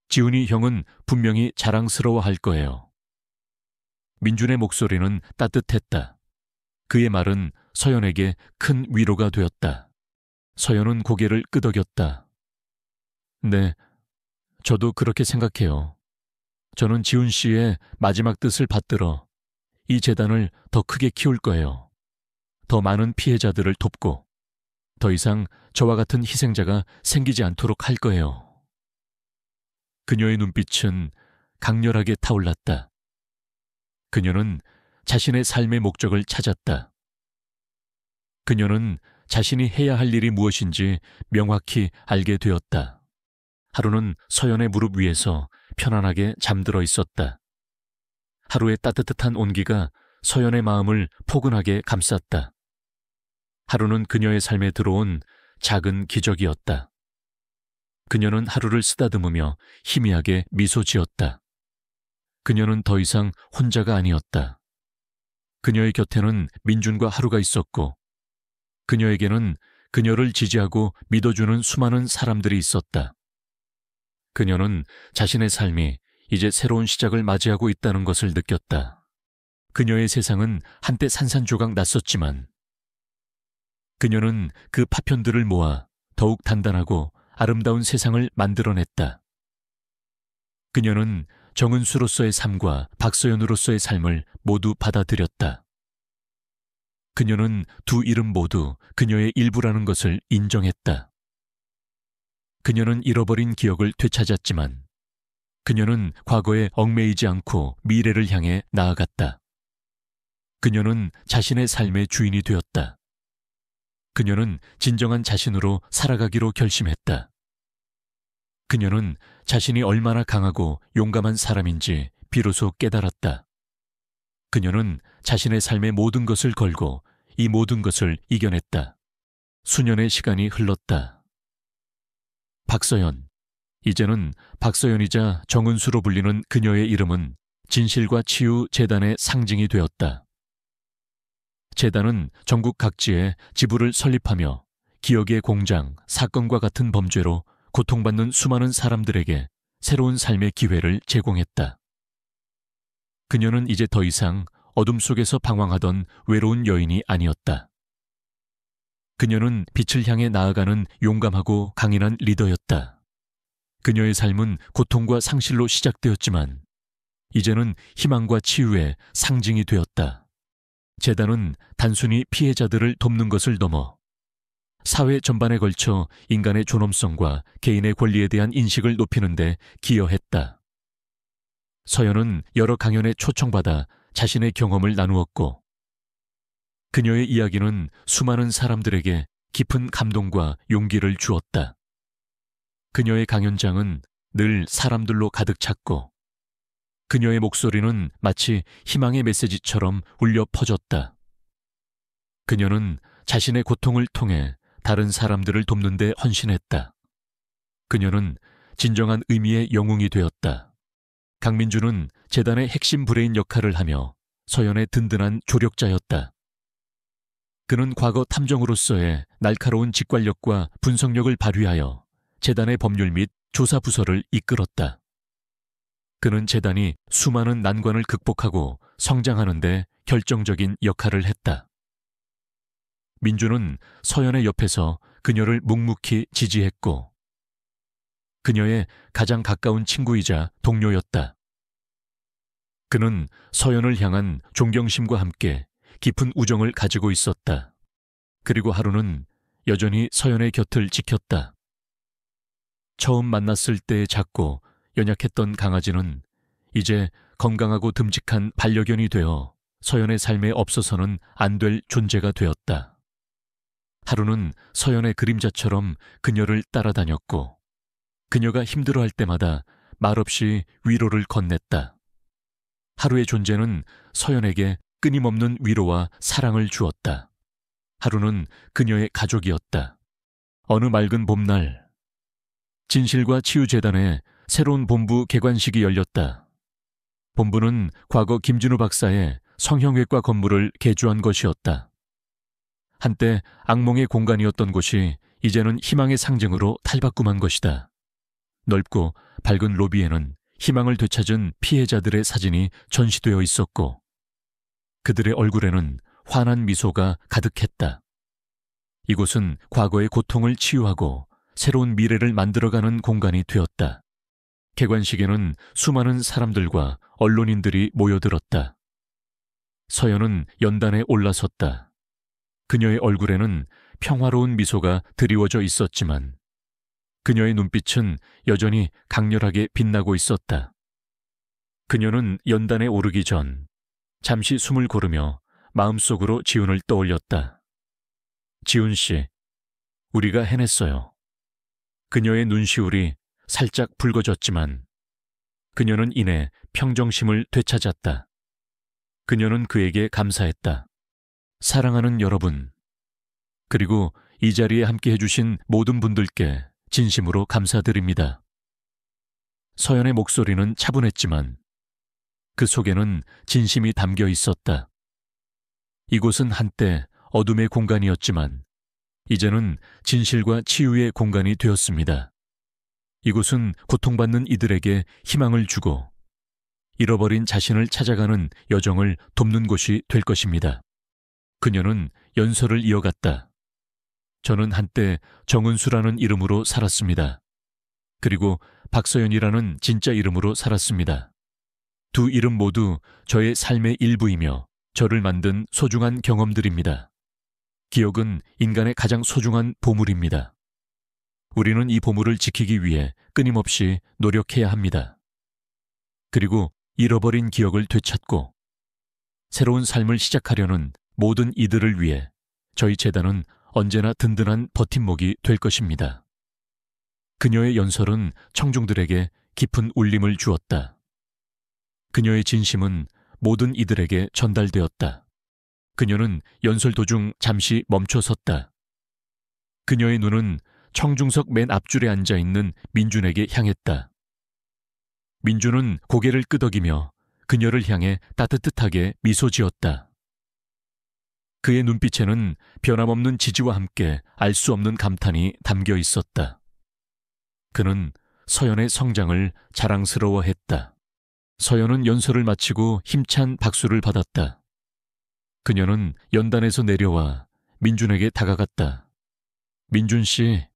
Speaker 1: 지훈이 형은 분명히 자랑스러워할 거예요. 민준의 목소리는 따뜻했다. 그의 말은 서연에게 큰 위로가 되었다. 서연은 고개를 끄덕였다. 네, 저도 그렇게 생각해요. 저는 지훈 씨의 마지막 뜻을 받들어 이 재단을 더 크게 키울 거예요. 더 많은 피해자들을 돕고 더 이상 저와 같은 희생자가 생기지 않도록 할 거예요. 그녀의 눈빛은 강렬하게 타올랐다. 그녀는 자신의 삶의 목적을 찾았다. 그녀는 자신이 해야 할 일이 무엇인지 명확히 알게 되었다. 하루는 서연의 무릎 위에서 편안하게 잠들어 있었다. 하루의 따뜻한 온기가 서연의 마음을 포근하게 감쌌다. 하루는 그녀의 삶에 들어온 작은 기적이었다. 그녀는 하루를 쓰다듬으며 희미하게 미소 지었다. 그녀는 더 이상 혼자가 아니었다. 그녀의 곁에는 민준과 하루가 있었고 그녀에게는 그녀를 지지하고 믿어주는 수많은 사람들이 있었다. 그녀는 자신의 삶이 이제 새로운 시작을 맞이하고 있다는 것을 느꼈다. 그녀의 세상은 한때 산산조각 났었지만 그녀는 그 파편들을 모아 더욱 단단하고 아름다운 세상을 만들어냈다. 그녀는 정은수로서의 삶과 박서연으로서의 삶을 모두 받아들였다. 그녀는 두 이름 모두 그녀의 일부라는 것을 인정했다. 그녀는 잃어버린 기억을 되찾았지만 그녀는 과거에 얽매이지 않고 미래를 향해 나아갔다. 그녀는 자신의 삶의 주인이 되었다. 그녀는 진정한 자신으로 살아가기로 결심했다. 그녀는 자신이 얼마나 강하고 용감한 사람인지 비로소 깨달았다. 그녀는 자신의 삶의 모든 것을 걸고 이 모든 것을 이겨냈다. 수년의 시간이 흘렀다. 박서연, 이제는 박서연이자 정은수로 불리는 그녀의 이름은 진실과 치유 재단의 상징이 되었다. 재단은 전국 각지에 지부를 설립하며 기억의 공장, 사건과 같은 범죄로 고통받는 수많은 사람들에게 새로운 삶의 기회를 제공했다. 그녀는 이제 더 이상 어둠 속에서 방황하던 외로운 여인이 아니었다. 그녀는 빛을 향해 나아가는 용감하고 강인한 리더였다. 그녀의 삶은 고통과 상실로 시작되었지만 이제는 희망과 치유의 상징이 되었다. 재단은 단순히 피해자들을 돕는 것을 넘어 사회 전반에 걸쳐 인간의 존엄성과 개인의 권리에 대한 인식을 높이는 데 기여했다. 서연은 여러 강연에 초청받아 자신의 경험을 나누었고 그녀의 이야기는 수많은 사람들에게 깊은 감동과 용기를 주었다. 그녀의 강연장은 늘 사람들로 가득 찼고 그녀의 목소리는 마치 희망의 메시지처럼 울려 퍼졌다. 그녀는 자신의 고통을 통해 다른 사람들을 돕는 데 헌신했다. 그녀는 진정한 의미의 영웅이 되었다. 강민주는 재단의 핵심 브레인 역할을 하며 서연의 든든한 조력자였다. 그는 과거 탐정으로서의 날카로운 직관력과 분석력을 발휘하여 재단의 법률 및 조사 부서를 이끌었다. 그는 재단이 수많은 난관을 극복하고 성장하는 데 결정적인 역할을 했다. 민주는 서연의 옆에서 그녀를 묵묵히 지지했고 그녀의 가장 가까운 친구이자 동료였다. 그는 서연을 향한 존경심과 함께 깊은 우정을 가지고 있었다. 그리고 하루는 여전히 서연의 곁을 지켰다. 처음 만났을 때의 작고 연약했던 강아지는 이제 건강하고 듬직한 반려견이 되어 서연의 삶에 없어서는 안 될 존재가 되었다. 하루는 서연의 그림자처럼 그녀를 따라다녔고 그녀가 힘들어할 때마다 말없이 위로를 건넸다. 하루의 존재는 서연에게 끊임없는 위로와 사랑을 주었다. 하루는 그녀의 가족이었다. 어느 맑은 봄날, 진실과 치유재단에 새로운 본부 개관식이 열렸다. 본부는 과거 김진우 박사의 성형외과 건물을 개조한 것이었다. 한때 악몽의 공간이었던 곳이 이제는 희망의 상징으로 탈바꿈한 것이다. 넓고 밝은 로비에는 희망을 되찾은 피해자들의 사진이 전시되어 있었고 그들의 얼굴에는 환한 미소가 가득했다. 이곳은 과거의 고통을 치유하고 새로운 미래를 만들어가는 공간이 되었다. 개관식에는 수많은 사람들과 언론인들이 모여들었다. 서연은 연단에 올라섰다. 그녀의 얼굴에는 평화로운 미소가 드리워져 있었지만 그녀의 눈빛은 여전히 강렬하게 빛나고 있었다. 그녀는 연단에 오르기 전 잠시 숨을 고르며 마음속으로 지훈을 떠올렸다. 지훈 씨, 우리가 해냈어요. 그녀의 눈시울이 살짝 붉어졌지만 그녀는 이내 평정심을 되찾았다. 그녀는 그에게 감사했다. 사랑하는 여러분, 그리고 이 자리에 함께 해주신 모든 분들께 진심으로 감사드립니다. 서연의 목소리는 차분했지만 그 속에는 진심이 담겨 있었다. 이곳은 한때 어둠의 공간이었지만 이제는 진실과 치유의 공간이 되었습니다. 이곳은 고통받는 이들에게 희망을 주고 잃어버린 자신을 찾아가는 여정을 돕는 곳이 될 것입니다. 그녀는 연설을 이어갔다. 저는 한때 정은수라는 이름으로 살았습니다. 그리고 박서연이라는 진짜 이름으로 살았습니다. 두 이름 모두 저의 삶의 일부이며 저를 만든 소중한 경험들입니다. 기억은 인간의 가장 소중한 보물입니다. 우리는 이 보물을 지키기 위해 끊임없이 노력해야 합니다. 그리고 잃어버린 기억을 되찾고 새로운 삶을 시작하려는 모든 이들을 위해 저희 재단은 언제나 든든한 버팀목이 될 것입니다. 그녀의 연설은 청중들에게 깊은 울림을 주었다. 그녀의 진심은 모든 이들에게 전달되었다. 그녀는 연설 도중 잠시 멈춰섰다. 그녀의 눈은 청중석 맨 앞줄에 앉아있는 민준에게 향했다. 민준은 고개를 끄덕이며 그녀를 향해 따뜻하게 미소 지었다. 그의 눈빛에는 변함없는 지지와 함께 알 수 없는 감탄이 담겨 있었다. 그는 서연의 성장을 자랑스러워했다. 서연은 연설을 마치고 힘찬 박수를 받았다. 그녀는 연단에서 내려와 민준에게 다가갔다. 민준 씨,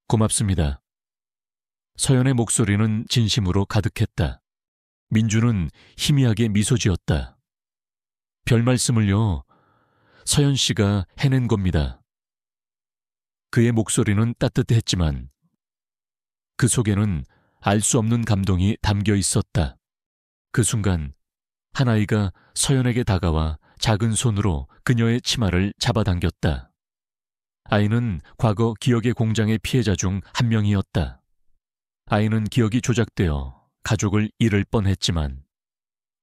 Speaker 1: 고맙습니다. 서연의 목소리는 진심으로 가득했다. 민준은 희미하게 미소 지었다. 별 말씀을요. 서연 씨가 해낸 겁니다. 그의 목소리는 따뜻했지만 그 속에는 알 수 없는 감동이 담겨 있었다. 그 순간 한 아이가 서연에게 다가와 작은 손으로 그녀의 치마를 잡아당겼다. 아이는 과거 기억의 공장의 피해자 중 한 명이었다. 아이는 기억이 조작되어 가족을 잃을 뻔했지만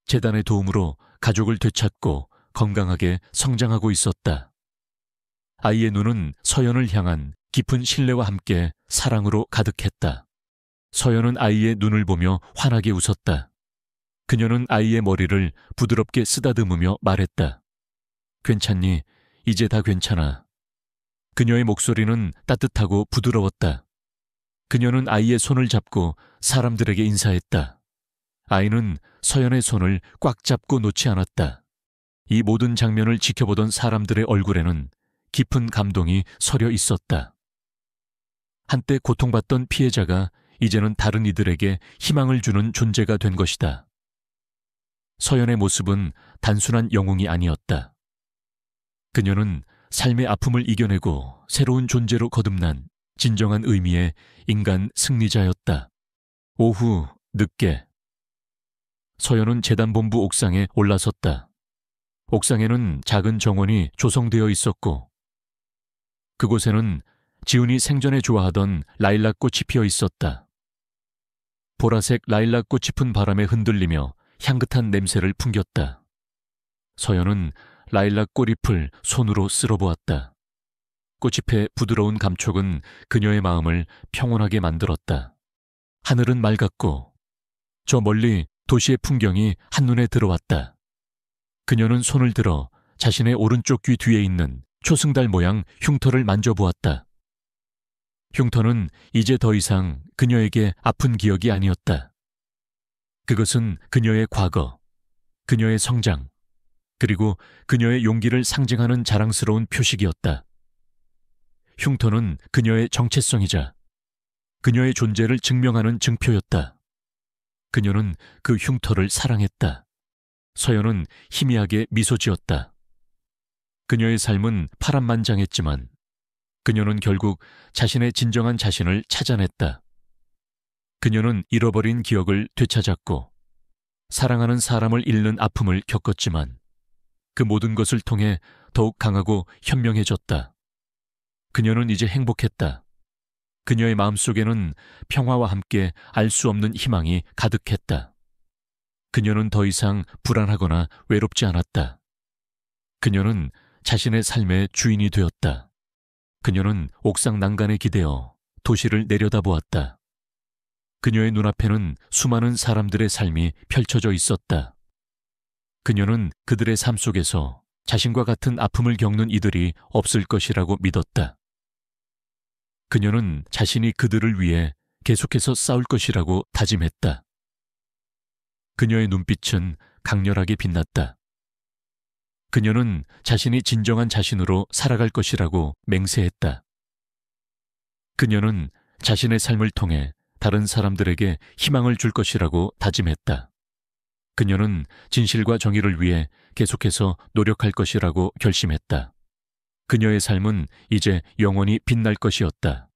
Speaker 1: 재단의 도움으로 가족을 되찾고 건강하게 성장하고 있었다. 아이의 눈은 서연을 향한 깊은 신뢰와 함께 사랑으로 가득했다. 서연은 아이의 눈을 보며 환하게 웃었다. 그녀는 아이의 머리를 부드럽게 쓰다듬으며 말했다. 괜찮니? 이제 다 괜찮아. 그녀의 목소리는 따뜻하고 부드러웠다. 그녀는 아이의 손을 잡고 사람들에게 인사했다. 아이는 서연의 손을 꽉 잡고 놓지 않았다. 이 모든 장면을 지켜보던 사람들의 얼굴에는 깊은 감동이 서려 있었다. 한때 고통받던 피해자가 이제는 다른 이들에게 희망을 주는 존재가 된 것이다. 서연의 모습은 단순한 영웅이 아니었다. 그녀는 삶의 아픔을 이겨내고 새로운 존재로 거듭난 진정한 의미의 인간 승리자였다. 오후 늦게. 서연은 재단본부 옥상에 올라섰다. 옥상에는 작은 정원이 조성되어 있었고 그곳에는 지훈이 생전에 좋아하던 라일락꽃이 피어 있었다. 보라색 라일락꽃이 푼 바람에 흔들리며 향긋한 냄새를 풍겼다. 서연은 라일락 꽃잎을 손으로 쓸어보았다. 꽃잎의 부드러운 감촉은 그녀의 마음을 평온하게 만들었다. 하늘은 맑았고 저 멀리 도시의 풍경이 한눈에 들어왔다. 그녀는 손을 들어 자신의 오른쪽 귀 뒤에 있는 초승달 모양 흉터를 만져보았다. 흉터는 이제 더 이상 그녀에게 아픈 기억이 아니었다. 그것은 그녀의 과거, 그녀의 성장, 그리고 그녀의 용기를 상징하는 자랑스러운 표식이었다. 흉터는 그녀의 정체성이자 그녀의 존재를 증명하는 증표였다. 그녀는 그 흉터를 사랑했다. 서연은 희미하게 미소 지었다. 그녀의 삶은 파란만장했지만 그녀는 결국 자신의 진정한 자신을 찾아냈다. 그녀는 잃어버린 기억을 되찾았고 사랑하는 사람을 잃는 아픔을 겪었지만 그 모든 것을 통해 더욱 강하고 현명해졌다. 그녀는 이제 행복했다. 그녀의 마음속에는 평화와 함께 알 수 없는 희망이 가득했다. 그녀는 더 이상 불안하거나 외롭지 않았다. 그녀는 자신의 삶의 주인이 되었다. 그녀는 옥상 난간에 기대어 도시를 내려다보았다. 그녀의 눈앞에는 수많은 사람들의 삶이 펼쳐져 있었다. 그녀는 그들의 삶 속에서 자신과 같은 아픔을 겪는 이들이 없을 것이라고 믿었다. 그녀는 자신이 그들을 위해 계속해서 싸울 것이라고 다짐했다. 그녀의 눈빛은 강렬하게 빛났다. 그녀는 자신이 진정한 자신으로 살아갈 것이라고 맹세했다. 그녀는 자신의 삶을 통해 다른 사람들에게 희망을 줄 것이라고 다짐했다. 그녀는 진실과 정의를 위해 계속해서 노력할 것이라고 결심했다. 그녀의 삶은 이제 영원히 빛날 것이었다.